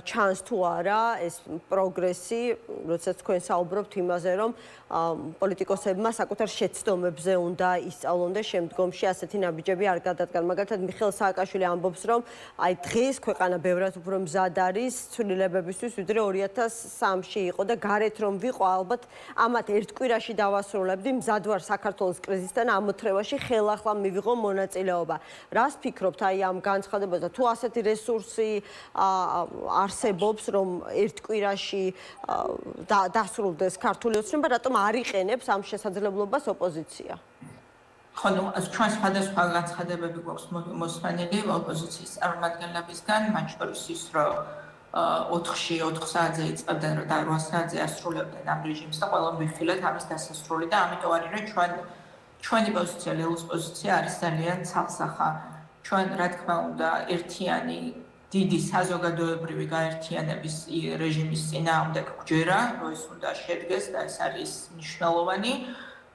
ჩანს თუ არა ეს პროგრესი, როდესაც თქვენ საუბრობთ იმაზე, რომ პოლიტიკოსებმა საკუთარ შეცდომებზე უნდა ისწავლონ და შემდგომში ასეთი ნაბიჯები არ გადადგან. მაგალითად, მიხეილ სააკაშვილი ამბობს, რომ აი დღეს ქვეყანა ბევრად უფრო მზად არის ცვლილებებისთვის, ვიდრე 2003-ში იყო და გარეთ რომ ვიყო, ალბათ ამათ ერთ კვირაში დავასრულებდი, მზად ვარ საქართველოს კრიზისთან ამოთრევაში, ხელახლა მივიღო მონაწილეობა. რას ფიქრობთ აი ამ განცხადებაზე, თუ ასეთი რესურსი არსებობს, რომ ერთ კვირაში დასრულდეს ქართული ოცნება, რატომ არ იყენებს ამ შესაძლებლობას ოპოზიცია? ხო, ჩვენ სხვადასხვა განცხადებები გვაქვს მოსმენილი ოპოზიციის წარმომადგენლებისგან, მათ შორის ის, რომ 4-ში 4 საათზე იწყებდნენ და 8 საათზე ასრულებდნენ ამ რეჟიმს და ყველა მივიხილეთ ამის დასასრული და ამიტომ არის, რომ ჩვენი პოზიცია, ლელოს პოზიცია არის ძალიან ცალსახა. ჩვენ, რა თქმა უნდა, ერთიანი დიდი საზოგადოებრივი გაერთიანების რეჟიმის წინააღმდეგ გვჯერა, რომ ეს უნდა შედგეს და ეს არის მნიშვნელოვანი,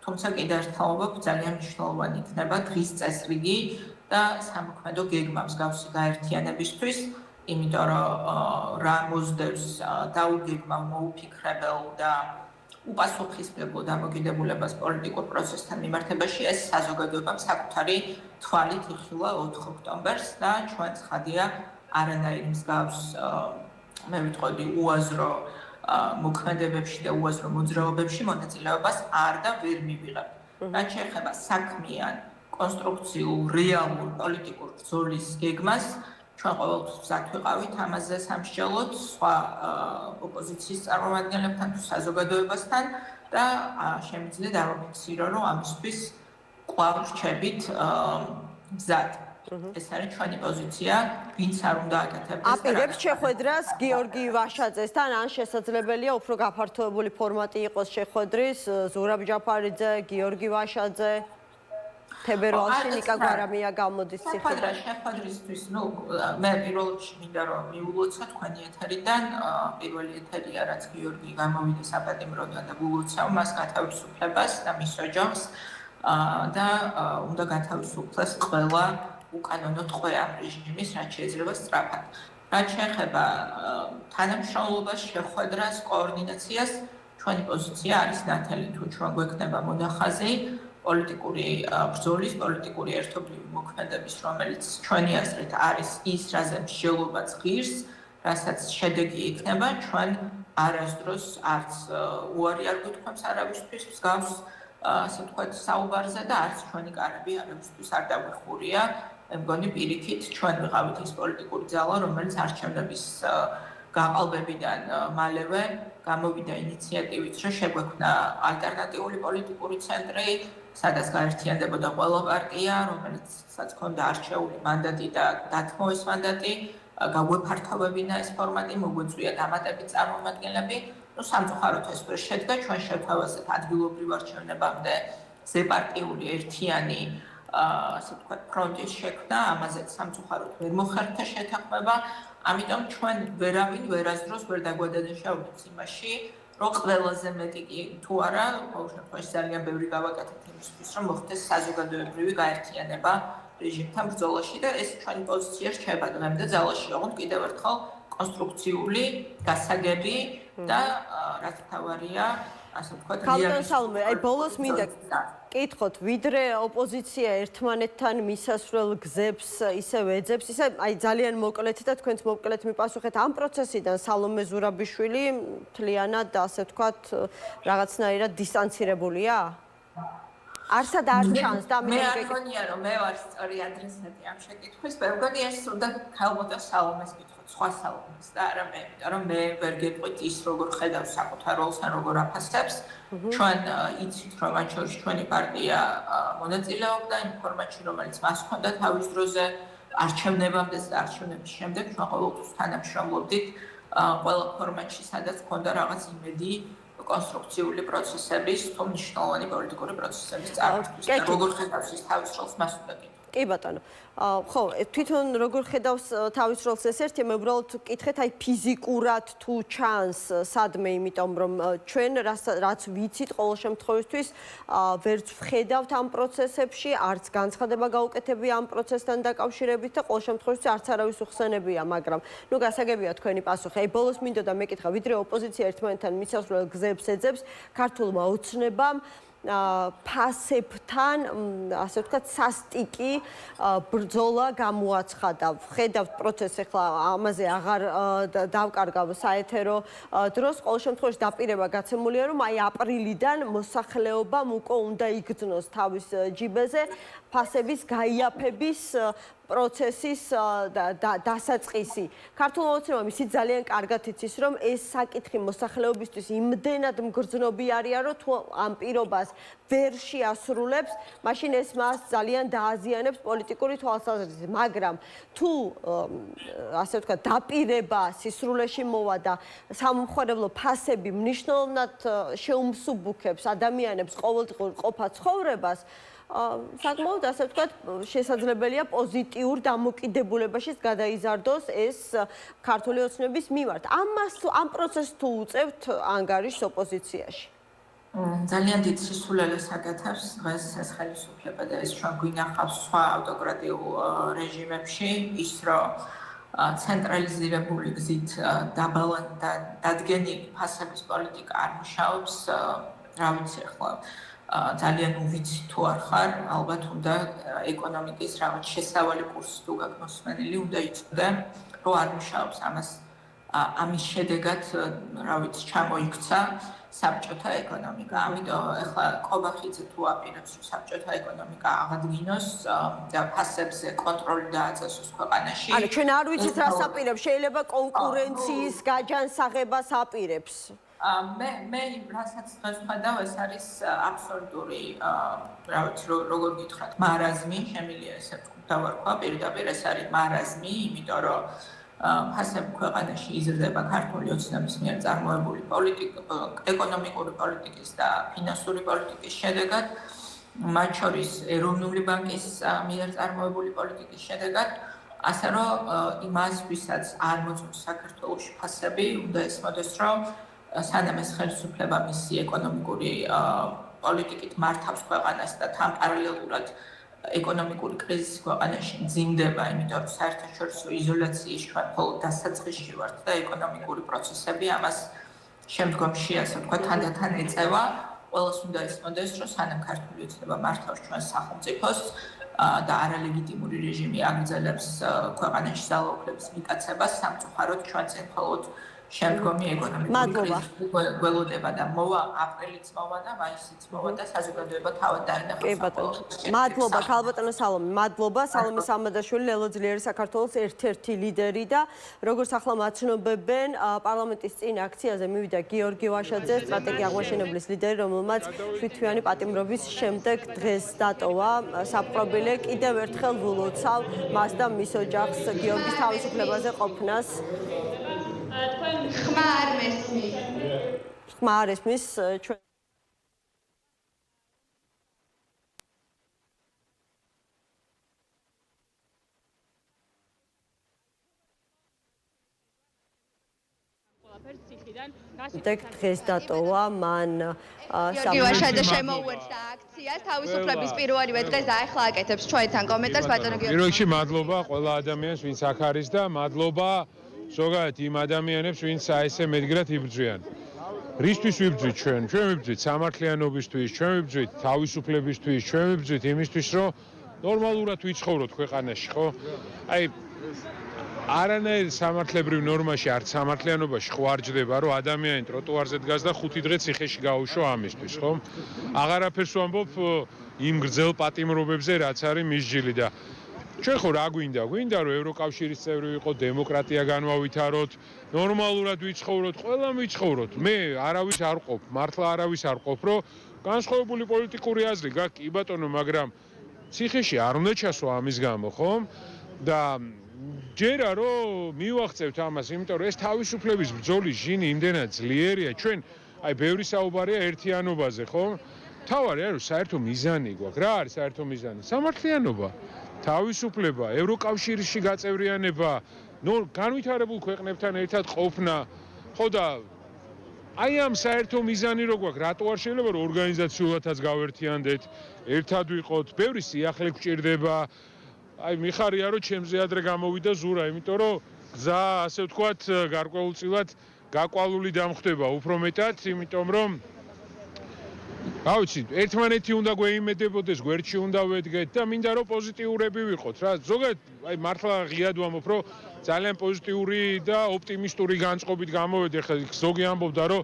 თუმცა კიდევ ერთხელ ვამბობ, ძალიან მნიშვნელოვანი იქნება დღის წესრიგი და სამოქმედო გეგმა მსგავსი გაერთიანებისთვის, იმიტომ რომ რა მოსდევს დაუგეგმავ მოუფიქრებელ და უპასუხისმგებლო დამოკიდებულებას პოლიტიკურ პროცესთან მიმართებაში ეს საზოგადოებამ საკუთარი თვალით იხილა 4 ოქტომბერს და ჩვენ ცხადია არანაირი მსგავს მე ვიტყოდი უაზრო მოქმედებებში და უაზრო მოძრაობებში მონაწილეობას არ და ვერ მივიღებ. რაც შეეხება საქმიან, კონსტრუქციულ, რეალურ პოლიტიკურ ბრძოლის გეგმას, ჩვენ ყოველთვის მზად ვიყავით ამაზე სამსჯელოდ სხვა ოპოზიციის წარმომადგენლებთან თუ საზოგადოებასთან და შემიძლია დავაფიქსირო, რომ ამისთვის კვლავ რჩებით მზად. ეს არის ჩვენი პოზიცია, ვინც არ უნდა აკეთებდეს. აპირებს შეხვედრას გიორგი ვაშაძესთან, ან შესაძლებელია უფრო გაფართოებული ფორმატი იყოს შეხვედრის, ზურაბ ჯაფარიძე, გიორგი ვაშაძე, თებერვალში ნიკა გვარამია გამოდის ციხიდან. შეხვედრისთვის, მე პირველ რიგში მინდა რომ მიულოცა თქვენი ეთერიდან, პირველი ეთერია, რაც გიორგი გამოვიდა საპატიმროდან და გულოცავ მას გათავისუფლებას და მის ოჯახს და უნდა გათავისუფლდეს ყველა უკანონო ტყვე ამ რეჟიმის, რაც შეიძლება სწრაფად. რაც შეეხება თანამშრომლობას, შეხვედრას, კოორდინაციას, ჩვენი პოზიცია არის ნათელი, თუ ჩვენ გვექნება მონახაზი პოლიტიკური ბრძოლის, პოლიტიკური ერთობლივი მოქმედების, რომელიც ჩვენი აზრით არის ის, რაზე მსჯელობაც ღირს, რასაც შედეგი იქნება, ჩვენ არასდროს არც უარი არ გვითხოვს არავისთვის მსგავს, ასე ვთქვათ, საუბარზე და არც ჩვენი კარები არავისთვის არ დაგვეხურია. მე მგონი პირიქით ჩვენ ვიყავით ის პოლიტიკური ძალა, რომელიც არჩევნების გაყალბებიდან მალევე გამოვიდა ინიციატივით, რომ შეგვექმნა ალტერნატიული პოლიტიკური ცენტრი, სადაც გაერთიანდებოდა ყველა პარტია, რომელსაც ჰქონდა არჩეული მანდატი და დათმო ეს მანდატი, გაგვეფართოვებინა ეს ფორმატი, მოგვეწვია დამატებით წარმომადგენლები. სამწუხაროდ ეს ვერ შედგა, ჩვენ შევთავაზეთ ადგილობრივ არჩევნებამდე ზეპარტიული ერთიანი ასე ვთქვათ, ფრონტის შექმნა, ამაზეც სამწუხაროდ ვერ მოხერხდა შეთანხმება, ამიტომ ჩვენ ვერავინ ვერასდროს ვერ დაგვადანაშაულებს იმაში, რომ ყველაზე მეტი კი თუ არა, ყოველ შემთხვევაში ძალიან ბევრი გავაკეთეთ იმისთვის, რომ მოხდეს საზოგადოებრივი გაერთიანება რეჟიმთან ბრძოლაში და ეს ჩვენი პოზიცია რჩება დღემდე ძალაში, ოღონდ კიდევ ერთხელ კონსტრუქციული, გასაგები და რაც თავარია, ასე ვთქვათ, ქალბატონ სალომე, აი ბოლოს მინდა კითხოთ, ვიდრე ოპოზიცია ერთმანეთთან მისასვლელ გზებს ისევ ეძებს, ისე აი ძალიან მოკლედ და თქვენც მოკლედ მიპასუხეთ ამ პროცესიდან სალომე ზურაბიშვილი მთლიანად ასე ვთქვათ რაღაცნაირად დისტანცირებულია? არსად არ ჩანს და მე არ მგონია რომ მე ვარ სწორი ადრესატი ამ შეკითხვის, მე მგონი ეს უნდა ქალბატონ სალომეს კითხოთ, სხვა სალომეს და არა მე, იმიტომ რომ მე ვერ გეტყვით ის როგორ ხედავს საკუთარ როლს ან როგორ აფასებს. ჩვენ იცით რომ მათ შორის ჩვენი პარტია მონაწილეობდა იმ ფორმატში, რომელიც მას ჰქონდა თავის დროზე არჩევნებამდე და არჩევნების შემდეგ ჩვენ ყოველთვის თანამშრომლობდით ყველა ფორმატში, სადაც ჰქონდა რაღაც იმედი კონსტრუქციული პროცესების, თუ მნიშვნელოვანი პოლიტიკური პროცესების წარმატებას. როგორ ხედავს ის თავის როლს, მას უნდა კითხოთ. კი ბატონო. ხო, თვითონ როგორ ხედავს თავის როლს ეს ერთი, მე უბრალოდ კითხეთ, აი ფიზიკურად თუ ჩანს სადმე, იმიტომ რომ ჩვენ რაც ვიცით ყოველ შემთხვევისთვის ვერც ვხედავთ ამ პროცესებში, არც განცხადება გაუკეთებია ამ პროცესთან დაკავშირებით და ყოველ შემთხვევაში არც არავის უხსენებია, მაგრამ ნუ გასაგებია თქვენი პასუხი. აი ბოლოს მინდოდა მეკითხა, ვიდრე ოპოზიცია ერთმანეთთან მისასვლელ გზებს ეძებს, ქართულმა ოცნებამ ფასებთან, ასე ვთქვათ, სასტიკი ბრძოლა გამოაცხადა. ხედავთ პროცესს ახლა ამაზე აღარ დავკარგავ საეთერო დროს, ყოველ შემთხვევაში დაპირება გაცემულია, რომ აი აპრილიდან მოსახლეობამ უკვე უნდა იგრძნოს თავის ჯიბეზე ფასების გაიაფების პროცესის დასაწყისი. ქართულმა ოცნებამ ისიც ძალიან კარგად იცის, რომ ეს საკითხი მოსახლეობისთვის იმდენად მგრძნობი არიან, რომ თუ ამ პირობას ვერ შეასრულებს, მაშინ ეს მას ძალიან დააზიანებს პოლიტიკური თვალსაზრისით. მაგრამ თუ ასე ვთქვათ, დაპირება სისრულეში მოვა და სამომხმარებლო ფასები მნიშვნელოვნად შეუმსუბუქებს ადამიანებს ყოველდღიურ ყოფა ცხოვრებას, საკმაოდ ასე ვთქვათ, შესაძლებელია პოზიტიურ დამოკიდებულებაშიც გადაიზარდოს ეს ქართული ოცნების მიმართ. ამ პროცესს თუ უწევთ ანგარიშს ოპოზიციაში? ძალიან დიდ სისულელეს აკეთებს დღეს ეს ხელისუფლება და ეს ჩვენ გვინახავს სხვა ავტოკრატიულ რეჟიმებში, ის რომ ცენტრალიზირებული გზით დადგენილი ფასების პოლიტიკა არ მუშაობს, რა ვიცი ახლა ძალიან უვიცი თუ არ ხარ, ალბათ უნდა ეკონომიკის რაღაც შესავალი კურსი თუ გაქვს მოსმენილი, უნდა იცოდე, რომ არ მუშაობს ამის შედეგად, რა ვიცი, ჩამოიქცა საბჭოთა ეკონომიკა. ამიტომ ახლა კობახიძე თუ აპირებს, რომ საბჭოთა ეკონომიკა აღადგინოს და ფასებზე კონტროლი დააწესოს ქვეყანაში. არა, ჩვენ არ ვიცით რას აპირებს, შეიძლება კონკურენციის გაჯანსაღებას აპირებს. მე რასაც დღეს ვხედავ, ეს არის აბსოლუტური, რა ვიცი, როგორ გითხრათ, მარაზმი, შემიძლია ესე დავარქვა, პირდაპირ ეს არის მარაზმი, იმიტომ რომ ფასები ქვეყანაში იზრდება ქართული ოცნების მიერ წარმოებული ეკონომიკური პოლიტიკის და ფინანსური პოლიტიკის შედეგად, მათ შორის ეროვნული ბანკის მიერ წარმოებული პოლიტიკის შედეგად, ასე რომ იმას, ვისაც არ მოწონს საქართველოში ფასები, უნდა ესმოდეს, რომ სანამ ეს ხელისუფლება მისი ეკონომიკური პოლიტიკით მართავს ქვეყანას და თან პარალელურად ეკონომიკური კრიზისი ქვეყანაში მძიმდება, იმიტომ რომ საერთაშორისო იზოლაციის ჩვენ მხოლოდ დასაწყისში ვართ და ეკონომიკური პროცესები ამას შემდგომში, ასე ვთქვათ, თანდათან ეწევა. ყველას უნდა ესმოდეს, რომ სანამ ქართული ოცნება მართავს ჩვენს სახელმწიფოს და არალეგიტიმური რეჟიმი აგრძელებს ქვეყანაში ძალაუფლების მიტაცებას, სამწუხაროდ ჩვენ წინ მხოლოდ შემდგომი ეკონომიკური კრიზისი გველოდება და მოვა აპრილიც მოვა და მაისიც მოვა და საზოგადოება თავად დაინახავს. კი ბატონო. მადლობა ქალბატონო სალომე. მადლობა სალომე სამადაშვილი, ლელოძლიერი საქართველოს ერთ-ერთი ლიდერი და როგორც ახლა მაცნობებენ, პარლამენტის წინ აქციაზე მივიდა გიორგი ვაშაძე, სტრატეგია აღმაშენებლის ლიდერი, რომელმაც შვიდთვიანი პატიმრობის შემდეგ დღეს დატოვა საპყრობილე. კიდევ ერთხელ ვილოცავ მას და მის ოჯახს გიორგის თავისუფლებაზე ყოფნას. ხმა არ მესმის. ხმა არ ესმის ჩვენ დღეს დატოვა მან გიორგი ვაშაძე შემოუერთდა აქციას თავისუფლების პირველივე დღეს და ახლა აკეთებს ჩვენთან კომენტარს ბატონო გიორგი. პირველ რიგში მადლობა ყველა ადამიანს, ვინც აქ არის და მადლობა ზოგადად იმ ადამიანებს, ვინც აესე მედგრად იბრძვიან. რისთვის ვიბრძვით ჩვენ? ჩვენ ვიბრძვით სამართლიანობისთვის, ჩვენ ვიბრძვით თავისუფლებისთვის, ჩვენ ვიბრძვით იმისთვის, რომ ნორმალურად ვიცხოვროთ ქვეყანაში, ხო? აი არანაირ სამართლებრივ ნორმაში, არც სამართლიანობაში ხო არ ჯდება, რომ ადამიანი ტროტუარზე დგას და 5 დღე ციხეში გაუშვა ამისთვის, ხო? აღარაფერს ვამბობ იმ გრძელ პატიმრობებზე, რაც არის მისჯილი და ჩვენ ხო რა გვინდა? გვინდა რომ ევროკავშირის წევრი ვიყოთ, დემოკრატია განვავითაროთ, ნორმალურად ვიცხოვროთ, ყველამ ვიცხოვროთ. მე არავის არ ყოფ, მართლა არავის არ ყოფ, რომ განსხვავებული პოლიტიკური აზრი გაქვს, კი ბატონო, მაგრამ ციხეში არ უნდა ჩასვა ამის გამო, ხო? და ჯერა რომ მივახცევთ ამას, იმიტომ რომ ეს თავისუფლების ბრძოლის ჟინი იმდენად ძლიერია, ჩვენ აი ბევრი საუბარია ერთიანობაზე, ხო? თავარი არის საერთო მიზანი გვაქვს. რა არის საერთო მიზანი? სამართლიანობა. თავისუფლება, ევროკავშირში გაწევრიანება, განვითარებულ ქვეყნებთან ერთად ყოფნა, ხო და აი ამ საერთო მიზანი რო გვაქვს, რატო არ შეიძლება რომ ორგანიზაციულადაც გავერთიანდეთ, ერთად ვიყოთ, ბევრი სიახლე გვჭირდება. აი მიხარია რომ ჩემზე ადრე გამოვიდა ზურა, იმიტომ რომ გზა, ასე ვთქვათ, გარკვეულწილად გაკვალული დამხდება უფრო მეტად, იმიტომ რომ რა ვიცი, ერთმანეთი უნდა გვეიმედებოდეს, გვერდში უნდა ვედგეთ და მინდა რომ პოზიტიურები ვიყოთ რა. ზოგადად, აი მართლა ღიად ვამბობ, რომ ძალიან პოზიტიური და ოპტიმისტური განწყობით გამოვედი. ხა ზოგი ამბობდა, რომ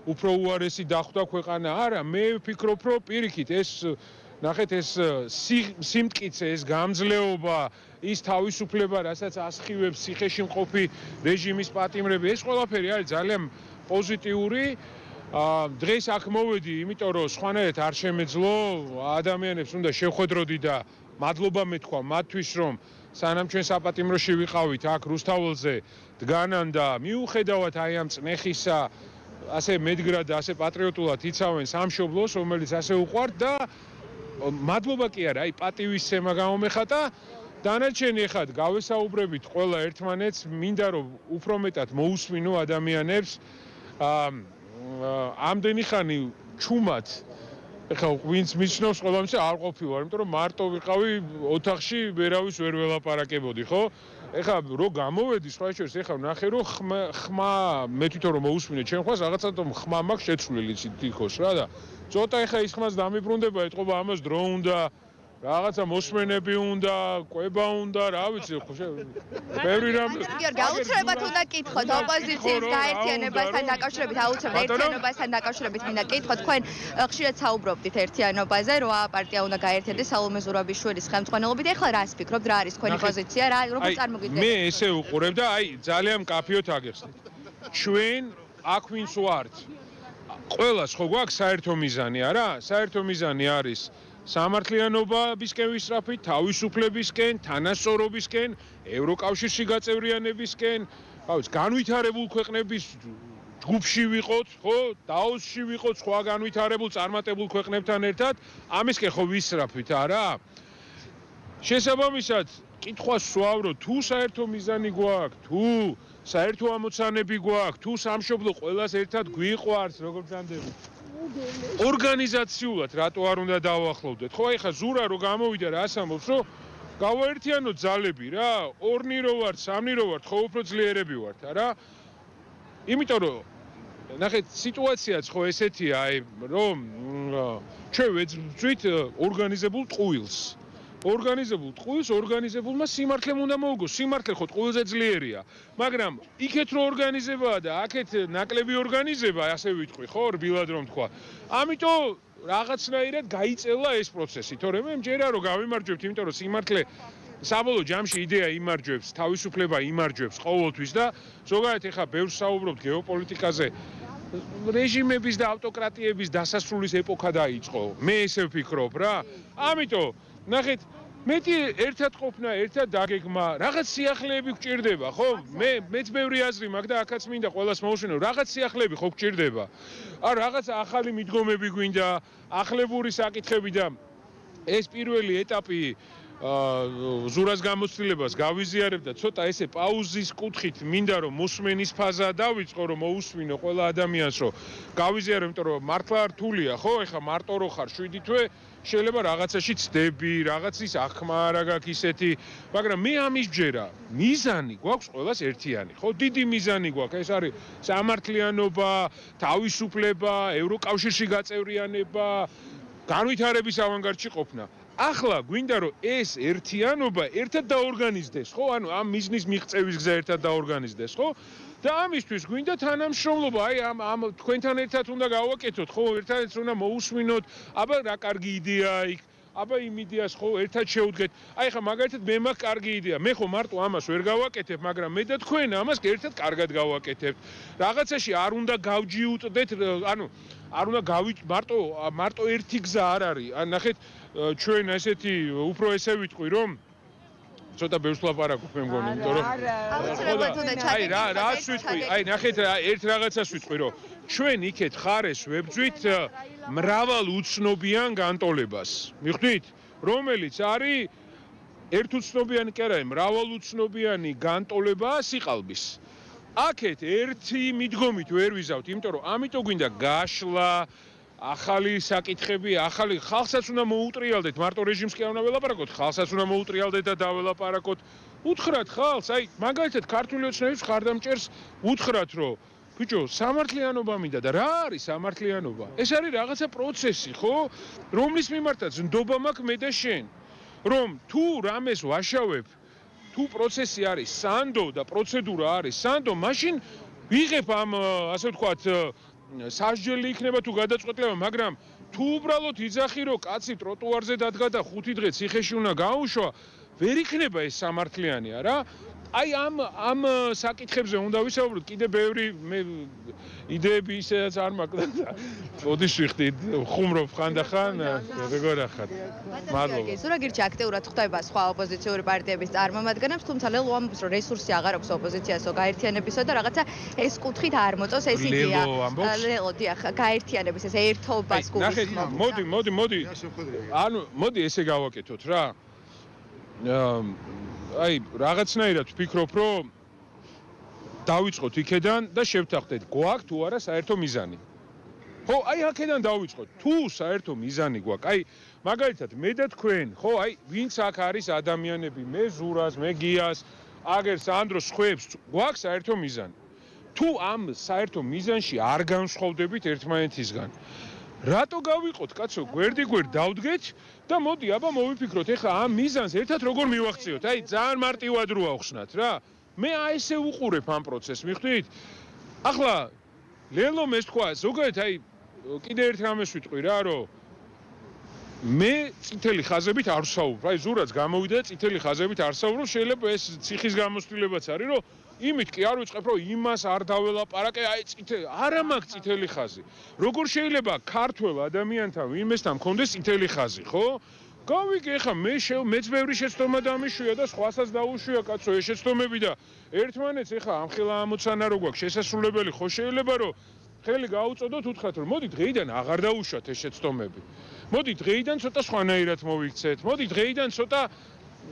უფრო უარესი დახვდა ქვეყანა. არა, მე ვფიქრობ, რომ პირიქით ეს ნახეთ ეს სიმტკიცე, ეს გამძლეობა, ის თავისუფლება, რასაც ასხივებს ციხეში მყოფი რეჟიმის პატიმრები, ეს ყველაფერი არის ძალიან პოზიტიური. დღეს აქ მოვედი, იმიტომ რომ სხვანაირად არ შემეძლო, ადამიანებს უნდა შევხვედროდი და მადლობა მეთქვა მათთვის, რომ სანამ ჩვენ საპატიმროში ვიყავით აქ რუსთაველზე დგანან და მიუხედავად აი ამ წნეხისა, ასე მედგრად და ასე პატრიოტულად იცავენ სამშობლოს, რომელიც ასე უყვართ და მადლობა კი არა, აი პატივისცემა გამომეხატა. დანარჩენი ხად გავესაუბრებით ყველა ერთმანეთს, მინდა რომ უფრო მეტად მოусმინო ადამიანებს. ამდენი ხანი ჩუმად ეხლა ვინც მიცნობს ყველამის არ ყოფილა, იმიტომ რომ მარტო ვიყავი ოთახში, ვერავის ვერ ველაპარაკებოდი, ხო? ეხლა რო გამოვედი სხვა შორის, ეხლა ვნახე რომ ხმა მე თვითონ რომ მოусმინე ჩემ ხმას, რაღაცა ხმა მაქვს შეცვლილი თითქოს რა და ცოტა ეხლა ის ხმას დამიბრუნდება, ეთყობა ამას დრო უნდა რაღაცა მოსმენები უნდა, კვება უნდა, რა ვიცი, ბევრი რამ. გიორგი, აუცილებლად უნდა გკითხოთ ოპოზიციის გაერთიანებასთან დაკავშირებით, აუცილებლად ერთიანობასთან დაკავშირებით მინდა გკითხოთ. თქვენ ხშირად საუბრობდით ერთიანობაზე, რო პარტია უნდა გაერთიანდეს სალომე ზურაბიშვილის ხელმძღვანელობით. ეხლა რას ფიქრობთ, რა არის თქვენი პოზიცია, რა როგორ წარმოგიდგენთ? მე ესე უყურებ და აი ძალიან მკაფიოდ აგეხსნით. ჩვენ აქ ვინც ვართ ყველას ხო გვაქვს საერთო მიზანი, არა? საერთო მიზანი არის სამართლიანობისკენ ვისწრაფით, თავისუფლებისკენ, თანასწორობისკენ, ევროკავშირში გაწევრიანებისკენ, განვითარებულ ქვეყნების ჯგუფში ვიყოთ, ხო? დაოსში ვიყოთ, სხვა განვითარებულ წარმატებულ ქვეყნებთან ერთად, ამისკენ ხო ვისწრაფით, არა? შესაბამისად, კითხვას ვსვავ, თუ საერთო მიზანი გვაქვს, თუ საერთო ამოცანები გვაქვს, თუ სამშობლო ყველას ერთად გვიყვარს, როგორ გამდები? ორგანიზაციულად რატო არ უნდა დავახლოვდეთ? ხო, აი ხა ზურა რო გამოვიდა რა ასამბლს, რომ გავაერთიანოთ ძალები რა, ორნი რო ვართ, სამნი რო ვართ, ხო უფრო ძლიერები ვართ, არა? იმიტომ რომ ნახეთ, სიტუაციაც ხო ესეთია, აი რომ ჩვენ ვეძვით ორგანიზებულ ტყუილს. ორგანიზებულ ტყუილს ორგანიზებულმა სიმართლემ უნდა მოუგოს. სიმართლე ხო ტყუილზე ძლიერია, მაგრამ იქეთ რო ორგანიზებაა და აქეთ ნაკლები ორგანიზება, ასე ვიტყვი, ხო, რბილად რომ თქვა. ამიტომ რაღაცნაირად გაიწელა ეს პროცესი, თორემ მე მჯერა რომ გავიმარჯვებთ, იმიტომ რომ სიმართლე საბოლოო ჯამში იდეა იმარჯვებს, თავისუფლება იმარჯვებს ყოველთვის და ზოგადად ეხა ბევრს საუბრობთ გეოპოლიტიკაზე. რეჟიმების და ავტოკრატიების დასასრულის ეპოქა დაიწყო. მე ესე ვფიქრობ რა. ამიტომ ნახეთ, მეტი ერთად ყოფნა, ერთად დაგეგმა, რაღაც სიახლეები გვჭირდება, ხო? მეც ბევრი აზრი მაქვს და აქაც მინდა ყველას მოусვენო, რაღაც სიახლეები ხო გვჭირდება. რაღაც ახალი მიდგომები გვინდა, ახლებური საკითხები და ეს პირველი ეტაპი ზურას გამოცდილებას გავიზიარებ და ცოტა ესე პაუზის კუთხით მინდა რომ მოსმენის ფაზა დავიწყო, რომ მოусვინო ყველა ადამიანს, რომ გავიზიარო, იმიტომ რომ მართლა რთულია, ხო? ეხა მარტო რო ხარ 7 თვე, შეიძლება რაღაცაში ცდები, რაღაცის აღქმა არა გაქვს ისეთი, მაგრამ მე ამის ჯერა, მიზანი გვაქვს ყველას ერთიანი, ხო? დიდი მიზანი გვაქვს, ეს არის სამართლიანობა, თავისუფლება, ევროკავშირში გაწევრიანება, განვითარების ავანგარდში ყოფნა. ახლა გვინდა რომ ეს ერთიანობა ერთად დაორგანიზდეს, ხო? ანუ ამ მიზნის მიღწევის გზა ერთად დაორგანიზდეს, ხო? და ამისთვის გვინდა თანამშრომლობა, აი ამ თქვენთან ერთად უნდა გავაკეთოთ, ხო? ერთადაც უნდა მოусვინოთ, აბა რა კარგი იდეაა იქ, აბა იმ იდეას ხო ერთად შევუდგეთ. აი ხა მაგალითად მე მაქვს კარგი იდეა, მე ხო მარტო ამას ვერ გავაკეთებ, მაგრამ მე და თქვენ ამას ერთად კარგად გავაკეთებთ. რაღაცაში არ უნდა გავჯიუტდეთ, ანუ არ უნდა მარტო ერთი გზა არ არის. ან ნახეთ, ჩვენ ესეთი უფრო ესე ვიტყვი რომ ცოტა ბევრს ლაპარაკობ მე მგონი, იმიტომ რომ აი რაც ვიტყვი, აი ნახეთ ერთ რაღაცას ვიტყვი რომ ჩვენ იქეთ ხარეს ვებძვით მრავალ უცნობიან განტოლებას. მიხვდით? რომელიც არის ერთუცნობიანი კი არა, მრავალ უცნობიანი განტოლებაა სიყალბის. აქეთ ერთი მიდგომით ვერ ვიზავთ, იმიტომ რომ ამიტომ გვინდა გაშლა, ახალი საკითხები, ახალი ხალხსაც უნდა მოუტრიალდეთ, მარტო რეჟიმს კი არ უნდა ველაპარაკოთ, ხალხსაც უნდა მოუტრიალდეთ და დაველაპარაკოთ. უთხრათ ხალხს, აი მაგალითად ქართული ოცნების ხარდამჭერს უთხრათ, რომ ბიჭო, სამართლიანობა მინდა და რა არის სამართლიანობა? ეს არის რაღაცა პროცესი, ხო? რომლის მიმართაც ნდობა მაქვს მე და შენ. რომ თუ რამეს ვაშავებ, თუ პროცესი არის სანდო და პროცედურა არის სანდო, მაშინ ვიღებ ამ ასე ვთქვათ სასჯელი იქნება თუ გადაწყვეტილება, მაგრამ თუ უბრალოდ იძახი რომ კაცი ტროტუარზე დადგა და 5 დღე ციხეში უნდა გაუშვა, ვერ იქნება ეს სამართლიანი, არა? აი ამ საკითხებზე უნდა ვისაუბროთ, კიდე ბევრი მე იდეები ისედაც არ მაქვს და ოდის ვიხდი, ხუმრობ ხანდახან, როგორ ახარ? მადლობა. ზურაგირჩი აქტიურად ხვდება სხვა ოპოზიციური პარტიების წარმომადგენლებს, თუმცა ლელო ამბობს, რომ რესურსი აღარ აქვს ოპოზიციასო გაერთიანებისო და რაღაცა ეს კუთხით არ მოწოს ეს იდეა. ლელო, დიახ, გაერთიანების ეს ერთობას გულისხმობს. ნახეთ, მოდი. ანუ მოდი ესე გავაკეთოთ რა. აი რაღაცნაირად ვფიქრობ, რომ დავიწყოთ იქედან და შევთანხმდეთ, გვაქვს თუ არა საერთო მიზანი. ხო, აი აქედან დავიწყოთ. თუ საერთო მიზანი გვაქვს, აი მაგალითად მე და თქვენ, ხო, აი ვინც აქ არის ადამიანები, მე ზურას, მე გიას, აგერ სანდროს ხვებს, გვაქვს საერთო მიზანი. თუ ამ საერთო მიზანში არ განსხვავდებით ერთმანეთისგან, რატო გავიყოთ, კაცო, გვერდ დავდგეთ და მოდი, აბა მოვიფიქროთ, ეხლა ამ მიზანს ერთად როგორ მივახციოთ? აი, ძალიან მარტივად რო ავხსნათ რა. მე ესე უყურებ ამ პროცესს, მიხვდით? ახლა ლელომ ეს თქვა, ზოგადად აი კიდე ერთ რამეს ვიტყვი რა, რომ მე წითელი ხაზებით არ ვსაუბრობ. აი ზურაც გამოვიდა წითელი ხაზებით არ ვსაუბრობ, შეიძლება ეს ციხის გამოცდილებაც არის, რომ იმით კი არ ვიწყებ, რომ იმას არ დაველაპარაკე, აი არა მაქვს წითელი ხაზი. როგორ შეიძლება ქართველ ადამიანთან ვინმესთან მქონდეს წითელი ხაზი, ხო? გავიგე ხა მეც ბევრი შეცდომა დამიშვია და სხვასაც დაუშვია კაცო ეს შეცდომები და ერთმანეთს ეხა ამხელა ამოცანა რო გვაქვს შესასრულებელი ხო შეიძლება რომ ხელი გაუწოდოთ უთხრათ რომ მოდი დღეიდან აღარ დაუშვათ ეს შეცდომები. მოდი დღეიდან ცოტა სხვანაირად მოვიქცეთ. მოდი დღეიდან ცოტა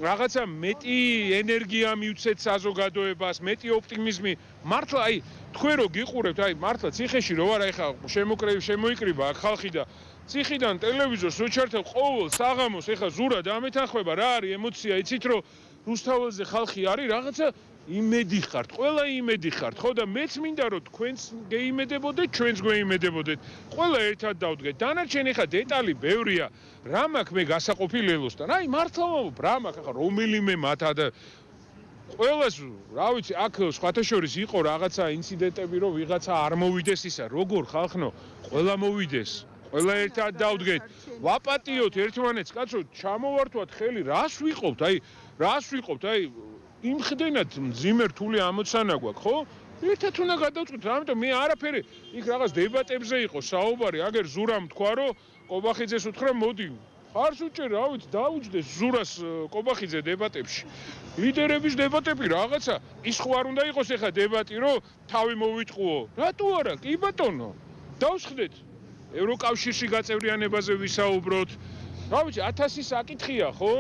რაღაცა მეტი ენერგია მივცეთ საზოგადოებას, მეტი ოპტიმიზმი. მართლა აი თქვენ რო გიყურებთ, აი მართლა ციხეში რო არა ეხა შემოიკრიბა აქ ხალხი და ციხიდან ტელევიზორს რო ჩართებ ყოველ საღამოს ეხა ზურად ამეთანხმება რა არის ემოცია იცით რომ რუსთაველზე ხალხი არის რაღაცა იმედი ხართ ყველა იმედი ხართ ხო და მეც მინდა რომ თქვენს გეიმედებოდეთ ჩვენს გვეიმედებოდეთ ყველა ერთად დავდგეთ დანარჩენი ხა დეტალი ბევრია რა მაქვს მე გასაყოფილელოსთან აი მართლა ვამბობ რა მაქვს ახლა რომელიმე მათა და ყველას რა ვიცი აქ სხვათა შორის იყო რაღაცა ინციდენტები რომ ვიღაცა არ მოვიდეს ისა როგორ ხალხნო ყველა მოვიდეს ყველა ერთად დავდგეთ ვაპატიოთ ერთმანეთს კაცო ჩამოვართვათ ხელი რას ვიყობთ აი იმხდენად მძიმე რთული ამოცანა გვაქვს ხო ერთად უნდა გადავწყვიტოთ ამიტომ მე არაფერი იქ რაღაც დებატებზე იყო საუბარი აგერ ზურამ თქვა რომ კობახიძეს უთხრა მოდი არც უჭერ რა ვიცი დაუჯდეს ზურას კობახიძე დებატებში ლიდერების დებატები რაღაცა ის ხო არ უნდა იყოს ეხა დებატი რომ თავი მოვიტყუო რატო არა კი ბატონო დავსხდეთ ევროკავშირში გაწევრიანებაზე ვისაუბროთ რა ვიცი 1000 საკითხია ხო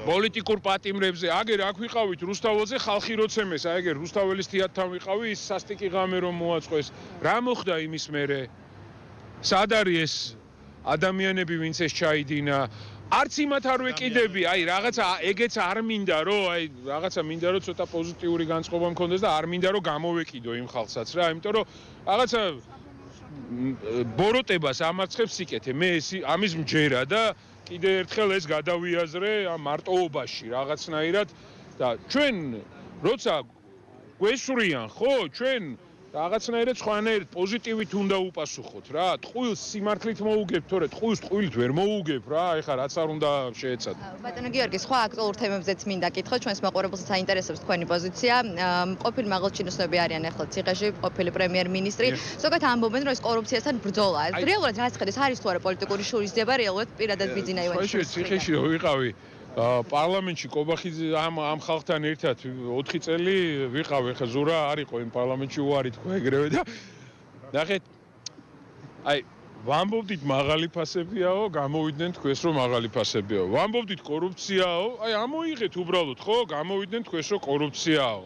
პოლიტიკურ პატიმრებზე აგერ აქ ვიყავით რუსთაველზე ხალხი როცემეს აი ეგერ რუსთაველის თეატრთან ვიყავი ის სასტიკი ღამე რომ მოაწყვეს რა მოხდა იმის მერე სად არის ეს ადამიანები ვინც ეს ჩაიდინა არც იმათ არ ვეკიდები აი რაღაცა ეგეც არ მინდა რომ აი რაღაცა მინდა რომ ცოტა პოზიტიური განწყობა მქონდეს და არ მინდა რომ გამოვეკიდო იმ ხალხსაც რა იმიტომ რომ რაღაცა ბოროტებას ამარცხებს სიკეთე მე ეს ამის მჯერა და კიდე ერთხელ ეს გადავიაზრე ამ მარტოობაში რაღაცნაირად და ჩვენ როცა გვესვრიან ხო ჩვენ რაღაცნაირად სხვანაირად პოზიტივით უნდა უპასუხოთ რა ტყუილს სიმართლით მოუგებ თორე ტყუილს ტყუილით ვერ მოუგებ რა ეხლა რაც არ უნდა შეეცადო ბატონო გიორგი სხვა აქტუალურ თემებზეც მინდა კითხო ჩვენს მაყურებელსაც აინტერესებს თქვენი პოზიცია ყოფილი მაღალჩინოსნები არიან ახლა ციხეში ყოფილი პრემიერ-მინისტრი ზოგადად ამბობენ რომ ეს კორუფციასთან ბრძოლაა რეალურად რაც ხედავს არის თუ არა პოლიტიკური შურისძიება რეალურად პირადად ბიძინა ივანიშვილის ციხეში რო ვიყავი პარლამენტში კობახიძე ამ ხალხთან ერთად 4 წელი ვიყავ ეხა ზურა არისო იმ პარლამენტში უარი თქვა ეგრევე და ნახეთ აი ვამბობდით მაღალი ფასებიაო გამოვიდნენ თქვენს რომ მაღალი ფასებიაო ვამბობდით კორუფციაო აი ამოიღეთ უბრალოდ ხო გამოვიდნენ თქვენს რომ კორუფციაო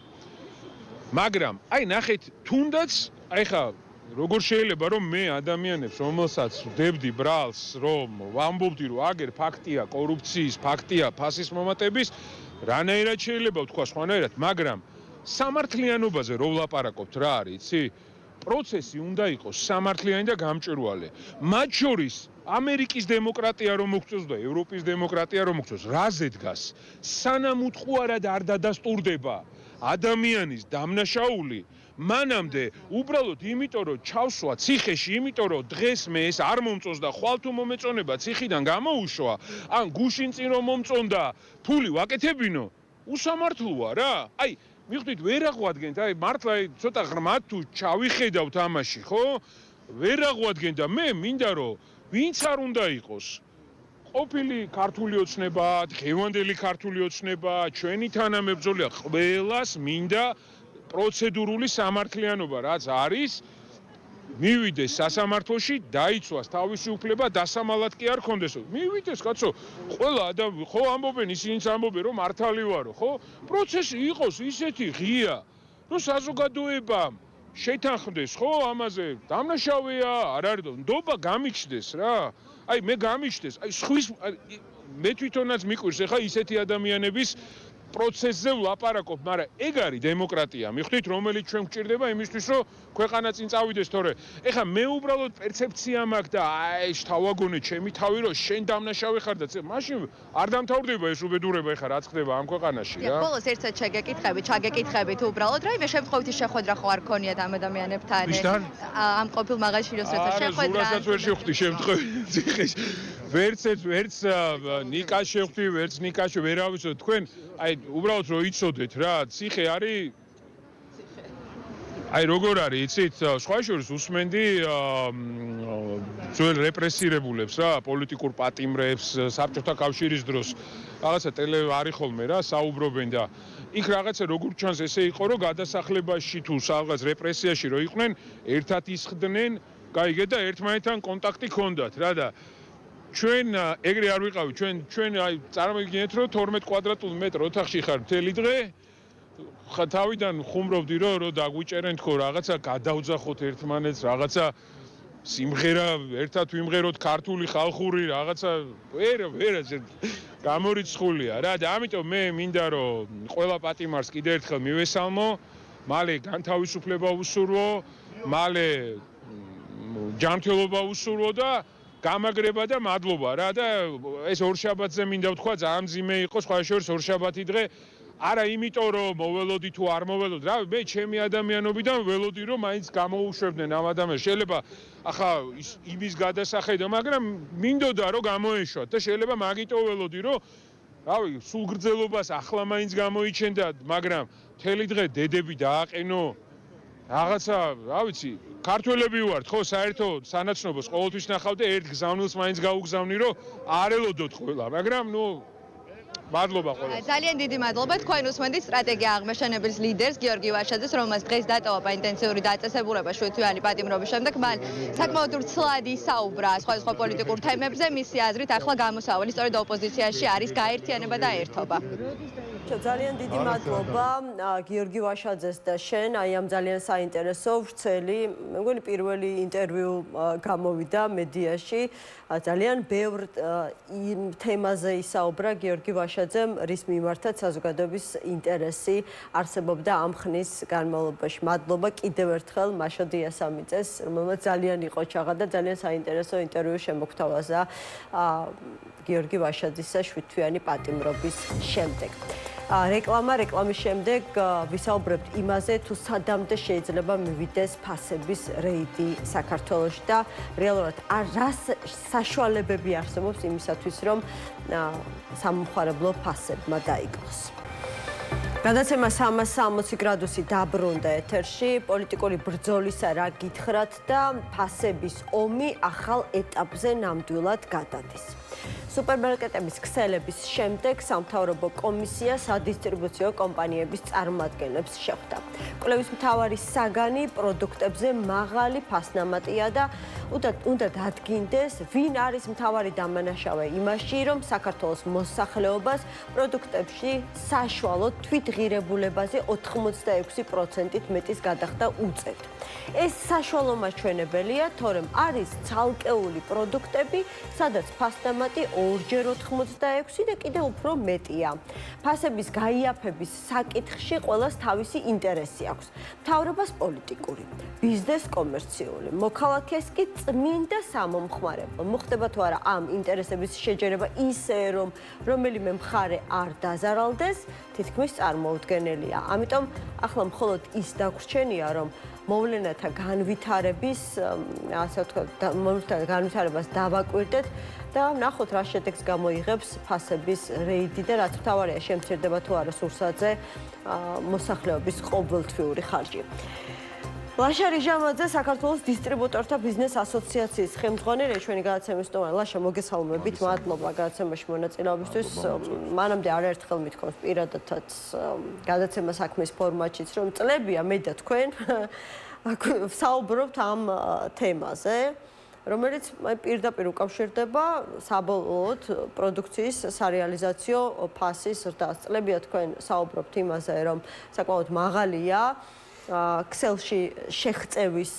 მაგრამ აი ნახეთ თუნდაც აი ხა როგორ შეიძლება რომ მე ადამიანებს რომელსაც ვდებდი ბრალს რომ ვამბობდი რომ აგერ ფაქტია კორუფციის ფაქტია ფასის მომატების რანაირად შეიძლება ვთქვა სხვანაირად მაგრამ სამართლიანობაზე რო ვლაპარაკობთ რა არის იცი პროცესი უნდა იყოს სამართლიანი და გამჭვირვალე მათ შორის ამერიკის დემოკრატია რომ მოგწოს და ევროპის დემოკრატია რომ მოგწოს რაზე დგას სანამ უთყუარად არ დადასტურდება ადამიანის დამნაშაული მანამდე უბრალოდ იმიტომ რომ ჩავსვა ციხეში იმიტომ რომ დღეს მე ეს არ მომწონს და ხვალ თუ მომეწონება ციხიდან გამოუშვა ან გუშინ წინ რომ მომწონდა ფული ვაკეთებინო უსამართლოა რა აი მიხვდით ვერ აღვადგენთ აი მართლა ცოტა ღრმად თუ ჩავიხედავთ ამაში ხო ვერ აღვადგენ და მე მინდა რომ ვინც არ უნდა იყოს ყოფილი ქართული ოცნება დღევანდელი ქართული ოცნება ჩვენი თანამებრძოლია ყველას მინდა პროცედურული სამართლიანობა რაც არის მივიდეს სასამართლოში დაიცვას თავისი უფლება დასამალად კი არ ქონდესო მივიდეს კაცო ყველა ადამიანი ხო ამბობენ ისინიც ამბობენ რომ მართალი ვარო ხო პროცესი იყოს ისეთი ღია რომ საზოგადოებამ შეთანხმდეს ხო ამაზე დამნაშავეა არ არის ნდობა გამიჩნდეს რა აი მე გამიჩნდეს აი სხვის მე თვითონაც მიყვირს ეხა ისეთი ადამიანების პროცესზე ვლაპარაკობ, მაგრამ ეგ არის დემოკრატია. მიხვდით, რომელიც ჩვენ გვჭირდება იმისთვის, რომ ქვეყანა წინ წავიდეს, თორე ეხლა მე უბრალოდ პერცეფცია მაქვს და აი შთავაგონე ჩემი თავი რომ შენ დამნაშავე ხარ და მაშინ არ დამთავრდება ეს უბედურება ეხლა რაც ხდება ამ ქვეყანაში რა. ბოლოს ერთად ჩაგეკითხებით უბრალოდ რა იმე შემთხვევითი შეხვედრა ხო არ ქონიათ ამ ადამიანებთან? ამ ყოფილ მაღალჩინოსნებთან შეხვედრა. ზურასაც ვერ შევხვდი შემთხვევით ციხეში. ვერც ნიკას შევხვდი, ვერც ნიკაში ვერავისო თქვენ, აი უბრალოდ რო იცოდეთ რა, ციხე არის აი როგორ არის იცით, სხვა შორის usmendi ძველ რეპრესირებულებს რა, პოლიტიკურ პატიმრებს, საბჭოთა კავშირის დროს რაღაცა ტელე არის ხოლმე რა, საუბრობენ და იქ რაღაცა როგორ ჩანს ესე იყო, რომ გადასახლებაში თუ რაღაც რეპრესიაში რო იყვნენ, ერთად ისხდნენ, გაიგე და ერთმანეთთან კონტაქტი ჰქონდათ რა და ჩვენ ეგრე არ ვიყავით, ჩვენ აი წარმოგიდგენთ რომ 12 კვადრატულ მეტრ ოთახში ხარ მთელი დღე თავიდან ხუმრობდი რომ დაგვიჭერენ თქო რაღაცა გადავძახოთ ერთმანეთს, რაღაცა სიმღერა ერთად ვიმღეროთ ქართული ხალხური რაღაცა ვერა გამორიცხულია რა და ამიტომ მე მინდა რომ ყველა პატიმარს კიდევ ერთხელ მივესალმო, მალე განთავისუფლება უსურვო, მალე ჯანმრთელობა უსურვო და გამაგრება და მადლობა რა და ეს ორშაბათზე მინდა ვთქვა ძალიან მძიმე იყო სხვა შორის ორშაბათი დღე არა იმიტომ რომ მოველოდი თუ არ მოველოდი რა მე ჩემი ადამიანობიდან ველოდი რომ მაინც გამოუშვებდნენ ამ ადამიანს შეიძლება ახლა იმის გადასახედა მაგრამ მინდოდა რომ გამოეშვათ და შეიძლება მაგიტო ველოდი რომ რავი სულ გრძელობას ახლა მაინც გამოიჩენდა მაგრამ მთელი დღე დედები დააყენო რაღაცა რა ვიცი ქართველები ვართ ხო საერთოდ სანაცნობოს ყოველთვის ნახავ და ერთ გზავნილს მაინც გაუგზავნი რომ არ ელოდოთ ყველა მაგრამ ნუ მადლობა ყველას. ძალიან დიდი მადლობა თქვენ უსმენთ სტრატეგია აღმაშენებლის ლიდერს გიორგი ვაშაძეს, რომელმაც დღეს დატოვა ინტენსიური დაწესებულება შვიდთვიანი პატიმრობის შემდეგ. მან საკმაოდ ვრცლად ისაუბრა სხვადასხვა პოლიტიკურ თემებზე, მისი აზრით ახლა გამოსავალი სწორედ ოპოზიციაში არის გაერთიანება და ერთობა. ძალიან დიდი მადლობა გიორგი ვაშაძეს და შენ აი ამ ძალიან საინტერესო ვრცელი მე მგონი პირველი ინტერვიუ გამოვიდა მედიაში ძალიან ბევრ თემაზე ისაუბრა გიორგი ვაშაძემ რის მიმართაც საზოგადოების ინტერესი არსებობდა ამ ხნის განმავლობაში. მადლობა კიდევ ერთხელ მაშა დიასამიწეს, რომელმაც ძალიან იყო ჩაღა და ძალიან საინტერესო ინტერვიუ შემოგთავაზა გიორგი ვაშაძისა შვიდთვიანი პატიმრობის შემდეგ. რეკლამის შემდეგ ვისაუბრებთ იმაზე, თუ სადამდე შეიძლება მივიდეს ფასების რეიდი საქართველოში და რეალურად რა საშუალებები არსებობს იმისათვის, რომ სამომხმარებლო ფასებმა დაიკლოს. გადაცემა 360 გრადუსი დაბრუნდა ეთერში, პოლიტიკური ბრძოლისა რა გითხრათ და ფასების ომი ახალ ეტაპზე ნამდვილად გადადის. სუპერმარკეტების ქსელების შემდეგ სამთავრობო კომისია სადისტრიბუციო კომპანიების წარმომადგენლებს შეხვდა. კვლევის მთავარი საგანი პროდუქტებზე მაღალი ფასნამატია და უნდა დადგინდეს, ვინ არის მთავარი დამანაშავე იმაში, რომ საქართველოს მოსახლეობას პროდუქტებში საშუალო თვითღირებულებაზე 86%-ით მეტის გადახდა უწევთ. ეს საშუალო მაჩვენებელია, თორემ არის ცალკეული პროდუქტები, სადაც ფასნამატი 2-ჯერ 86 და კიდევ უფრო მეტია. ფასების გაიაფების საკითხში ყველას თავისი ინტერესი აქვს. მთავრობას პოლიტიკური, ბიზნეს კომერციული, მოქალაქეს კი წმინდა სამომხმარებლო. მოხდება თუ არა ამ ინტერესების შეჯერება ისე, რომ რომელიმე მხარე არ დაზარალდეს, თითქმის წარმოუდგენელია. ამიტომ ახლა მხოლოდ ის დაგვრჩენია, რომ მოვლენათა განვითარების, ასე ვთქვათ, მოვლენათა განვითარებას დავაკვირდეთ და ნახოთ რა შედეგს გამოიღებს ფასების რეიდი და რაც მთავარია შემცირდება თუ არა სურსათზე მოსახლეობის ყოველთვიური ხარჯი. ლაშა რიჟამაძე საქართველოს დისტრიბუტორთა ბიზნეს ასოციაციის ხელმძღვანელი ჩვენი გადაცემის სტუმარი. ლაშა მოგესალმებით, მადლობა გადაცემაში მონაწილეობისთვის. მანამდე არაერთხელ მithქვამს პირადადაც გადაცემა საქმის ფორმატშიც, რომ წლებია მე და თქვენ საუბრობთ ამ თემაზე, რომელიც პირდაპირ უკავშირდება საბოლოოდ პროდუქციის სარეალიზაციო ფასის ზრდას. წლებია თქვენ საუბრობთ იმაზე, რომ საკმაოდ მაღალია ქსელში შეღწევის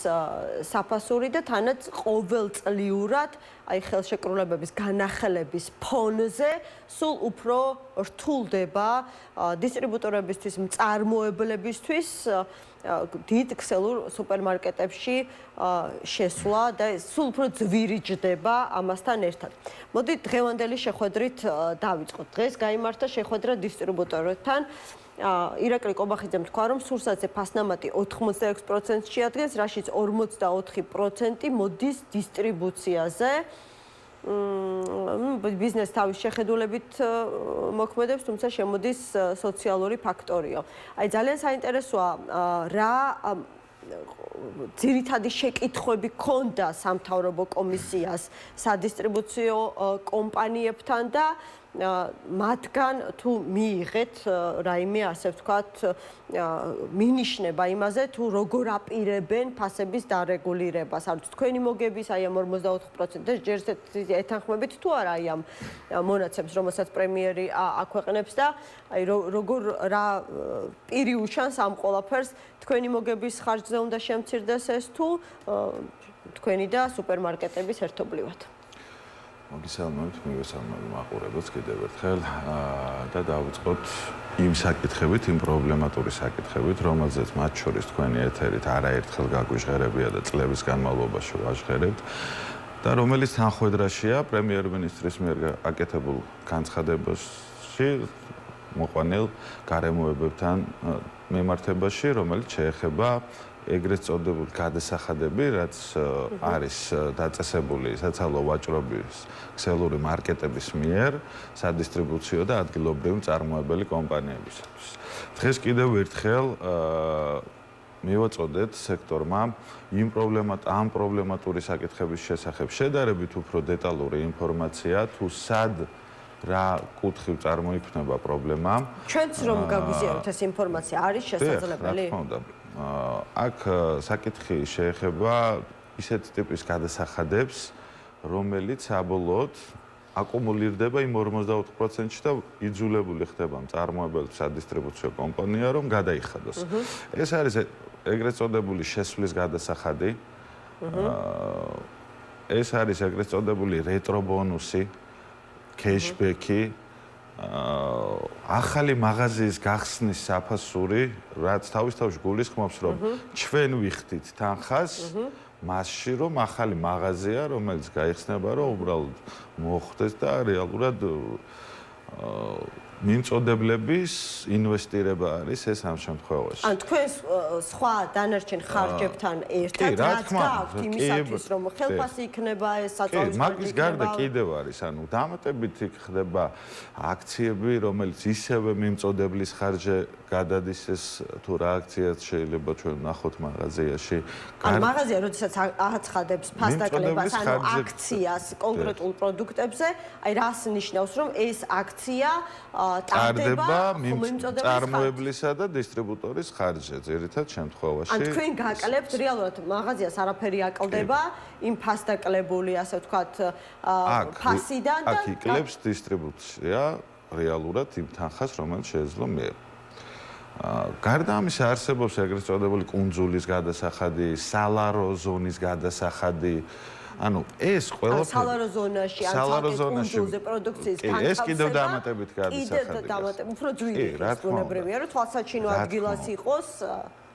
საფასური და თანაც ყოველწლიურად აი ხელშეკრულებების განახლების ფონზე სულ უფრო რთულდება დისტრიბუტორებისთვის, მწარმოებლებისთვის დიდ ქსელურ სუპერმარკეტებში შესვლა და სულ უფრო ძვირიჯდება ამასთან ერთად. მოდით დღევანდელი შეხვედრით დავიწყოთ. დღეს გაიმართა შეხვედრა დისტრიბუტორებთან. ირაკლი კობახიძემ თქვა, რომ სურსათზე ფასნამატი 86%-ში შეადგენს, რაშიც 44% მოდის დისტრიბუციაზე. ბიზნეს თავის შეხედულებით მოქმედებს, თუმცა შემოდის სოციალური ფაქტორიო. აი ძალიან საინტერესოა რა ძირითადი შეკითხვები ქონდა სამთავრობო კომისიას სადისტრიბუციო კომპანიებთან და მათგან თუ მიიღეთ რაიმე ასე ვთქვათ მინიშნება იმაზე თუ როგორ აპირებენ ფასების დარეგულირებას. არ ვიცი თქვენი მოგების აი ამ 44%-ს ჯერ ეთანხმებით თუ არა აი ამ მონაცემს, რომელსაც პრემიერი აქვეყნებს და აი როგორ რა პირი უშანს ამ ყველაფერს თქვენი მოგების ხარჯზე უნდა შემცირდეს ეს თუ თქვენი და სუპერმარკეტების ერთობლივად. მოგესალმებით, მოგესალმებით მაყურებელს კიდევ ერთხელ და დავიწყოთ იმ საკითხებით, იმ პრობლემატური საკითხებით, რომელზეც მათ შორის თქვენი ეთერით არაერთხელ გაგვიჟღერებია და წლების განმავლობაში ვაჟღერებთ და რომელიც თანხმედრაშია პრემიერ-მინისტრის მიერ აკეთებულ განცხადებაში მოყვანილ გარემოებებთან მიმართებაში, რომელიც შეეხება ეგრეთ წოდებული გადასახადები, რაც არის დაწესებული საცალო ვაჭრობის ქსელური მარკეტების მიერ სადისტრიბუციო და ადგილობრივი მწარმოებელი კომპანიებისათვის. დღეს კიდევ ერთხელ მივაწოდეთ სექტორმა ამ პრობლემატური საკითხების შესახებ შედარებით უფრო დეტალური ინფორმაცია თუ სად რა კუთხით წარმოიქმნება პრობლემა. ჩვენც რომ გაგვიზიაროთ ეს ინფორმაცია არის შესაძლებელი? რა თქმა უნდა. აქ საკითხი შეეხება ისეთ ტიპის გადასახადებს, რომელიც საბოლოოდ აკუმულირდება იმ 44%-ში და იძულებული ხდება მწარმოებელი სადისტრიბუციო კომპანია, რომ გადაიხადოს. ეს არის ეგრეთ წოდებული შესვლის გადასახადი. ეს არის ეგრეთ წოდებული რეტრობონუსი, cashback-ი, ახალი მაღაზიის გახსნის საფასური, რაც თავისთავად გულისხმობს, რომ ჩვენ ვიხდით თანხას მასში, რომ ახალი მაღაზია, რომელიც გაიხსნება, რომ უბრალოდ მოხდეს და რეალურად მიმწოდებლების ინვესტირება არის ეს ამ შემთხვევაში. ან თქვენს სხვა დანარჩენ ხარჯებთან ერთად რაც გაქვთ იმისათვის, რომ ხელფასი იქნება ეს საწოლის მაგის გარდა კიდევ არის, ანუ დამატებით იქ ხდება აქციები, რომელიც ისევე მიმწოდებლის ხარჯზე გადადის ეს თუ რა აქციაც შეიძლება ჩვენ ნახოთ მაღაზიაში. ან მაღაზია როდესაც აცხადებს ფასდაკლებას, ანუ აქციას კონკრეტულ პროდუქტებზე, აი რას ნიშნავს, რომ ეს აქცია ტარდება მწარმოებლისა და დისტრიბუტორის ხარჯზე, ძირითად შემთხვევაში. ან თქვენ გაკლებთ რეალურად მაღაზიას არაფერი აკლდება იმ ფასდაკლებული, ასე ვთქვათ, ფასიდან და აქ იკლებს დისტრიბუცია რეალურად იმ თანხას, რომელიც შეეძლო მიიღო. გარდა ამისა არსებობს ეგრეთ წოდებული კუნძულის გადასახადი, სალარო ზონის გადასახადი. ანუ ეს ყველაფერი სალარო ზონაში ან კუნძულზე პროდუქციის განთავსება. ეს კიდევ დამატებით გადასახადი. კიდევ დამატებით, უფრო ძვირი ბუნებრივია, რომ თვალსაჩინო ადგილას იყოს.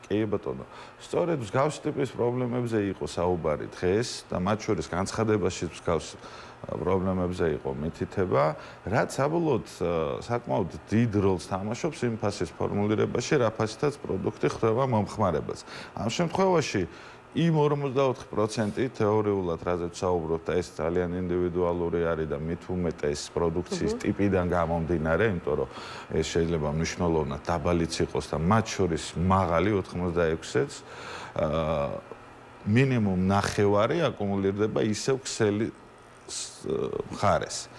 კი ბატონო. სწორედ მსგავსი ტიპის პრობლემებზე იყო საუბარი დღეს და მათ შორის განცხადებაში მსგავს პრობლემებზე იყო მითითება, რაც საბოლოოდ საკმაოდ დიდ როლს თამაშობს იმ ფასის ფორმულირებაში, რა ფასითაც პროდუქტი ხდება მომხმარებელს. ამ შემთხვევაში იმ 44% თეორიულად რაზეც საუბრობთ და ეს ძალიან ინდივიდუალური არის და მით უმეტეს პროდუქციის ტიპიდან გამომდინარე, იმიტომ რომ ეს შეიძლება მნიშვნელოვნად დაბალიც იყოს და მათ შორის მაღალი 86-იც მინიმუმ ნახევარი აკუმულირდება ისევ ქსელი მხარეს.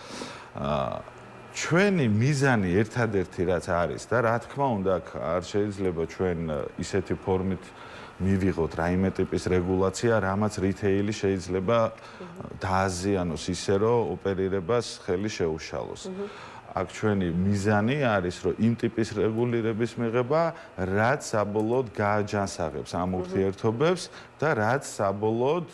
ჩვენი მიზანი ერთადერთი რაც არის და რა თქმა უნდა არ შეიძლება ჩვენ ისეთი ფორმით მივიღოთ რაიმე ტიპის რეგულაცია, რამაც რიტეილი შეიძლება დააზიანოს ისე, რომ ოპერირებას ხელი შეუშალოს. აქ ჩვენი მიზანი არის, რომ იმ ტიპის რეგულირების მიღება, რაც საბოლოოდ გააჯანსაღებს ამ ურთიერთობებს და რაც საბოლოოდ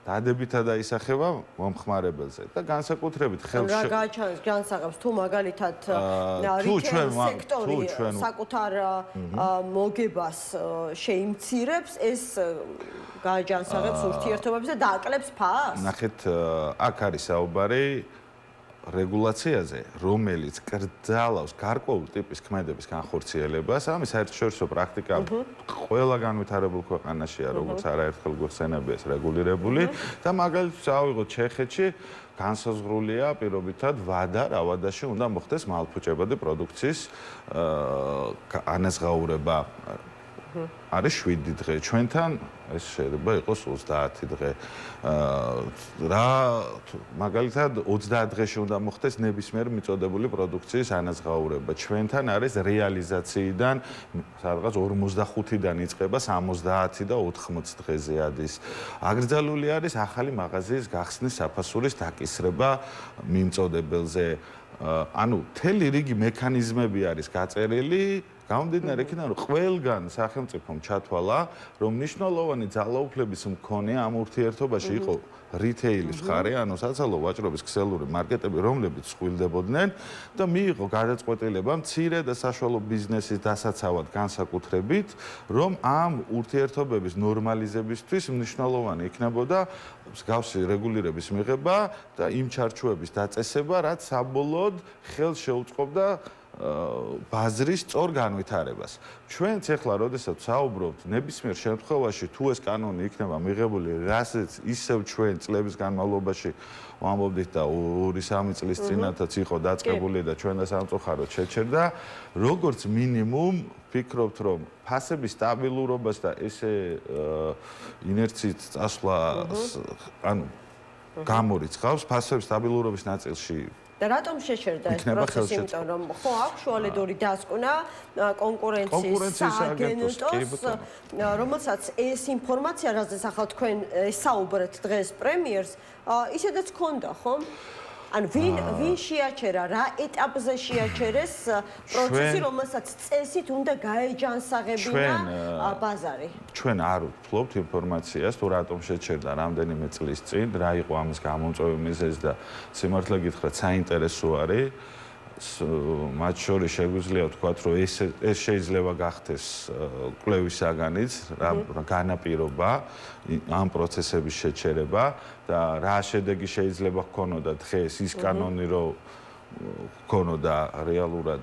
დადებითად აისახება მომხმარებელზე და განსაკუთრებით ხელში რა გააჯანსაღებს თუ მაგალითად რიტეილ სექტორი საკუთარ მოგებას შეიმცირებს, ეს გააჯანსაღებს ურთიერთობებს და დააკლებს ფასს? ნახეთ, აქ არის საუბარი რეგულაციაზე, რომელიც კრძალავს გარკვეულ ტიპის ქმედების განხორციელებას, ამის საერთაშორისო პრაქტიკა ყველა განვითარებულ ქვეყანაშია, როგორც არაერთხელ გვეხსენებია ეს რეგულირებული და მაგალითად ავიღოთ ჩეხეთში განსაზღვრულია პირობითად ვადა, რა ვადაში უნდა მოხდეს მალფუჭებადი პროდუქციის ანაზღაურება. არის 7 დღე. ჩვენთან ეს შეიძლება იყოს 30 დღე. რა მაგალითად 30 დღეში უნდა მოხდეს ნებისმიერ მიწოდებული პროდუქციის ანაზღაურება. ჩვენთან არის რეალიზაციიდან სადღაც 45-დან იწყება 70 და 80 დღეზე ადის. აკრძალული არის ახალი მაღაზიის გახსნის საფასურის დაკისრება მიმწოდებელზე. ანუ მთელი რიგი მექანიზმები არის გაწერილი გამომდინარე იქიდან რომ ყველგან სახელმწიფომ ჩათვალა რომ მნიშვნელოვანი ძალაუფლების მქონე ამ ურთიერთობაში იყო რითეილის მხარე, ანუ საცალო ვაჭრობის ქსელური მარკეტები, რომლებიც წყვილდებოდნენ და მიიღო გადაწყვეტილება მცირე და საშუალო ბიზნესის დასაცავად განსაკუთრებით, რომ ამ ურთიერთობების ნორმალიზებისთვის მნიშვნელოვანი იქნებოდა მსგავსი რეგულირების მიღება და იმ ჩარჩოების დაწესება, რაც საბოლოოდ ხელს შეუწყობდა ბაზრის სწორ განვითარებას. ჩვენც ახლა როდესაც საუბრობთ ნებისმიერ შემთხვევაში თუ ეს კანონი იქნება მიღებული, რასაც ისევ ჩვენ წლების განმავლობაში ვამბობდით და 2-3 წლის წინათაც იყო დაწყებული და ჩვენ და სამწუხაროდ შეჩერდა, როგორც მინიმუმ ვფიქრობთ, რომ ფასების სტაბილურობას და ესე ინერციით წასვლა ანუ გამორიცხავს ფასების სტაბილურობის ნაწილში და რატომ შეჩერდა ეს პროცესი? იმიტომ რომ ხო აქვს შუალედური დასკვნა კონკურენციის სააგენტოს, რომელსაც ეს ინფორმაცია, რაზეც ახლა თქვენ საუბრეთ დღეს პრემიერს, ისედაც ჰქონდა, ხო? ანუ ვინ შეაჩერა, რა ეტაპზე შეაჩერეს პროცესი, რომელსაც წესით უნდა გაეჯანსაღებინა ბაზარი? ჩვენ არ ვფლობთ ინფორმაციას, თუ რატომ შეჩერდა რამდენიმე წლის წინ, რა იყო ამის გამომწვევი მიზეზი და სიმართლე გითხრათ, საინტერესო არის. მათ შორის შეგვიძლია ვთქვათ, რომ ეს შეიძლება გახდეს კვლევის საგანიც, რა განაპირობა ამ პროცესების შეჩერება და რა შედეგი შეიძლება ჰქონოდა დღეს ის კანონი, რომ ჰქონოდა რეალურად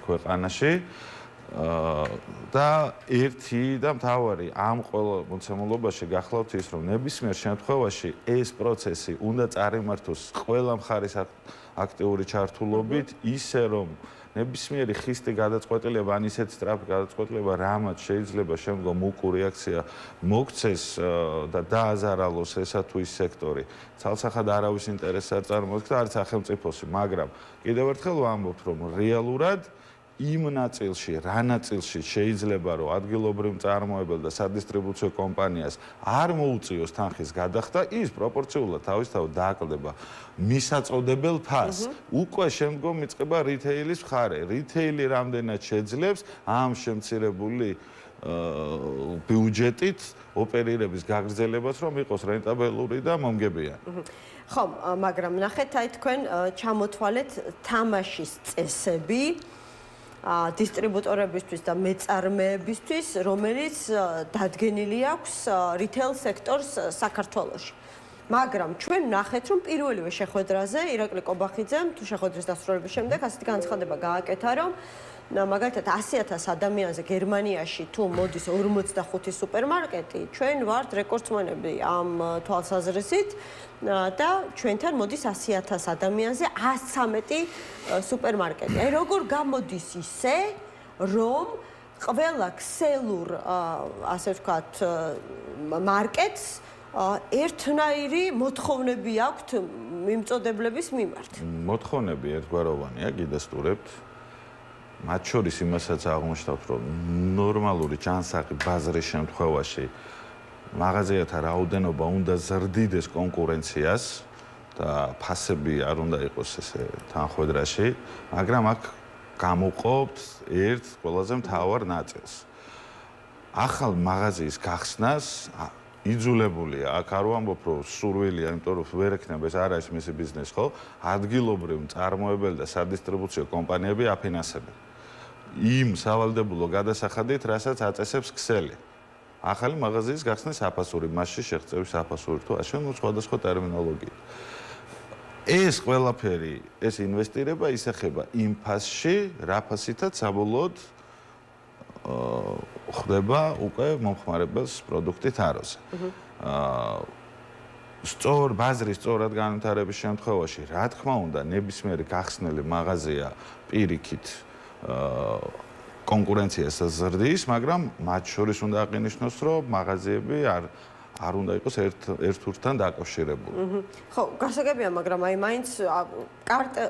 ქვეყანაში და ერთი და მთავარი ამ ყველა მოცემულობაში გახლავთ ის, რომ ნებისმიერ შემთხვევაში ეს პროცესი უნდა წარიმართოს ყველა მხარის აქტიური ჩართულობით, ისე რომ ნებისმიერი ხისტი გადაწყვეტილება, ან ისეთი სწრაფი გადაწყვეტილება, რამაც შეიძლება შემდგომ უკუ რეაქცია მოგცეს და დააზარალოს ესა თუ ის სექტორი. ცალსახად არავის ინტერესს არ წარმოადგენს და არც სახელმწიფოსი, მაგრამ კიდევ ერთხელ ვამბობთ, რომ რეალურად იმ ნაწილში, რა ნაწილში შეიძლება რომ ადგილობრივ მწარმოებელ და სადისტრიბუციო კომპანიას არ მოუწიოს თანხის გადახდა, ის პროპორციულად თავისთავად დააკლდება მისაწოდებელ ფასს. უკვე შემდგომ იწყება რითეილის მხარე. რითეილი რამდენად შეძლებს ამ შემცირებული ბიუჯეტით ოპერირების გაგრძელებას, რომ იყოს რენტაბელური და მომგებიანი. ხო, მაგრამ ნახეთ, აი თქვენ ჩამოთვალეთ თამაშის წესები დისტრიბუტორებისთვის და მეწარმეებისთვის, რომელიც დადგენილი აქვს რითეილ სექტორს საქართველოში. მაგრამ ჩვენ ნახეთ, რომ პირველივე შეხვედრაზე ირაკლი კობახიძემ თუ შეხვედრის დასრულების შემდეგ ასეთი განცხადება გააკეთა, რომ მაგალითად 100,000 ადამიანზე გერმანიაში თუ მოდის 45 სუპერმარკეტი, ჩვენ ვართ რეკორდსმენები ამ თვალსაზრისით და ჩვენთან მოდის 100,000 ადამიანზე 113 სუპერმარკეტი. აი როგორ გამოდის ისე, რომ ყველა ქსელურ, ასე ვთქვათ, მარკეტს ერთნაირი მოთხოვნები აქვთ მიმწოდებლების მიმართ. მოთხოვნები ერთგვაროვანია, გიდასტურებთ. მათ შორის იმასაც აღმოჩნდათ, რომ ნორმალური ჯანსაღი ბაზრის შემთხვევაში მაღაზიათა რაოდენობა უნდა ზრდიდეს კონკურენციას და ფასები არ უნდა იყოს ესე თანხwebdriverში, მაგრამ აქ გამოყოფთ ერთ ყველაზე მთავარ ნაწილს. ახალ მაღაზიის გახსნას იძულებულია, აქ არ ვამბობ, რომ სურვილია, იმიტომ რომ ვერ ექნება ეს არ არის მისი ბიზნესი, ხო? ადგილობრივ მწარმოებელი და სადისტრიბუციო კომპანიები აფინანსებენ. იმ სავალდებულო გადასახადით, რასაც აწესებს ქსელი. ახალი მაღაზიის გახსნის საფასური, მასში შეღწევის საფასური თუ ასე, ну სხვადასხვა ტერმინოლოგია. ეს ყველაფერი, ეს ინვესტირება ისახება იმ ფასში, რა ფასითაც საბოლოოდ ხდება უკვე მომხმარებელს პროდუქტი თაროზე. სწორ ბაზრის სწორად განვითარების შემთხვევაში, რა თქმა უნდა, ნებისმიერი გახსნილი მაღაზია პირიქით კონკურენციას ზრდის, მაგრამ მათ შორის უნდა აღინიშნოს, რომ მაღაზიები არ უნდა იყოს ერთ-ერთთან დაკავშირებული. ხო, გასაგებია, მაგრამ აი მაინც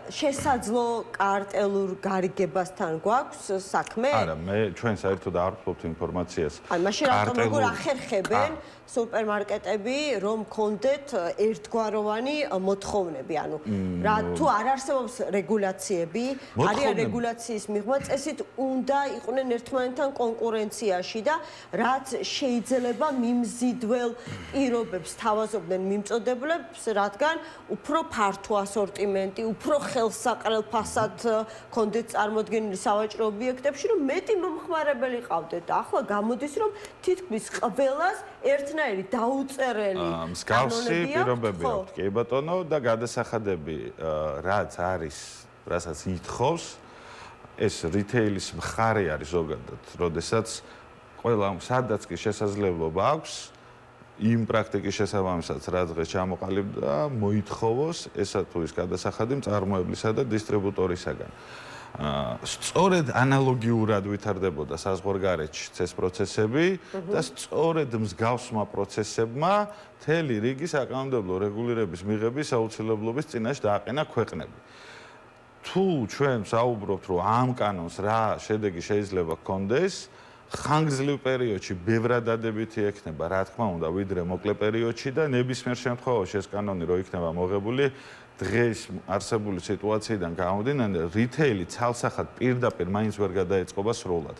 შესაძლო კარტელურ გარიგებასთან გვაქვს საქმე? არა, ჩვენ საერთოდ არ ვფლობთ ინფორმაციას. აი, მაშინ რატომ როგორ ახერხებენ სუპერმარკეტები, რომ კონდეთ ერთგვაროვანი მოთხოვნები, ანუ რა თუ არ არსებობს რეგულაციები, არიან რეგულაციის მიღმა წესით უნდა იყვნენ ერთმანეთთან კონკურენციაში და რაც შეიძლება მიმზიდველ პირობებს თავაზობდნენ მიმწოდებლებს, რადგან უფრო ფართო ასორტიმენტი, უფრო ხელსაყრელ ფასად კონდეთ წარმოდგენილი სავაჭრო ობიექტებში, რომ მეტი მომხმარებელი ყავდეთ და ახლა გამოდის, რომ თითქმის ყველას ერთნაირი დაუწერელი მსგავსი პირობები აქვს, კი ბატონო, და გადასახადები, რაც არის, რასაც ითხოვს, ეს რიტეილის მხარე არის ზოგადად, როდესაც ყველა სადაც კი შესაძლებლობა აქვს იმ პრაქტიკის შესაბამისად, რაც დღეს ჩამოყალიბდა, მოითხოვოს ესა თუ ის გადასახადი მწარმოებლისა და დისტრიბუტორისაგან. სწორედ ანალოგიურად ვითარდებოდა საზღვარგარეთში ეს პროცესები და სწორედ მსგავსმა პროცესებმა მთელი რიგი საკანონმდებლო რეგულირების მიღების აუცილებლობის წინაშე დააყენა ქვეყნები. თუ ჩვენ საუბრობთ, რომ ამ კანონს რა შედეგი შეიძლება ჰქონდეს, ხანგრძლივ პერიოდში ბევრად დადებითი ექნება, რა თქმა უნდა, ვიდრე მოკლე პერიოდში და ნებისმიერ შემთხვევაში ეს კანონი რო იქნება მოღებული, დღეს არსებული სიტუაციიდან გამომდინარე, რიტეილი ცალსახად პირდაპირ მაინც ვერ გადაეწყობა სრულად.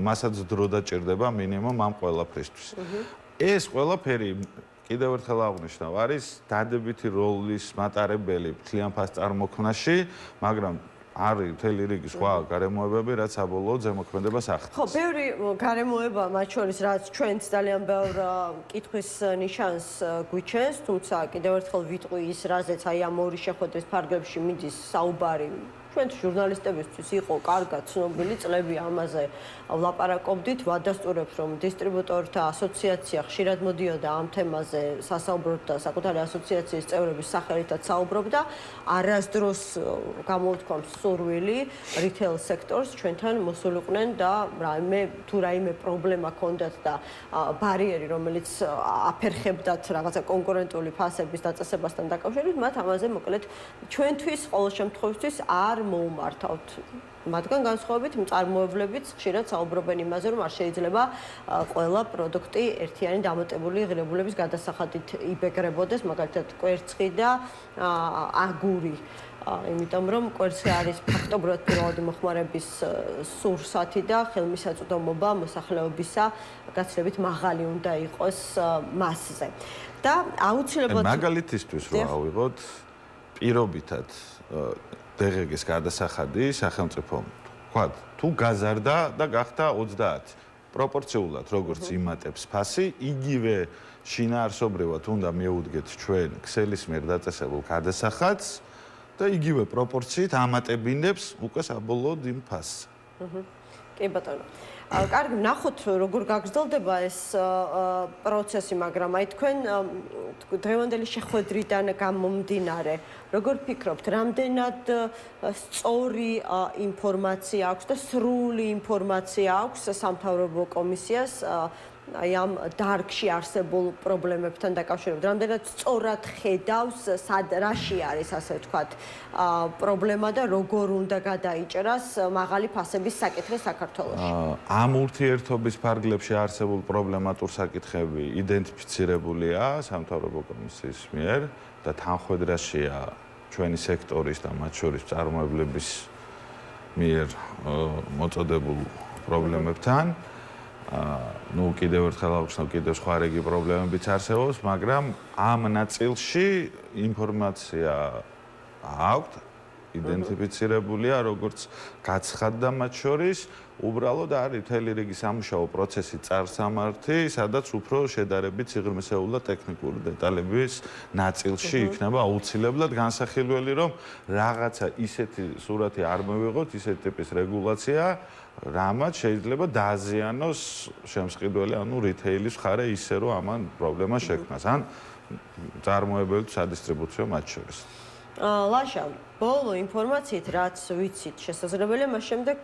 მასაც დრო დაჭირდება მინიმუმ ამ ყველაფრისთვის. ეს ყველაფერი კიდევ ერთხელ აღნიშნავ, არის დადებითი როლის მატარებელი მთლიან ფასს წარმოქმნაში, მაგრამ არის მთელი რიგი სხვა გარემოებები, რაც საბოლოოდ ზემოქმედებას ახდენს. ხო, ბევრი გარემოება, მათ შორის რაც ჩვენც ძალიან ბევრ კითხვის ნიშანს გვიჩენს, თუმცა კიდევ ერთხელ ვიტყვი ის, რაზეც აი ამ ორი შეხვედრის ფარგლებში მიდის საუბარი. ჩვენ ჟურნალისტებისთვის იყო კარგად ცნობილი წლები ამაზე ვლაპარაკობდით, ვადასტურებთ, რომ დისტრიბუტორთა ასოციაცია ხშირად მოდიოდა ამ თემაზე სასაუბროდ და საკუთარი ასოციაციის წევრების სახელითაც საუბრობდა. არასდროს გამოვთქვამს სურვილი რიტეილ სექტორს ჩვენთან მოსულიყვნენ და რაიმე პრობლემა ჰქონდათ და ბარიერი, რომელიც აფერხებდათ რაღაცა კონკურენტული ფასების დაწესებასთან დაკავშირებით, მათ ამაზე მოკლედ ჩვენთვის ყოველ შემთხვევაში არ მოუმართავთ. მათგან განსხვავებით მწარმოებლებიც ხშირად საუბრობენ იმაზე, რომ არ შეიძლება ყველა პროდუქტი ერთიანი დამატებული ღირებულების გადასახადით იბეგრებოდეს, მაგალითად კვერცხი და აგური. იმიტომ რომ კვერცხი არის ფაქტობრივად პირველადი მოხმარების სურსათი და ხელმისაწვდომობა მოსახლეობისა გაცილებით მაღალი უნდა იყოს მასზე. და აუცილებლად მაგალითისთვის რა ავიღოთ პირობითად დღეს გადასახადი სახელმწიფომ ვთქვათ, თუ გაზარდა და გახდა 30, პროპორციულად როგორც იმატებს ფასი, იგივე შინაარსობრივად უნდა მიუდგეთ ჩვენ ქსელის მიერ დაწესებულ გადასახადს და იგივე პროპორციით ამატებინებს უკვე საბოლოოდ იმ ფასს. კი ბატონო. კარგი, ნახოთ როგორ გაგრძელდება ეს პროცესი, მაგრამ აი თქვენ დღევანდელი შეხვედრიდან გამომდინარე, როგორ ფიქრობთ, რამდენად სწორი ინფორმაცია აქვს და სრული ინფორმაცია აქვს სამთავრობო კომისიას აი ამ დარგში არსებულ პრობლემებთან დაკავშირებით, რამდენად სწორად ხედავს, რაში არის ასე ვთქვათ, პრობლემა და როგორ უნდა გადაიჭრას მაღალი ფასების საკითხი საქართველოში. ამ ურთიერთობის ფარგლებში არსებულ პრობლემატურ საკითხები იდენტიფიცირებულია სამთავრობო კომისიის მიერ და თანხმედრაშია ჩვენი სექტორის და მათ შორის წარმოებლების მიერ მოწოდებულ პრობლემებთან. ნუ კიდევ ერთხელ აღნიშნავ, კიდევ სხვა რიგი პრობლემებიც არსებობს, მაგრამ ამ ნაწილში ინფორმაცია აქვს, იდენტიფიცირებულია, როგორც გაცხადდა მათ შორის, უბრალოდ არის მთელი რიგი სამუშაო პროცესი წარსამართი, სადაც უფრო შედარებით სიღრმისეული და ტექნიკური დეტალების ნაწილში იქნება აუცილებლად განსახილველი, რომ რაღაცა ისეთი სურათი არ მივიღოთ, ისეთი ტიპის რეგულაცია, რამაც შეიძლება დააზიანოს შემსყიდველი, ანუ რითეილის მხარე ისე, რომ ამან პრობლემა შექმნას, ან წარმოებელი თუ სადისტრიბუციო მათ შორის. ლაშა, ბოლო ინფორმაციით, რაც ვიცით, შესაძლებელია მას შემდეგ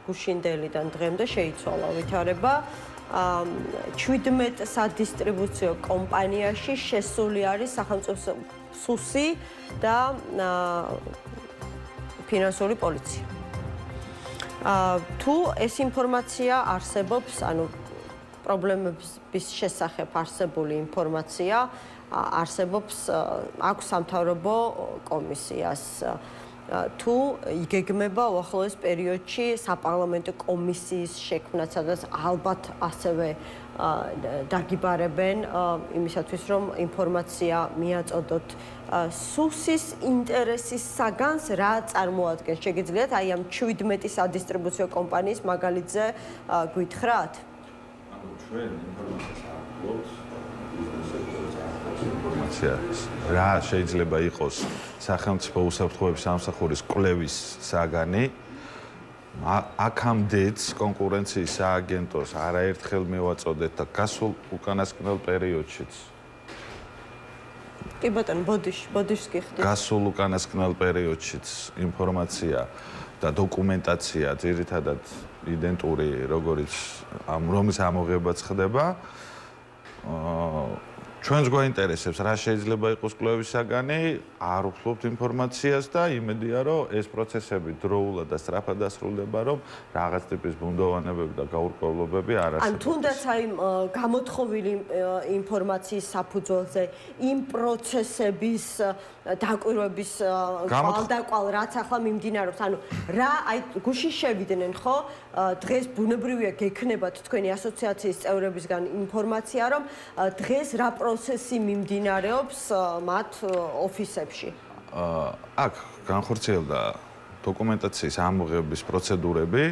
გუშინდელიდან დღემდე შეიცვალა ვითარება 17 სადისტრიბუციო კომპანიაში შესული არის სახელმწიფო სუსი და ფინანსური პოლიცია. თუ ეს ინფორმაცია არსებობს, ანუ პრობლემების შესახებ არსებული ინფორმაცია არსებობს აქვს სამთავრობო კომისიას თუ იგეგმება უახლოეს პერიოდში საპარლამენტო კომისიის შექმნა, სადაც ალბათ ასევე დაგიბარებენ იმისათვის, რომ ინფორმაცია მიაწოდოთ სუსის ინტერესის საგანს რა წარმოადგენს. შეგიძლიათ აი ამ 17 სადისტრიბუციო კომპანიის მაგალითზე გითხრათ? ჩვენ ინფორმაციას აღვწევთ ინფორმაციას რა შეიძლება იყოს სახელმწიფო უსაფრთხოების სამსახურის კვლევის საგანი აქამდეც კონკურენციის სააგენტოს არაერთხელ მივაწოდეთ და გასულ უკანასკნელ პერიოდშიც კი ბატონო, ბოდიშს გიხდით. გასულ უკანასკნელ პერიოდშიც ინფორმაცია და დოკუმენტაცია ძირითადად იდენტური, როგორც რომის ამოღებაც ხდება. ჩვენს გვაინტერესებს რა შეიძლება იყოს კვლევის საგანი, არ ვფლობთ ინფორმაციას და იმედია, რომ ეს პროცესები დროულად და სწრაფად დასრულდება, რომ რაღაც ტიპის ბუნდოვანებები და გაურკვევლობები არ არსებობს. ან თუნდაც აი გამოთხოვილი ინფორმაციის საფუძველზე იმ პროცესების დაკვირვების კვალდაკვალ რაც ახლა მიმდინარეობს, ანუ რა აი გუშინ შევიდნენ, ხო? დღეს ბუნებრივია გექნებათ თქვენი ასოციაციის წევრებისგან ინფორმაცია, რომ დღეს რა პროცესი მიმდინარეობს მათ ოფისებში. აქ განხორციელდა დოკუმენტაციის ამოღების პროცედურები.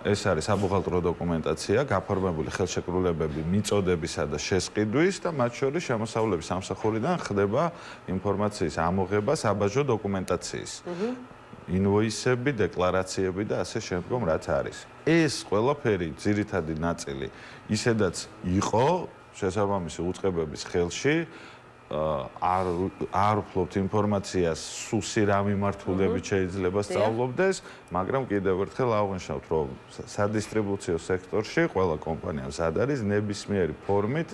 ეს არის საბუღალტრო დოკუმენტაცია, გაფორმებული ხელშეკრულებები მიწოდებისა და შესყიდვის და მათ შორის შემოსავლების სამსახურიდან ხდება ინფორმაციის ამოღება საბაჟო დოკუმენტაციის. ინვოისები, დეკლარაციები და ასე შემდგომ რაც არის. ეს ყველაფერი ძირითადი ნაწილი ისედაც იყო შესაბამისი უწყებების ხელში, არ ვფლობთ ინფორმაციას სუსი რა მიმართულებით შეიძლება სწავლობდეს, მაგრამ კიდევ ერთხელ აღვნიშნავთ, რომ სადისტრიბუციო სექტორში ყველა კომპანია მზად არის ნებისმიერი ფორმით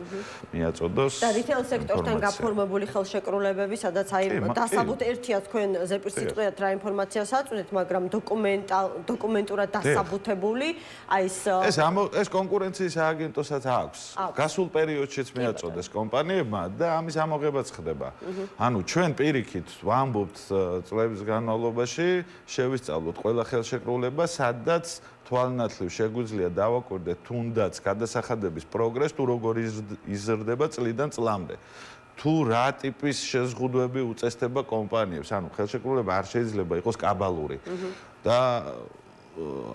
მიაწოდოს და რიტეილ სექტორთან გაფორმებული ხელშეკრულებები, სადაც აი დასაბუთი ერთია თქვენ ზეპირსიტყვიათ რა ინფორმაციას აწვდით, მაგრამ დოკუმენტურად დასაბუთებული, აი ეს კონკურენციის სააგენტოსაც აქვს. გასულ პერიოდშიც მიაწოდეს კომპანიებმა და ამის ამოღებაც ხდება. ანუ ჩვენ პირიქით ვამბობთ წლების განმავლობაში შევისწავლოთ ყველა ხელშეკრულება, სადაც თვალნათლივ შეგვიძლია დავაკვირდეთ თუნდაც გადასახადების პროგრესს, თუ როგორ იზრდება წლიდან წლამდე. თუ რა ტიპის შეზღუდვები უწესდება კომპანიებს, ანუ ხელშეკრულება არ შეიძლება იყოს კაბალური და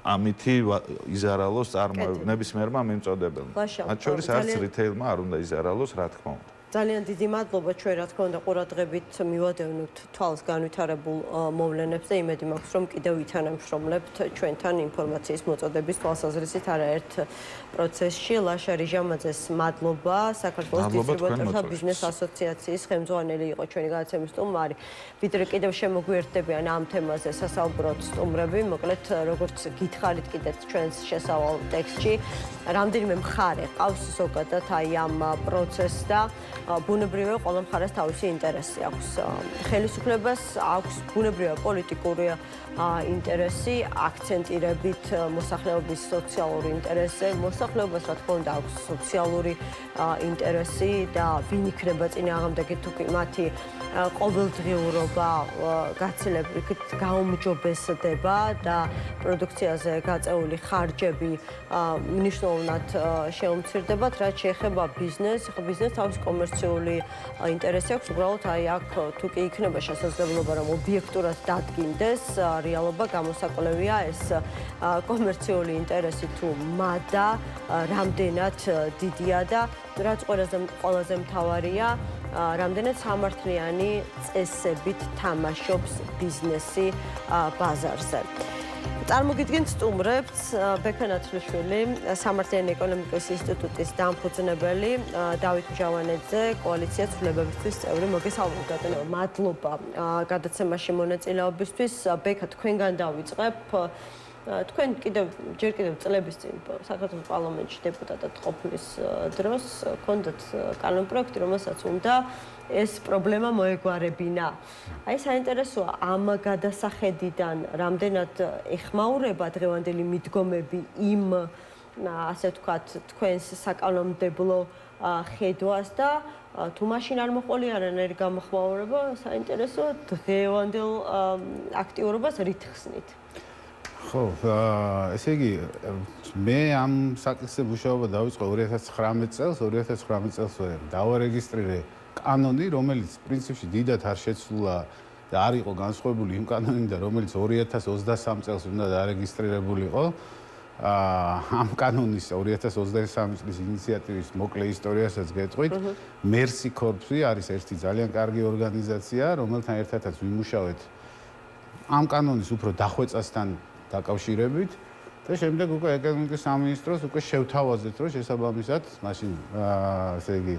ამითი იზარალოს ნებისმიერმა მიმწოდებელმა. მათ შორის არც რიტეილმა არ უნდა იზარალოს, რა თქმა უნდა. ძალიან დიდი მადლობა, ჩვენ რა თქმა უნდა ყურადღებით მივადევნებთ თვალს განვითარებულ მოვლენებს და იმედი მაქვს, რომ კიდევ ვითანამშრომლებთ ჩვენთან ინფორმაციის მოწოდების თვალსაზრისით არაერთ პროცესში. ლაშა რიჟამაძეს მადლობა, საქართველოს დისტრიბუტორთა ბიზნეს ასოციაციის ხელმძღვანელი იყო ჩვენი გადაცემის სტუმარი. ვიდრე კიდევ შემოგვიერთდებიან ამ თემაზე სასაუბროთ სტუმრები, მოკლედ როგორც გითხარით კიდეც ჩვენს შესავალ ტექსტში, რამდენიმე მხარე ყავს ზოგადად აი ამ პროცესს და ბუნებრივია ყველა მხარეს თავისი ინტერესი აქვს. ხელისუფლებას აქვს ბუნებრივია პოლიტიკური ინტერესი, აქცენტირებით მოსახლეობის სოციალური ინტერესზე, მოსახლეობას რა თქმა უნდა აქვს სოციალური ინტერესი და ვინ იქნება წინააღმდეგი თუ კი მათი ყოველდღიურობა გაცილებით გაუმჯობესდება და პროდუქციაზე გაწეული ხარჯები მნიშვნელოვნად შეუმცირდებათ, რაც შეეხება ბიზნესს, თავის კომერციულ კომერციული ინტერესი აქვს, უბრალოდ აი აქ თუ კი იქნება შესაძლებლობა რომ ობიექტურად დადგინდეს რეალობა გამოსაკვლევია ეს კომერციული ინტერესი თუ მადა რამდენად დიდია და რაც ყველაზე მთავარია რამდენად სამართლიანი წესებით თამაშობს ბიზნესი ბაზარზე. წარმოგიდგენთ სტუმრებს ბექა ნათლიშვილი, სამართლიანი ეკონომიკის ინსტიტუტის დამფუძნებელი, დავით მჟავანეძე, კოალიცია ცვლილებებისთვის წევრი. მოგესალმებით ბატონო, მადლობა გადაცემაში მონაწილეობისთვის. ბექა, თქვენგან დავიწყებ. თქვენ ჯერ კიდევ წლების წინ საქართველოს პარლამენტში დეპუტატად ყოფნის დროს გქონდათ კანონპროექტი, რომელსაც უნდა ეს პრობლემა მოეგვარებინა. აი საინტერესოა ამ გადასახედიდან რამდენად ეხმაურება დღევანდელი მიდგომები იმ ასე ვთქვათ თქვენს საკანონმდებლო ხედვას და თუ მაშინ არ მოყოლია არანაირი გამოხმაურება, საინტერესოა დღევანდელ აქტიურობას რით ხსნით? ხო, ესე იგი მე ამ საკითხზე მუშაობა დავიწყე 2019 წელს, 2019 წელს დავარეგისტრირე კანონი, რომელიც პრინციპში დიდად არ შეცვლა და არ იყო განსხვავებული იმ კანონიდან, რომელიც 2023 წელს უნდა დარეგისტრირებულიყო. ამ კანონის 2023 წლის ინიციატივის მოკლე ისტორიასაც გეტყვით. Mercy Corps-ი არის ერთი ძალიან კარგი ორგანიზაცია, რომელთან ერთადაც ვიმუშავეთ ამ კანონის უფრო დახვეწასთან დაკავშირებით და შემდეგ უკვე ეკონომიკის სამინისტროს უკვე შევთავაზეთ, რომ შესაბამისად, მაშინ ესე იგი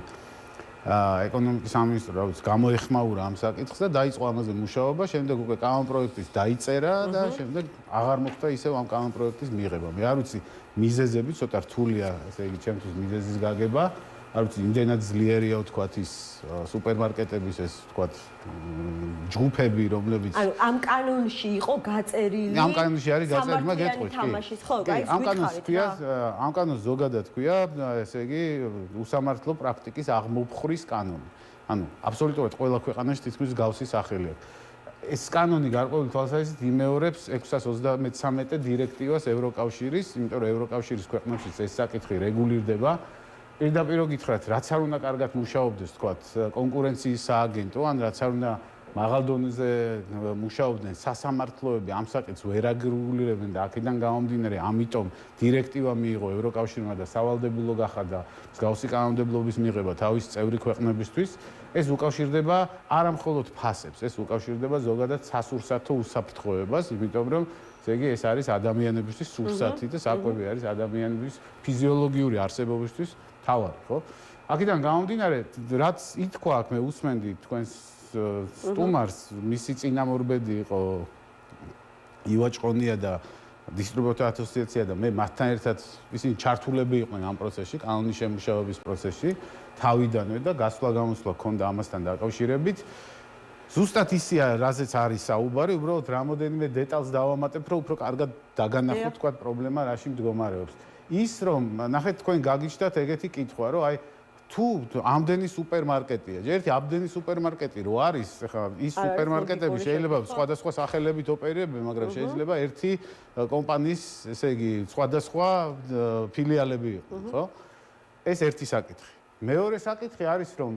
ეკონომიკის სამინისტრო რაც გამოეხმაურა ამ საკითხს და დაიწყო ამაზე მუშაობა, შემდეგ უკვე კანონპროექტის დაიწერა და შემდეგ აღარ მოხდა ისევ ამ კანონპროექტის მიღება. მე არ ვიცი მიზეზები, ცოტა რთულია, ესე იგი ჩემთვის მიზეზის გაგება. არ ვიცი, იმდენად ძლიერია ვთქვათ ის სუპერმარკეტების ეს ვთქვათ ჯგუფები, რომლებიც ანუ ამ კანონში იყო გაწერილი. ამ კანონში არის გაწერილი, მაგ გეტყვით, კი. ამ კანონს ქვია, ამ კანონს ზოგადად ქვია, ესე იგი, უსამართლო პრაქტიკის აღმოფხვრის კანონი. ანუ აბსოლუტურად ყველა ქვეყანაში თითქმის გავსი სახელი აქვს. ეს კანონი გარკვეული თვალსაზრისით იმეორებს 633 დირექტივას ევროკავშირის, იმიტომ რომ ევროკავშირის ქვეყნებშიც ეს საკითხი რეგულირდება. პირდაპირ გითხრათ, რაც არ უნდა კარგად მუშაობდეს, თქვათ, კონკურენციის სააგენტო, ან რაც არ უნდა მაღალ დონეზე მუშაობდნენ სასამართლოები, ამ საკითხს ვერ აგრეგულირებენ და აქედან გამომდინარე, ამიტომ დირექტივა მიიღო ევროკავშირმა და სავალდებულო გახადა მსგავსი კანონმდებლობის მიღება თავის წევრი ქვეყნებისთვის. ეს უკავშირდება არა მხოლოდ ფასებს, ეს უკავშირდება ზოგადად სასურსათო უსაფრთხოებას, იმიტომ რომ ესე იგი ეს არის ადამიანებისთვის სურსათი და საკვები არის ადამიანების ფიზიოლოგიური არსებობისთვის თავარი, ხო? აქედან გამომდინარე, რაც ითქვა აქ მე უსმენდი თქვენს სტუმარს, მისი წინამორბედი იყო ივაჭყონია და დისტრიბუტორთა ასოციაცია და მე მათთან ერთად ისინი ჩართულები იყვნენ ამ პროცესში, კანონის შემუშავების პროცესში, თავიდანვე და გასვლა-გამოსვლა ჰქონდა ამასთან დაკავშირებით. ზუსტად ისია, რაზეც არის საუბარი, უბრალოდ რამოდენიმე დეტალს დავამატებ, რომ უფრო კარგად დაგანახოთ, თქვა პრობლემა რაში მდგომარეობს. ის რომ ნახეთ თქვენ გაგიჩნდათ ეგეთი კითხვა, რომ აი თუ ამდენი სუპერმარკეტია, ერთი ამდენი სუპერმარკეტი რო არის, ხა ის სუპერმარკეტები შეიძლება სხვადასხვა სახელებით ოპერირებენ, მაგრამ შეიძლება ერთი კომპანიის, ესე იგი, სხვადასხვა ფილიალები იყოს, ხო? ეს ერთი საკითხი. მეორე საკითხი არის, რომ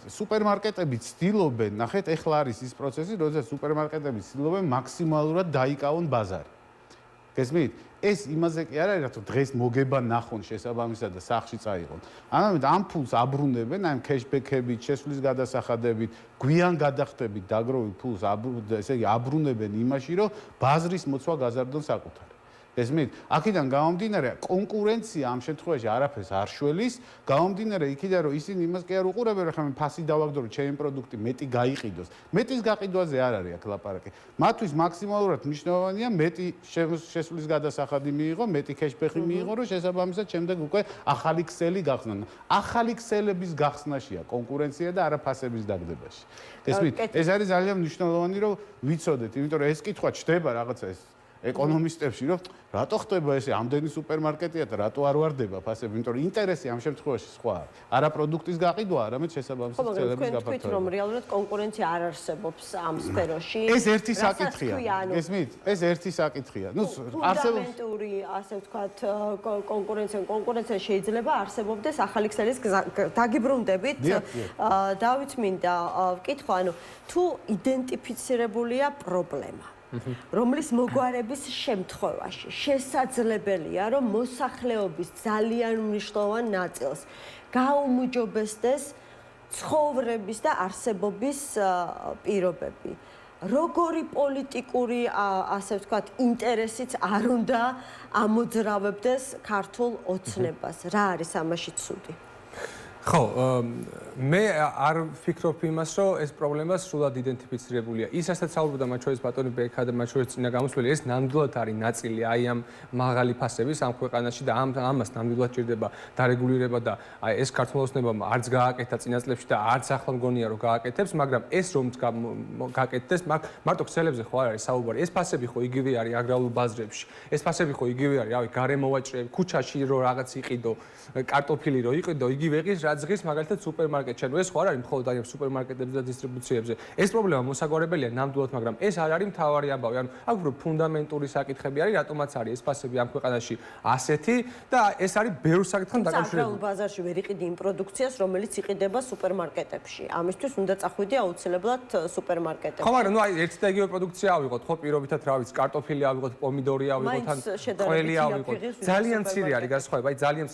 სუპერმარკეტები ცდილობენ, ნახეთ, ეხლა არის ის პროცესი, როდესაც სუპერმარკეტები ცდილობენ მაქსიმალურად დაიკავონ ბაზარი. გესმით? ეს იმაზე კი არ არის, რომ დღეს მოგება ნახონ შესაბამისად და სახლში წაიღონ. ამიტომ ამ ფულს აბრუნებენ, აი კეშბექებით, შესვლის გადასახადებით, გვიან გადახდებით დაგროვილ ფულს ესე იგი აბრუნებენ იმაში, რომ ბაზრის მოცვა გაზარდონ საკუთარი. გესმით? აქედან გამომდინარე, კონკურენცია ამ შემთხვევაში არაფერს არ შველის, გამომდინარე იქიდან, რომ ისინი იმას კი არ უყურებენ, რომ ხა მე ფასი დავაგდო, რომ ჩემი პროდუქტი მეტი გაიყიდოს. მეტის გაყიდვაზე არ არის აქ ლაპარაკი. მათთვის მაქსიმალურად მნიშვნელოვანია მეტი შესვლის გადასახადი მიიღო, მეტი კეშბექი მიიღო, რომ შესაბამისად შემდეგ უკვე ახალი ქსელი გახსნან. ახალი ქსელების გახსნაშია კონკურენცია და არა ფასების დაგდებაში. გესმით? ეს არის ძალიან მნიშვნელოვანი, რომ ვიცოდეთ, იმიტომ რომ ეს კითხვა ჩდება რაღაცა ეს ეკონომისტებში, რომ რატო ხდება ესე ამდენი სუპერმარკეტია და რატო არ ვარდება ფასები, იმიტომ რომ ინტერესი ამ შემთხვევაში სხვა არა პროდუქტის გაყიდვა, არამედ შესაბამისი ცელების გაფართოება. რომ რეალურად კონკურენცია არ არსებობს ამ სფეროში. ეს ერთი საკითხია. გესმით? ეს ერთი საკითხია. ნუ არსებობს ფუნდამენტური, ასე ვთქვათ, კონკურენცია შეიძლება არსებობდეს ახალი ქსელის დაგიბრუნდებით. დავით მინდა ვკითხო, ანუ თუ იდენტიფიცირებულია პრობლემა, რომლის მოგვარების შემთხვევაში შესაძლებელია, რომ მოსახლეობის ძალიან მნიშვნელოვან ნაწილს გაუმჯობესდეს ცხოვრების და არსებობის პირობები. როგორი პოლიტიკური, ასე ვთქვათ, ინტერესიც არ უნდა ამოძრავებდეს ქართულ ოცნებას. რა არის ამაში ცუდი? ხო, მე არ ვფიქრობ იმას, რომ ეს პრობლემა სრულად იდენტიფიცირებულია. ის რასაც საუბრობდა მათ შორის ბატონი ბექა და მათ შორის წინა გამოსვლელი, ეს ნამდვილად არის ნაწილი აი ამ მაღალი ფასების ამ ქვეყანაში და ამას ნამდვილად ჭირდება დარეგულირება და აი ეს ქართულ ოცნებამ არც გააკეთა წინა წლებში და არც ახლა მგონია რომ გააკეთებს, მაგრამ ეს რომ გააკეთდეს, მარტო ქსელებზე ხო არ არის საუბარი. ეს ფასები ხო იგივე არის აგრარულ ბაზრებში. ეს ფასები ხო იგივე არის, რავი, გარემოვაჭრე, ქუჩაში რომ რაღაც იყიდო, კარტოფილი რომ იყიდო, იგივე ყის რაც ღირს მაგალითად სუპერმარკეტში. ანუ ეს ხო არ არის მხოლოდ აი სუპერმარკეტებზე და დისტრიბუციებზე. ეს პრობლემა მოსაგვარებელია ნამდვილად, მაგრამ ეს არ არის მთავარი ამბავი. ანუ აქ უფრო ფუნდამენტური საკითხები არის, რატომაც არის ეს ფასები ამ ქვეყანაში ასეთი და ეს არის ბევრ საკითხთან დაკავშირებული. აგრარულ ბაზარში ვერ იყიდი იმ პროდუქციას, რომელიც იყიდება სუპერმარკეტებში. ამისთვის უნდა წახვიდე აუცილებლად სუპერმარკეტებში. ხო, მაგრამ ნუ აი ერთი და იგივე პროდუქცია ავიღოთ, ხო, პირობითად რა ვიცი, კარტოფილი ავიღოთ, პომიდორი ავიღოთ, ან ყველი ავიღოთ. ძალიან მცირე არის განსხვავება, აი ძალიან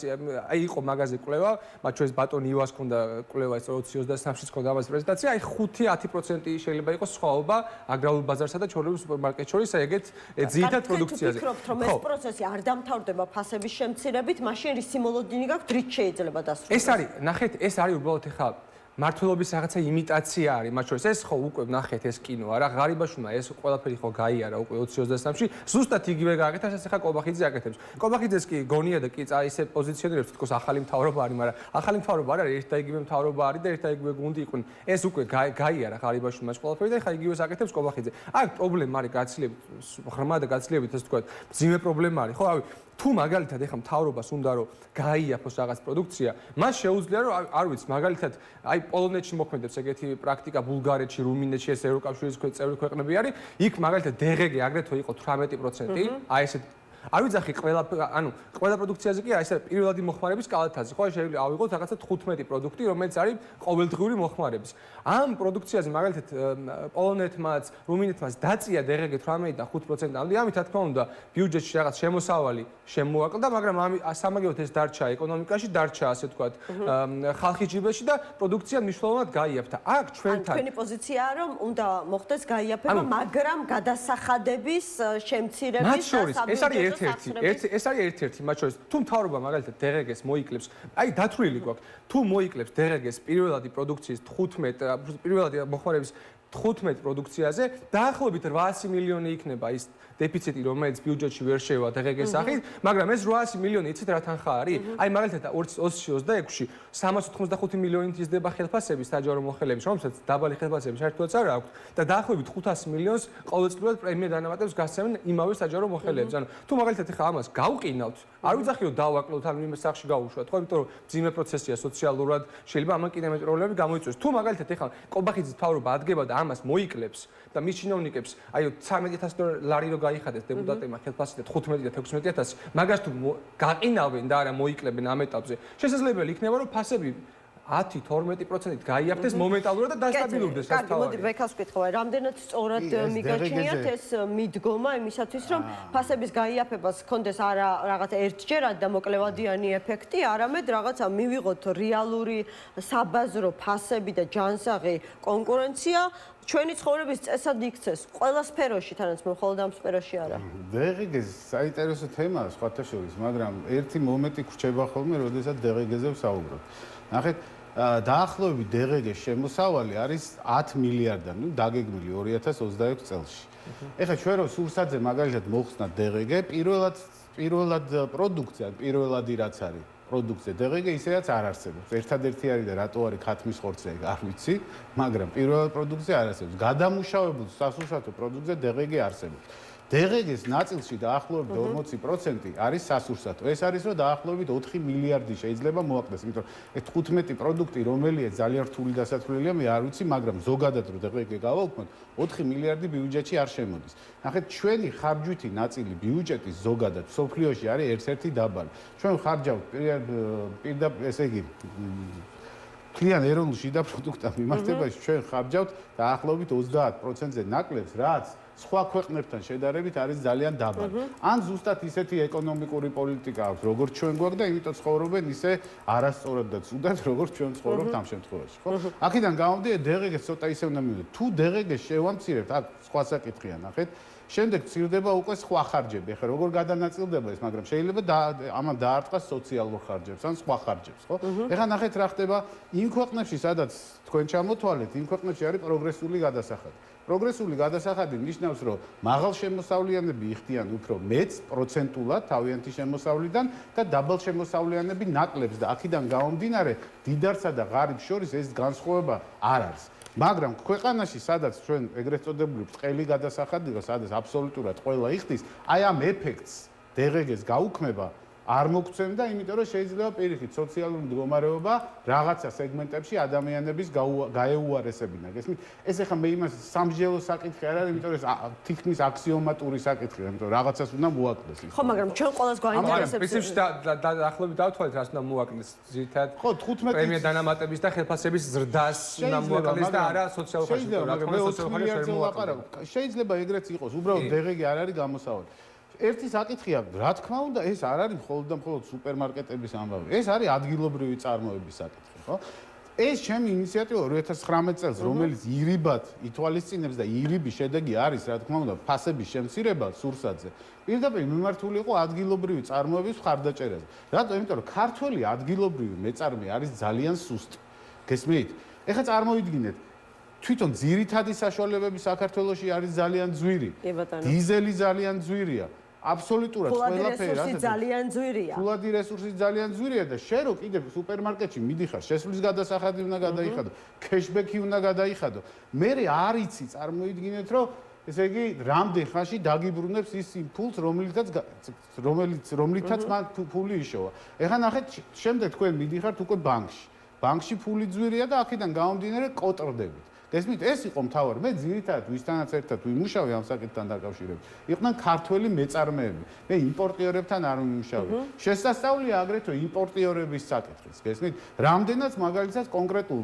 აი იყო მაღაზია კვლევა, მათ შორის ბატონი ივას ქონდა კვლევა ეს 2023-ში ქონდა ამას პრეზენტაცია, აი 5-10% შეიძლება იყოს სხვაობა აგრარულ ბაზარსა და ჩვეულებრივ სუპერმარკეტ შორის, აი ეგეთ ძირითად პროდუქციაზე. ვფიქრობთ, რომ ეს პროცესი არ დამთავრდება ფასების შემცირებით, მაშინ რის სიმოლოდინი გაქვთ, რით შეიძლება დასრულდეს? ეს არის, ნახეთ, ეს არის უბრალოდ ხა მართლობის რაღაცა იმიტაცია არის, მათ შორის ეს ხო უკვე ნახეთ ეს კინო არა, ღარიბაშვილმა ეს ყველაფერი ხო გაიარა უკვე 2023-ში, ზუსტად იგივე გააკეთა, რასაც ახლა კობახიძე აკეთებს. კობახიძეს კი გონია და კი ისე პოზიციონირებს, თქოს ახალი მთავრობა არის, მაგრამ ახალი მთავრობა არ არის, ერთ და იგივე მთავრობა არის და ერთ და იგივე გუნდი იყვნენ. ეს უკვე გაიარა ღარიბაშვილმა ეს ყველაფერი და ხა იგივეს აკეთებს კობახიძე. აქ პრობლემა არის გაცილებით ღრმა და გაცილებით ასე ვთქვათ, მძიმე პრობლემა არის, ხო, რავი, თუ მაგალითად ეხა მთავრობას უნდა რომ გაიაფოს რაღაც პროდუქცია, მას შეუძლია რომ არ ვიცი, მაგალითად აი პოლონეთში მოქმედებს ეგეთი პრაქტიკა, ბულგარეთში, რუმინეთში, ეს ევროკავშირის წევრი ქვეყნები არის, იქ მაგალითად DGG აგრეთვე იყო 18%, აი ესეთ არ ვიცახი ყველა პროდუქციაზე კი არის პირველადი მოხმარების კალათაზე, ხო, შეიძლება ავიღოთ რაღაცა 15 პროდუქტი, რომელიც არის ყოველდღიური მოხმარების. ამ პროდუქციაზე მაგალითად პოლონეთმაც, რუმინეთმაც დაწია DGG 18.5%-ამდე, ამით რა თქმა უნდა, ბიუჯეტში რაღაც შემოსავალი შემოაკლდა, მაგრამ სამაგიეროდ ეს დარჩა ეკონომიკაში, დარჩა ასე ვთქვათ, ხალხის ჯიბეში და პროდუქცია მნიშვნელოვნად გაიაფთა. აქ ჩვენთან თქვენი პოზიციაა, რომ უნდა მოხდეს გაიაფება, მაგრამ გადასახადების შემცირების და ეს არის ერთ-ერთი, მათ შორის თუ მთავრობა მაგალითად DGG-ს მოიკლებს, აი დათვლილი გვაქვს, თუ მოიკლებს DGG-ს პირველადი პროდუქციის 15 პირველადი მოხმარების 15 პროდუქციაზე, დაახლოებით 800 მილიონი იქნება ის დეფიციტი, რომელიც ბიუჯეტში ვერ შევა DGG-ის სახით, მაგრამ ეს 800 მილიონი იცით რა თანხა არის? აი მაგალითად 2026-ში 385 მილიონით იზრდება ხელფასები საჯარო მოხელეების, რომელსაც დაბალი ხელფასები საერთოდაც არ აქვს და დაახლოებით 500 მილიონს ყოველწლიურად პრემია დანამატებს გასცემენ იმავე საჯარო მოხელეებს. ანუ თუ მაგალითად ახლა ამას გავყინავთ, არ ვიცახი რომ დავაკლოთ ან იმ სახში გავუშვათ, ხო, იმიტომ რომ ძიმე პროცესია სოციალურად, შეიძლება ამან კიდევ პრობლემები გამოიწვიოს. თუ მაგალითად ახლა კობახიძის მთავრობა ადგება და ამას მოიკლებს და მის ჩინოვნიკებს, აი 13,000 ლარი რო გაიხადეს დეპუტატებმა ხელფასი და 15 და 16,000, მაგას თუ გაყინავენ და არა მოიკლებენ ამ ეტაპზე, შესაძლებელი იქნება რომ ფასები 10-12%-ით გაიაფთეს მომენტალურად და დასტაბილურდეს ეს თავი. მოდი ვეკავს ვკითხავ, რამდენად სწორად მიგაჩნიათ ეს მიდგომა იმისათვის, რომ ფასების გაიაფებას ჰქონდეს არა რაღაც ერთჯერად და მოკლევადიანი ეფექტი, არამედ რაღაცა მივიღოთ რეალური საბაზრო ფასები და ჯანსაღი კონკურენცია ჩვენი ცხოვრების წესად იქცეს ყველა სფეროში, თანაც მხოლოდ ამ სფეროში არა. DGG-ს საინტერესო თემაა სხვათა შორის, მაგრამ ერთი მომენტი გრჩება ხოლმე, როდესაც DGG-ზე ვსაუბრობ. ნახეთ, დაახლოებით DGG-ის შემოსავალი არის 10 მილიარდანი, ნუ დაგეგმილი 2026 წელს. ეხლა ჩვენ რო სურსაძე მაგალითად მოხსნა DGG, პირველად პროდუქცია, პირველადი რაც არის პროდუქცია DGG ისედაც არ არსებობს. ერთადერთი არის და რატო არის ქათმის ხორცე, არ ვიცი, მაგრამ პირველად პროდუქცია არ არსებობს. გადამუშავებულ სასურსათო პროდუქცია DGG არსებობს. დღეს ნაწილში დაახლოებით 40% არის სასურსათო. ეს არის რომ დაახლოებით 4 მილიარდი შეიძლება მოაკლდეს, იმიტომ რომ 15 პროდუქტი რომელია ძალიან რთული დასათვლელია, მე არ ვიცი, მაგრამ ზოგადად რომ დღეს გავაუქმოთ 4 მილიარდი ბიუჯეტში არ შემოდის. ნახეთ, ჩვენი ხარჯვითი ნაწილი ბიუჯეტის ზოგადად სოფლიოში არის ერთ-ერთი დაბალი. ჩვენ ხარჯავთ პირდაპირ ესე იგი მთლიან ეროვნულ შიდა პროდუქტთან მიმართებაში ჩვენ ხარჯავთ დაახლოებით 30%-ზე ნაკლებს, რაც სხვა ქვეყნებთან შედარებით არის ძალიან დაბალი. ან ზუსტად ისეთი ეკონომიკური პოლიტიკა აქვს, როგორც ჩვენ გვაქვს და იმიტომ ცხოვრობენ ისე არასწორად და ცუდად, როგორც ჩვენ ცხოვრობთ ამ შემთხვევაში, ხო? აქედან გამომდინარე, დღეს ცოტა ისე უნდა მივიდეთ. თუ დღეს შევამცირებთ, აქ სხვა საკითხია, ნახეთ. შემდეგ წირდება უკვე სხვა ხარჯები. ეხლა როგორ გადანაწილდება ეს, მაგრამ შეიძლება ამან დაარტყას სოციალურ ხარჯებს ან სხვა ხარჯებს, ხო? ეხლა ნახეთ რა ხდება იმ ქვეყნებში, სადაც თქვენ ჩამოთვალეთ, იმ ქვეყნებში არის პროგრესული გადასახადი. პროგრესული გადასახადი ნიშნავს, რომ მაღალშემოსავლიანები იხდიან უფრო მეც პროცენტულად თავიანთი შემოსავლიდან და დაბალშემოსავლიანები ნაკლებს და აქედან გამომდინარე, დიდარსა და ღარიბს შორის ეს განსხვავება არ არის. მაგრამ ქვეყანაში, სადაც ჩვენ ეგრეთ წოდებული ბრტყელი გადასახადია, სადაც აბსოლუტურად ყველა იხდის, აი ამ ეფექტს დღეს გაუქმება არ მოგცემ და იმიტომ რომ შეიძლება პირიქით სოციალური მდგომარეობა რაღაცა სეგმენტებში ადამიანების გაეუარესებინა. გესმით? ეს ახლა მე იმას სამსჯელო საკითხი არ არის, იმიტომ რომ ეს თითქმის აქსიომატური საკითხია, იმიტომ რომ რაღაცას უნდა მოაკლდეს. ხო, მაგრამ ჩვენ ყველას გვაინტერესებს. პრინციპში დაახლოებით დავთვალეთ, რას უნდა მოაკლდეს. ზირთად პრემია დანამატების და ხელფასების ზრდას უნდა მოაკლდეს და არა სოციალურ ხარჯებს. მაგრამ მე 4 მილიარდზე ვლაპარაკობ. შეიძლება ეგრეც იყოს, უბრალოდ დღეგი არ არის გამოსავალი. ერთი საკითხია, რა თქმა უნდა, ეს არ არის მხოლოდ და მხოლოდ სუპერმარკეტების ამბავი. ეს არის ადგილობრივი წარმოების საკითხი, ხო? ეს ჩემი ინიციატივა 2019 წელს, რომელიც ირიბად ითვალისწინებს და ირიბი შედეგი არის, რა თქმა უნდა, ფასების შემცირება სურსათზე. პირდაპირ მიმართული იყო ადგილობრივი წარმოების მხარდაჭერაზე. რატო? იმიტომ რომ ქართველი ადგილობრივი მეწარმე არის ძალიან სუსტი. გესმით? ეხლა წარმოვიდგინეთ თვითონ ძირითადი საშუალებები საქართველოში არის ძალიან ძვირი. დიზელი ძალიან ძვირია. აბსოლუტურად ყველაფერი რესურსი ძალიან ძვირია. ფულადი რესურსი ძალიან ძვირია და შენ რო კიდევ სუპერმარკეტში მიდიხარ, შესვლის გადასახადი უნდა გადაიხადო, ქეშბექი უნდა გადაიხადო. მე არ იცი წარმოიდგინეთ, რომ ესე იგი რამდენ ხანში დაგიბრუნებს ის იმ ფულს, რომლითაც მან ფული იშოვა. ეხლა ნახეთ, შემდეგ თქვენ მიდიხართ უკვე ბანკში. ბანკში ფული ძვირია და აქედან გამომდინარე კოტრდებით. გესმით, ეს იყო მთავარი. მე ძირითადად ვისთანაც ერთად ვიმუშავე ამ საკითხთან დაკავშირებით. იყვნენ ქართველი მეწარმეები. მე იმპორტიორებთან არ ვიმუშავე. შესასწავლია აგრეთვე იმპორტიორების საკითხიც. გესმით, რამდენიც მაგალითად კონკრეტულ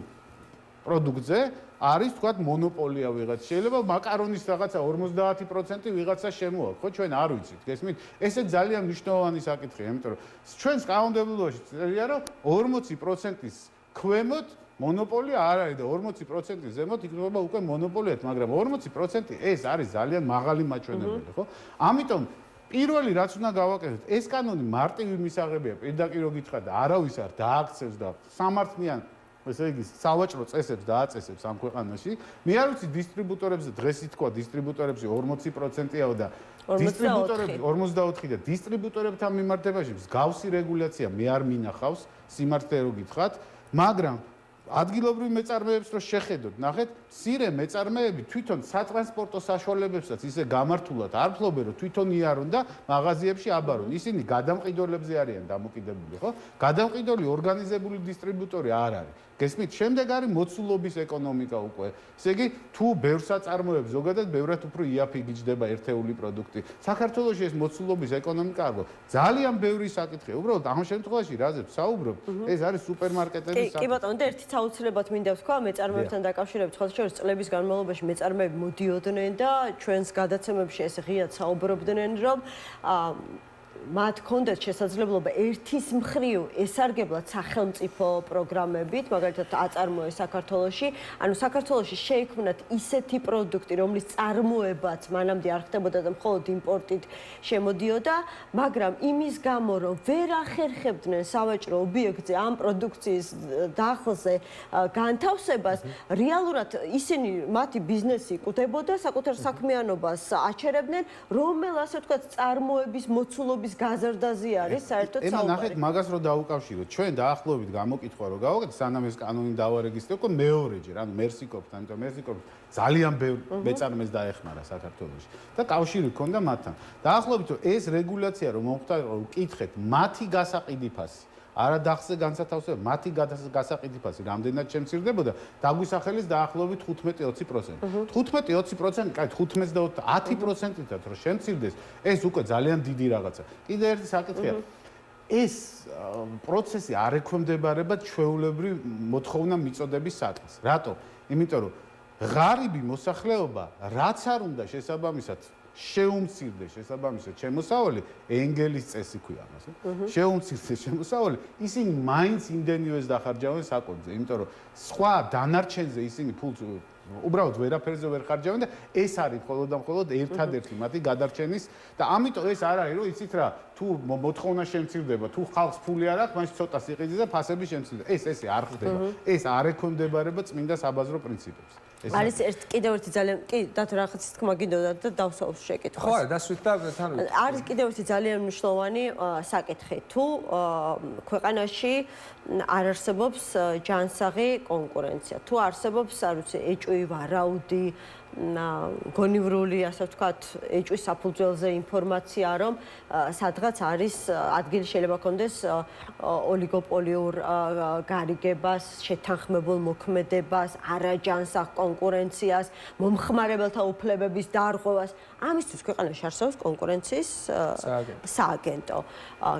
პროდუქტზე არის თქვათ მონოპოლია ვიღაც. შეიძლება მაკარონის რაღაცა 50% ვიღაცა შემოაქვს, ხო ჩვენ არ ვიცით. გესმით, ესე ძალიან მნიშვნელოვანი საკითხია, იმიტომ რომ ჩვენს კანონმდებლობაში წერია, რომ 40%-ის ქვემოთ მონოპოლია არ არის და 40%-ის ზემოთ იქნება უკვე მონოპოლიად, მაგრამ 40% ეს არის ძალიან მაღალი მაჩვენებელი, ხო? ამიტომ პირველი რაც უნდა გავაკეთოთ, ეს კანონი მარტივი მისაღებია, პირდაპირ გითხრათ და არავის არ დააქცევს და სამართლიან ესე იგი სავაჭრო წესებს დააწესებს ამ ქვეყანაში. მე არ ვიცი დისტრიბუტორებზე დღეს ითქვა დისტრიბუტორებში 40%-იაო და დისტრიბუტორები 44 და დისტრიბუტორებთან მიმართებაში მსგავსი რეგულაცია მე არ მინახავს, სიმართლე რო გითხრათ, მაგრამ ადგილობრივ მეწარმეებს რო შეხედოთ, ნახეთ, მცირე მეწარმეები თვითონ სატრანსპორტო საშუალებებსაც ისე გამართულად არ ფლობენ, რომ თვითონ იარონ და მაღაზიებში აბარონ. ისინი გადამყიდველებზე არიან დამოკიდებული, ხო? გადამყიდველი ორგანიზებული დისტრიბუტორი არ არის. გესმით, შემდეგ არის მოცულობის ეკონომიკა უკვე. ესე იგი, თუ ბევრ საწარმოებს ზოგადად ბევრად უფრო იაფი გიჯდება ერთეული პროდუქტი. საქართველოში ეს მოცულობის ეკონომიკა არ გვაქვს. ძალიან ბევრი საკითხია. უბრალოდ ამ შემთხვევაში რაზეც საუბრობ, ეს არის სუპერმარკეტების საკითხი. კი ბატონო, და ერთით აუცილებლად მინდა ვთქვა, მეწარმეებთან დაკავშირებით ხელშეურის წლების განმავლობაში მეწარმეები მოდიოდნენ და ჩვენს გადაცემებში ეს ღიად საუბრობდნენ, რომ მათ ჰქონდათ შესაძლებლობა ერთის მხრივ ესარგებლათ სახელმწიფო პროგრამებით, მაგალითად აწარმოეს საქართველოში, ანუ საქართველოში შეიქმნათ ისეთი პროდუქტი, რომლის წარმოებაც მანამდე არ ხდებოდა და მხოლოდ იმპორტით შემოდიოდა, მაგრამ იმის გამო, რომ ვერ ახერხებდნენ სავაჭრო ობიექტზე ამ პროდუქციის დახლზე განთავსებას, რეალურად ისინი მათი ბიზნესი იკუთებოდა, საკუთარ საქმიანობას აჩერებდნენ, რომელ ასე ვთქვათ, წარმოების მოცულობის მდგომარეობის გაზრდაზე არის საერთოდ საუბარი. საუბარი. ნახეთ, მაგას რო დაუკავშიროთ, ჩვენ დაახლოებით გამოკითხვა რო გავაკეთეთ, სანამ ეს კანონი დავარეგისტრიროთ, მეორეჯერ, ანუ მერსიკოპთან, იმიტომ მერსიკოპი ძალიან ბევრ მეწარმეს დაეხმარა საქართველოში და კავშირი ჰქონდა მათთან. დაახლოებით ეს რეგულაცია რომ მომხდარო ვკითხეთ, მათი გასაყიდი ფასი არა დახზე განსათავსება, მათი გასაყიდი ფასი რამდენად შემცირდებოდა, დაგვისახელეს დაახლოებით 15-20%. 15-20%, კაი 15 და 10%-ით რომ შემცირდეს, ეს უკვე ძალიან დიდი რაღაცა. კიდე ერთი საკითხია. ეს პროცესი არ ექვემდებარება ჩვეულებრივ მოთხოვნა მიწოდების საკითხს. რატო? იმიტომ რომ ღარიბი მოსახლეობა რაც არ უნდა შესაბამისად შეუმცირდეს შესაბამისად შემოსავალი, ენგელის წესი ქვია მას. შეუმცირდეს შემოსავალი, ისინი მაინც იმდენივეს დახარჯავენ საკონზე, იმიტომ რომ სხვა დანარჩენზე ისინი ფულს უბრალოდ ვერაფერზე ვერ ხარჯავენ და ეს არის მხოლოდ და მხოლოდ ერთადერთი მათი გადარჩენის და ამიტომ ეს არ არის რომ იცით რა თუ მოთხოვნა შემცირდება თუ ხალხს ფული არ აქვს მაშინ ცოტა სიყიძე და ფასები შემცირდება ესე არ ხდება ეს არ ექვემდებარება წმინდა საბაზრო პრინციპებს არის კიდევ ერთი ძალიან კი დათო რაღაცის თქმა გინდოდა და დავსაუბრ შეკითხვას ხო არა დასვით და თან არის კიდევ ერთი ძალიან მნიშვნელოვანი საკითხი თუ ქვეყანაში არ არსებობს ჯანსაღი კონკურენცია თუ არსებობს არ ვიცი ეჭვი ვარაუდი გონივრული ასე ვთქვათ ეჭვის საფუძველზე ინფორმაცია რომ სადღაც არის ადგილი შეიძლება კონდეს ოლიგოპოლიურ გარიგებას შეთანხმებულ მოქმედებას არაჯანსაღ კონკურენციას მომხმარებელთა უფლებების დარღვევას ამისთვის ქვეყანაში არსებობს კონკურენციის სააგენტო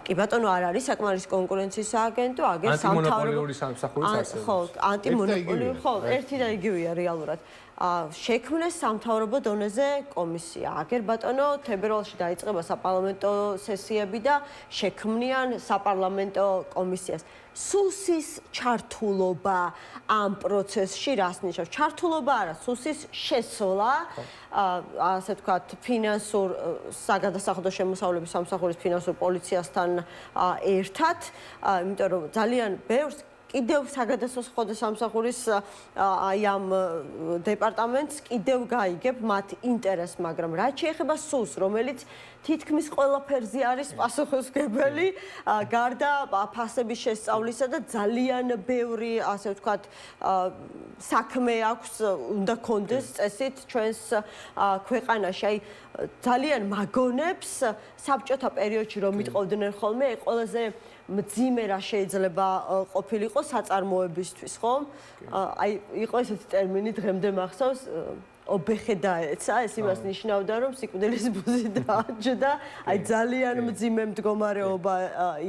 კი ბატონო არ არის საკმარისი კონკურენციის სააგენტო აგერ ანტიმონოპოლიური სამსახურის არსებობს ხო ანტიმონოპოლიური ხო ერთი და იგივეა რეალურად შექმნეს სამთავრობო დონეზე კომისია. აგერ ბატონო, თებერვალში დაიწყება საპარლამენტო სესიები და შექმნიან საპარლამენტო კომისიას. სუსის ჩართულობა ამ პროცესში რას ნიშნავს? ჩართულობა არა, სუსის შესვლა, ასე ვთქვათ, ფინანსურ საგადასახადო შემოსავლების სამსახურის ფინანსურ პოლიციასთან ერთად, იმიტომ რომ ძალიან ბევრს კიდევ საგადასახადო სამსახურის აი ამ დეპარტამენტს კიდევ გაიგებ მათ ინტერესს, მაგრამ რაც შეეხება სუს, რომელიც თითქმის ყველაფერზე არის პასუხისმგებელი, გარდა ფასების შესწავლისა და ძალიან ბევრი, ასე ვთქვათ, საქმე აქვს, უნდა კონდეს წესით ჩვენს ქვეყანაში. აი ძალიან მაგონებს საბჭოთა პერიოდში რომ მიტყოვდნენ ხოლმე, ყველაზე მძიმე რა შეიძლება ყოფილიყო საწარმოებისთვის, ხო? აი იყო ესეთი ტერმინი დღემდე მახსოვს ობეხე დაეცა, ეს იმას ნიშნავდა, რომ სიკვდილის ბუზი დააჯდა, აი ძალიან მძიმე მდგომარეობა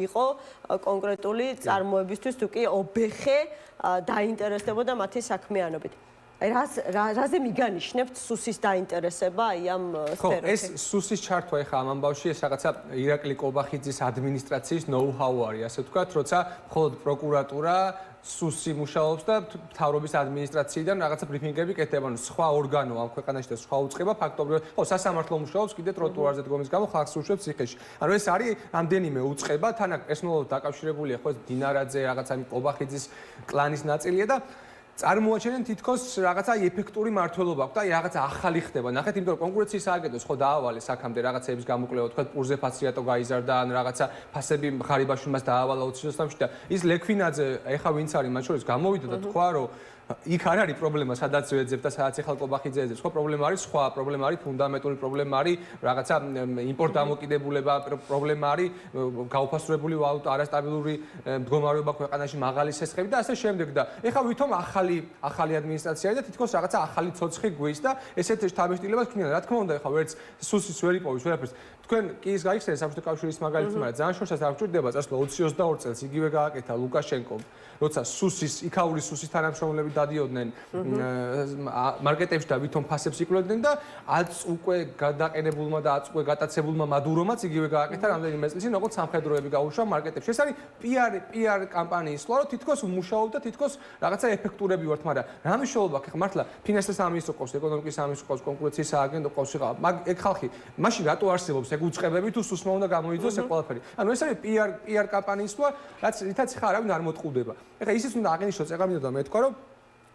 იყო კონკრეტული წარმოებისთვის, თუ კი ობეხე დაინტერესდებოდა მათი საქმიანობით. რაზე მიგანიშნებთ სუსის დაინტერესება აი ამ სფეროში? ხო, ეს სუსის ჩართვა ეხა ამ ამბავში ეს რაღაცა ირაკლი კობახიძის ადმინისტრაციის ნოუ-ჰაუ არის, ასე ვთქვათ, როცა მხოლოდ პროკურატურა სუსი მუშაობს და მთავრობის ადმინისტრაციიდან რაღაცა ბრიფინგები კეთდება, ანუ სხვა ორგანო ამ ქვეყანაში და სხვა უწყება ფაქტობრივად, ხო, სასამართლო მუშაობს კიდე ტროტუარზე დგომის გამო ხალხს უშვებს ციხეში. ანუ ეს არის რამდენიმე უწყება, თან პერსონალურად დაკავშირებულია ხო დინარაძე, რაღაცა კობახიძის კლანის ნაწილია და წარმოაჩენენ თითქოს რაღაცა ეფექტური მართლობა აქვს და რაღაცა ახალი ხდება. ნახეთ, იმიტომ რომ კონკურენციის სააგენტოს ხო დაავალეს აქამდე რაღაცების გამოკვლევა, თქვა პურზე ფასიატო გაიზარდა, ან რაღაცა ფასები ღარიბაში მას დაავალა 2023-ში და ის ლექვინაძე, ეხა ვინც არის მათ შორის გამოვიდა და თქვა რომ იქ არ არის პრობლემა, სადაც ვეძებ და სადაც ეხლა კობახიძე ეძებს. ხო, პრობლემა არის სხვა, პრობლემა არის ფუნდამენტური პრობლემა არის რაღაცა იმპორტ დამოკიდებულება, პრობლემა არის გაუფასრებული ვალუტა, არასტაბილური მდგომარეობა ქვეყანაში, მაღალი სესხები და ასე შემდეგ და ეხლა ვითომ ახალი ადმინისტრაცია და თითქოს რაღაცა ახალი ცოცხი გვის და ესეთ შთაბეჭდილებას ქნიან. რა თქმა უნდა, ეხლა ვერც სუსის ვერ იპოვის ვერაფერს. თქვენ კი ის გაიხსენეთ საბჭოთა კავშირის მაგალითი, მაგრამ ძალიან შორსაც არ გვჭირდება წასვლა 2022 წელს იგივე გააკეთა ლუკაშენკომ, როცა სუსის, იქაური სუსის თანამშრომლები დადიოდნენ მარკეტებში და ვითომ ფასებს იკვლევდნენ და აც უკვე გადაყენებულმა და აც უკვე გატაცებულმა მადურომაც იგივე გააკეთა რამდენიმე წლის წინ, როგორც სამხედროები გაუშვა მარკეტებში. ეს არის PR კამპანიის სლო, რომ თითქოს მუშაობ და თითქოს რაღაცა ეფექტურები ვართ, მაგრამ რა მნიშვნელობა აქვს? მართლა ფინანსთა სამინისტრო ყავს, ეკონომიკის სამინისტრო ყავს, კონკურენციის სააგენტო ყავს, მაგ ეგ ხალხი, მაშინ რატო არსებობს ეგ უწყებები თუ სუსმა უნდა გამოიძოს ეგ ყველაფერი? ანუ ეს არის PR კამპანიის სლო, რითაც ხა არავინ არ მოტყუდება. ეხლა ისიც უნდა აღინიშნოს, ეხლა მინდოდა მე თქვა, რომ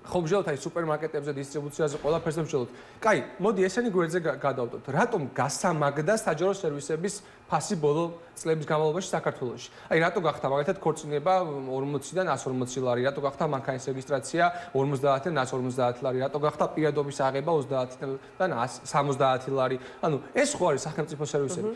ხო მსჯელოთ აი სუპერმარკეტებზე დისტრიბუციაზე ყველაფერზე მსჯელოთ. კაი, მოდი ესენი გვერდზე გადავდოთ. რატომ გასამაგდა საჯარო სერვისების ფასი ბოლო წლების განმავლობაში საქართველოში? აი რატო გახდა მაგალითად ქორწინება 40-დან 140 ლარი, რატო გახდა მანქანის რეგისტრაცია 50-დან 150 ლარი, რატო გახდა პირადობის აღება 30-დან 70 ლარი. ანუ ეს ხო არის სახელმწიფო სერვისები.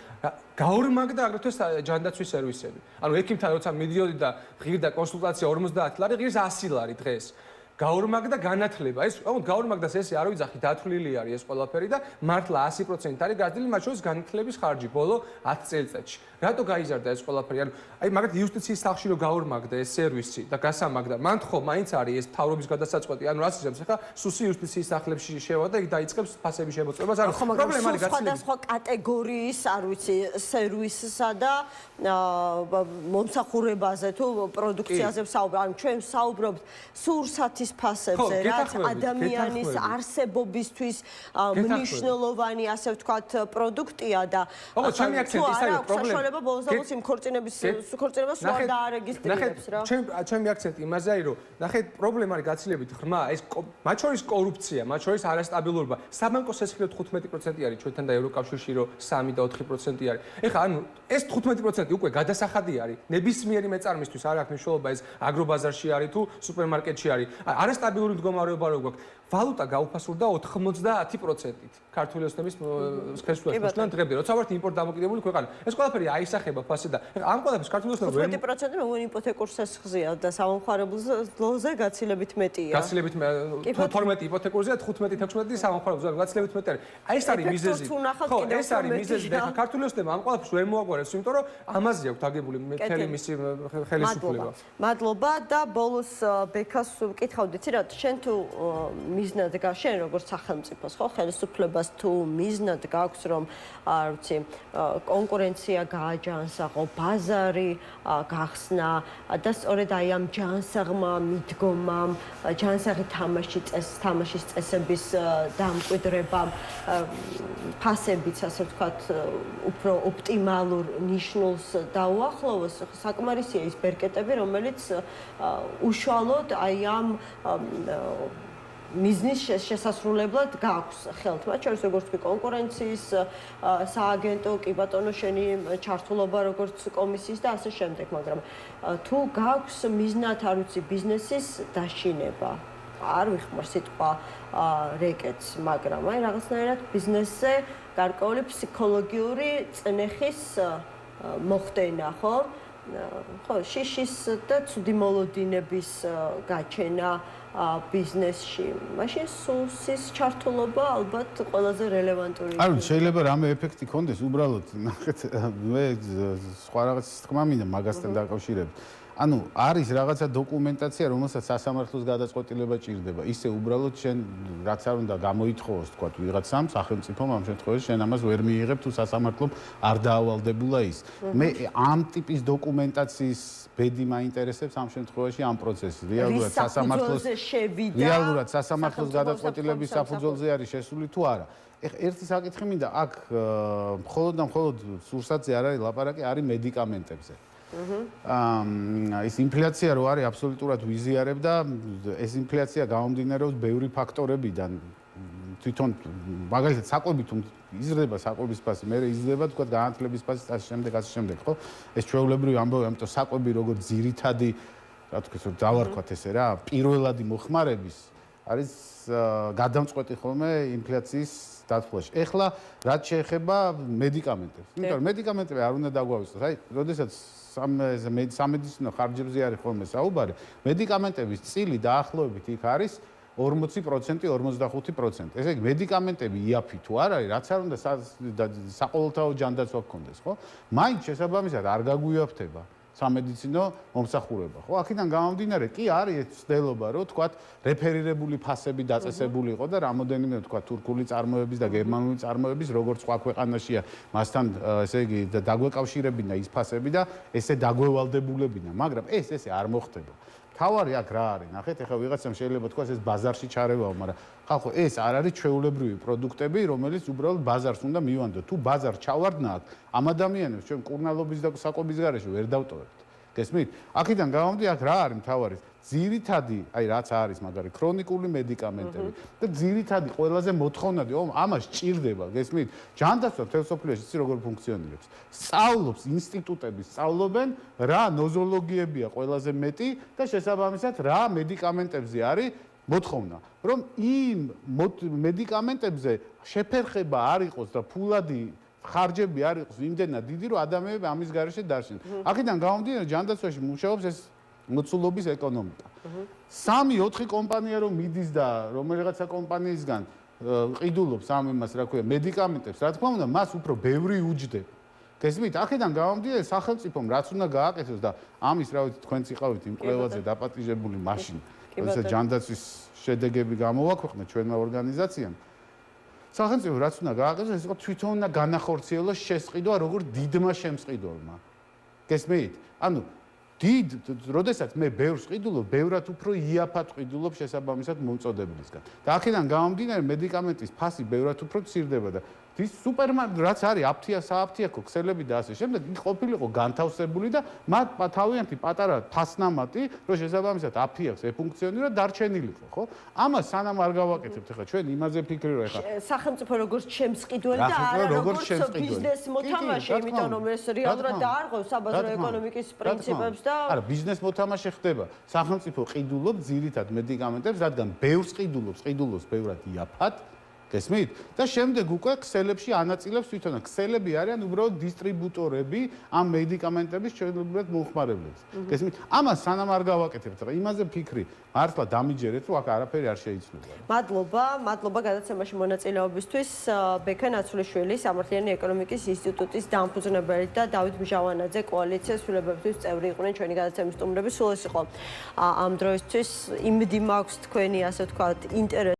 გაორმაგდა აგრეთვე ჯანდაცვის სერვისები. ანუ ექიმთან როცა მიდიოდი და ღირდა კონსულტაცია 50 ლარი, ღირს 100 ლარი დღეს. გაორმაგდა განათლება. ეს გაორმაგდას ესე არ ვიძახი, დათვლილი არის ეს ყველაფერი და მართლა 100% არის გაძლილი მათ შორის განათლების ხარჯი ბოლო 10 წელიწადში. რატო გაიზარდა ეს ყველაფერი? ანუ აი მაგათ იუსტიციის სახლში რო გაორმაგდა ეს სერვისი და გასამაგდა, მან ხო მაინც არის ეს მთავრობის გადასაწყვეტი. ანუ რას იზრებს ახლა სუსი იუსტიციის სახლებში შევა და დაიწყებს ფასების შემოწმებას. ანუ პრობლემა არის გაცილებით. სხვადასხვა კატეგორიის, არ ვიცი, სერვისსა და მომსახურებაზე თუ პროდუქციაზე ვსაუბრობთ. ანუ ჩვენ ვსაუბრობთ სურსათის ფასებზე, რაც ადამიანის არსებობისთვის მნიშვნელოვანი, ასე ვთქვათ, პროდუქტია და ჩემი აქცენტი ის არის პრობლემა. ბოლოს იმ ქორწინებას სულ არ დაარეგისტრირებს რა. ჩემი აქცენტი იმაზე არის, რომ ნახეთ, პრობლემა არის გაცილებით ღრმა, ეს მათ შორის კორუფცია, მათ შორის არასტაბილურობა. საბანკო სესხლი 15% არის ჩვენთან და ევროკავშირში რომ 3 და 4% არის. ეხლა ანუ ეს 15% უკვე გადასახადი არის. ნებისმიერი მეწარმისთვის არ აქვს მნიშვნელობა ეს აგრობაზარში არის თუ სუპერმარკეტში არის. არასტაბილური მდგომარეობა რო გვაქვს. ვალუტა გაუფასურდა 90%-ით. ქართული ოცნების სქესულებთან დღემდე, როცა ვართ იმპორტ დამოკიდებული ქვეყანა. ეს ყველაფერი აისახება ფასი და ამ ყველაფერს ქართული ოცნება 15% მოგონი იპოთეკურ სესხზეა და სამომხმარებლოზე გაცილებით მეტია. გაცილებით 12 იპოთეკურზე და 15-16 სამომხმარებლოზე გაცილებით მეტი არის. აი ეს არის მიზეზი. ხო, ეს არის მიზეზი და ხა ქართული ოცნება ამ ყველაფერს ვერ მოაგვარებს, იმიტომ რომ ამაზე აქვს დაგებული მთელი მისი ხელისუფლება. მადლობა და ბოლოს ბექას ვკითხავდით რა, შენ თუ მიზნად შენ როგორც სახელმწიფოს ხო ხელისუფლებას თუ მიზნად გაქვს რომ არ ვიცი კონკურენცია გააჯანსაღო, ბაზარი გახსნა და სწორედ აი ამ ჯანსაღმა მიდგომამ, ჯანსაღი თამაშის წესების დამკვიდრებამ, ფასებიც ასე ვთქვათ უფრო ოპტიმალურ ნიშნულს დაუახლოვოს, საკმარისია ის ბერკეტები, რომელიც უშუალოდ აი ამ მიზნის შესასრულებლად გაქვს ხელთ. მათ შორის როგორც კი კონკურენციის სააგენტო, კი ბატონო შენი ჩართულობა როგორც კომისიის და ასე შემდეგ, მაგრამ თუ გაქვს მიზნად არ ვიცი ბიზნესის დაშინება, არ ვიხმარ სიტყვა რეკეტს, მაგრამ აი რაღაცნაირად ბიზნესზე გარკვეული ფსიქოლოგიური წნეხის მოხდენა, ხო? ხო, შიშის და ცუდი მოლოდინების გაჩენა ბიზნესში. მაშინ სუსის ჩართულობა ალბათ ყველაზე რელევანტური. არ ვიცი, შეიძლება რამე ეფექტი ქონდეს, უბრალოდ ნახეთ, მე სხვა რაღაც თქმა მინდა მაგასთან დაკავშირებით. ანუ არის რაღაცა დოკუმენტაცია, რომელსაც სასამართლოს გადაწყვეტილება ჭირდება. ისე უბრალოდ შენ რაც არ უნდა გამოითხოვოს, თქვა ვიღაცამ, სახელმწიფომ ამ შემთხვევაში შენ ამას ვერ მიიღებ თუ სასამართლომ არ დაავალდებულა ის. მე ამ ტიპის დოკუმენტაციის ბედი მაინტერესებს ამ შემთხვევაში ამ პროცესი. რეალურად სასამართლოს გადაწყვეტილების საფუძველზე არის შესული თუ არა. ეხლა ერთი საკითხი მინდა, აქ მხოლოდ და მხოლოდ სურსათზე არ არის ლაპარაკი, არის მედიკამენტებზე. ეს ინფლაცია რო არის აბსოლუტურად ვიზიარებ და ეს ინფლაცია გამომდინარეობს ბევრი ფაქტორებიდან. თვითონ მაგალითად საკვები თუ იზრდება საკვების ფასი, მე იზრდება თქვა განათლების ფასი და ასე შემდეგ, ხო? ეს ჩვეულებრივი ამბავი, ამიტომ საკვები როგორც ძირითადი, რა თქმა უნდა, დავარქვათ ესე რა, პირველადი მოხმარების არის გადამწყვეტი ხოლმე ინფლაციის დათვლაში. ეხლა რაც შეეხება მედიკამენტებს. იმიტომ რომ მედიკამენტები არ უნდა დაგვავიწყოს. აი, როდესაც სამედიცინო ხარჯებზე არის ხოლმე საუბარი, მედიკამენტების წილი დაახლოებით იქ არის 40%, 45%. ესე იგი მედიკამენტები იაფი თუ არ არის, რაც არ უნდა საყოველთაო ჯანდაცვა გქონდეს, ხო? მაინც შესაბამისად არ გაგვიაფთება სამედიცინო მომსახურება, ხო? აქედან გამომდინარე, კი არის ეს ცდელობა, რომ თქვათ რეფერირებული ფასები დაწესებული იყო და რამოდენიმე თქვათ თურქული წარმოების და გერმანული წარმოების, როგორც სხვა ქვეყანაშია, მასთან ესე იგი დაგვეკავშირებინა ის ფასები და ესე დაგვევალდებულებინა, მაგრამ ესე არ მოხდება. თავარი აქ რა არის? ნახეთ, ეხლა ვიღაცამ შეიძლება თქვას ეს ბაზარში ჩარევაო, მაგრამ ხალხო, ეს არ არის ჩვეულებრივი პროდუქტები, რომელიც უბრალოდ ბაზარს უნდა მივანდოთ. თუ ბაზარ ჩავარდნა აქ, ამ ადამიანებს ჩვენ კურნალობის და საკვების გარეშე ვერ დავტოვებთ. გესმით? აქედან გამომდი აქ რა არის მთავარი? ძირითადი, აი რაც არის მაგარი ქრონიკული მედიკამენტები და ძირითადი ყველაზე მოთხოვნადი, ამას ჭირდება, გესმით? ჯანდაცვა მთელ სოფლიოში იცი როგორ ფუნქციონირებს. სწავლობს ინსტიტუტები, სწავლობენ რა ნოზოლოგიებია ყველაზე მეტი და შესაბამისად რა მედიკამენტებზე არის მოთხოვნა, რომ იმ მედიკამენტებზე შეფერხება არ იყოს და ფულადი ხარჯები არ იყოს იმდენად დიდი, რომ ადამიანები ამის გარეშე დარჩნენ. აქედან გამომდინარე, ჯანდაცვაში მუშაობს ეს მოცულობის ეკონომიკა. 3-4 კომპანია რომ მიდის და რომელიღაცა კომპანიისგან ყიდულობს ამ იმას, რა ქვია, მედიკამენტებს, რა თქმა უნდა, მას უფრო ბევრი უჯდება. გესმით? აქედან გამომდინარე, სახელმწიფომ რაც უნდა გააკეთოს და ამის, რა ვიცი, თქვენც იყავით იმ კვლევაზე დაპატიჟებული მაშინ, როცა ჯანდაცვის შედეგები გამოვაქვეყნეთ ჩვენმა ორგანიზაციამ. სახელმწიფო რაც უნდა გააკეთოს, ეს იყო თვითონ უნდა განახორციელოს შესყიდვა როგორც დიდმა შემსყიდველმა. გესმით? ანუ როდესაც მე ბევრს ყიდულობ, ბევრად უფრო იაფად ყიდულობ შესაბამისად მომწოდებლისგან. და აქედან გამომდინარე, მედიკამენტის ფასი ბევრად უფრო მცირდება და ის სუპერმარკეტ რაც არის აფთიაქო ქსელები და ასე შემდეგ, ის ყოფილიყო განთავსებული და მათ თავიანთი პატარა ფასნამატი, რომ შესაბამისად აფთიაქს ეფუნქციონირა დარჩენილიყო, ხო? ამას სანამ არ გავაკეთებთ, ახლა ჩვენ იმაზე ფიქრი რომ ახლა სახელმწიფო როგორც შემსყიდველი და არა როგორც ბიზნეს მოთამაშე, იმიტომ რომ ეს რეალურად დაარღვევს საბაზრო ეკონომიკის პრინციპებს და არა, ბიზნეს მოთამაშე ხდება. სახელმწიფო ყიდულობს ძირითად მედიკამენტებს, რადგან ბევრს ყიდულობს ბევრად იაფად. გესმით? და შემდეგ უკვე ქსელებში ანაწილებს თვითონ. ქსელები არიან უბრალოდ დისტრიბუტორები ამ მედიკამენტების ჩვეულებრივად მომხმარებლებს. გესმით? ამას სანამ არ გავაკეთებთ, რა იმაზე ფიქრი, მართლა დამიჯერეთ, რომ აქ არაფერი არ შეიცვლება. მადლობა გადაცემაში მონაწილეობისთვის. ბექა ნაცვლიშვილი, სამართლიანი ეკონომიკის ინსტიტუტის დამფუძნებელი და დავით მჟავანაძე კოალიციის ცვლილებებისთვის წევრი იყვნენ ჩვენი გადაცემის სტუმრები. სულ ეს იყო ამ დროისთვის. იმედი მაქვს თქვენი, ასე ვთქვათ, ინტერესი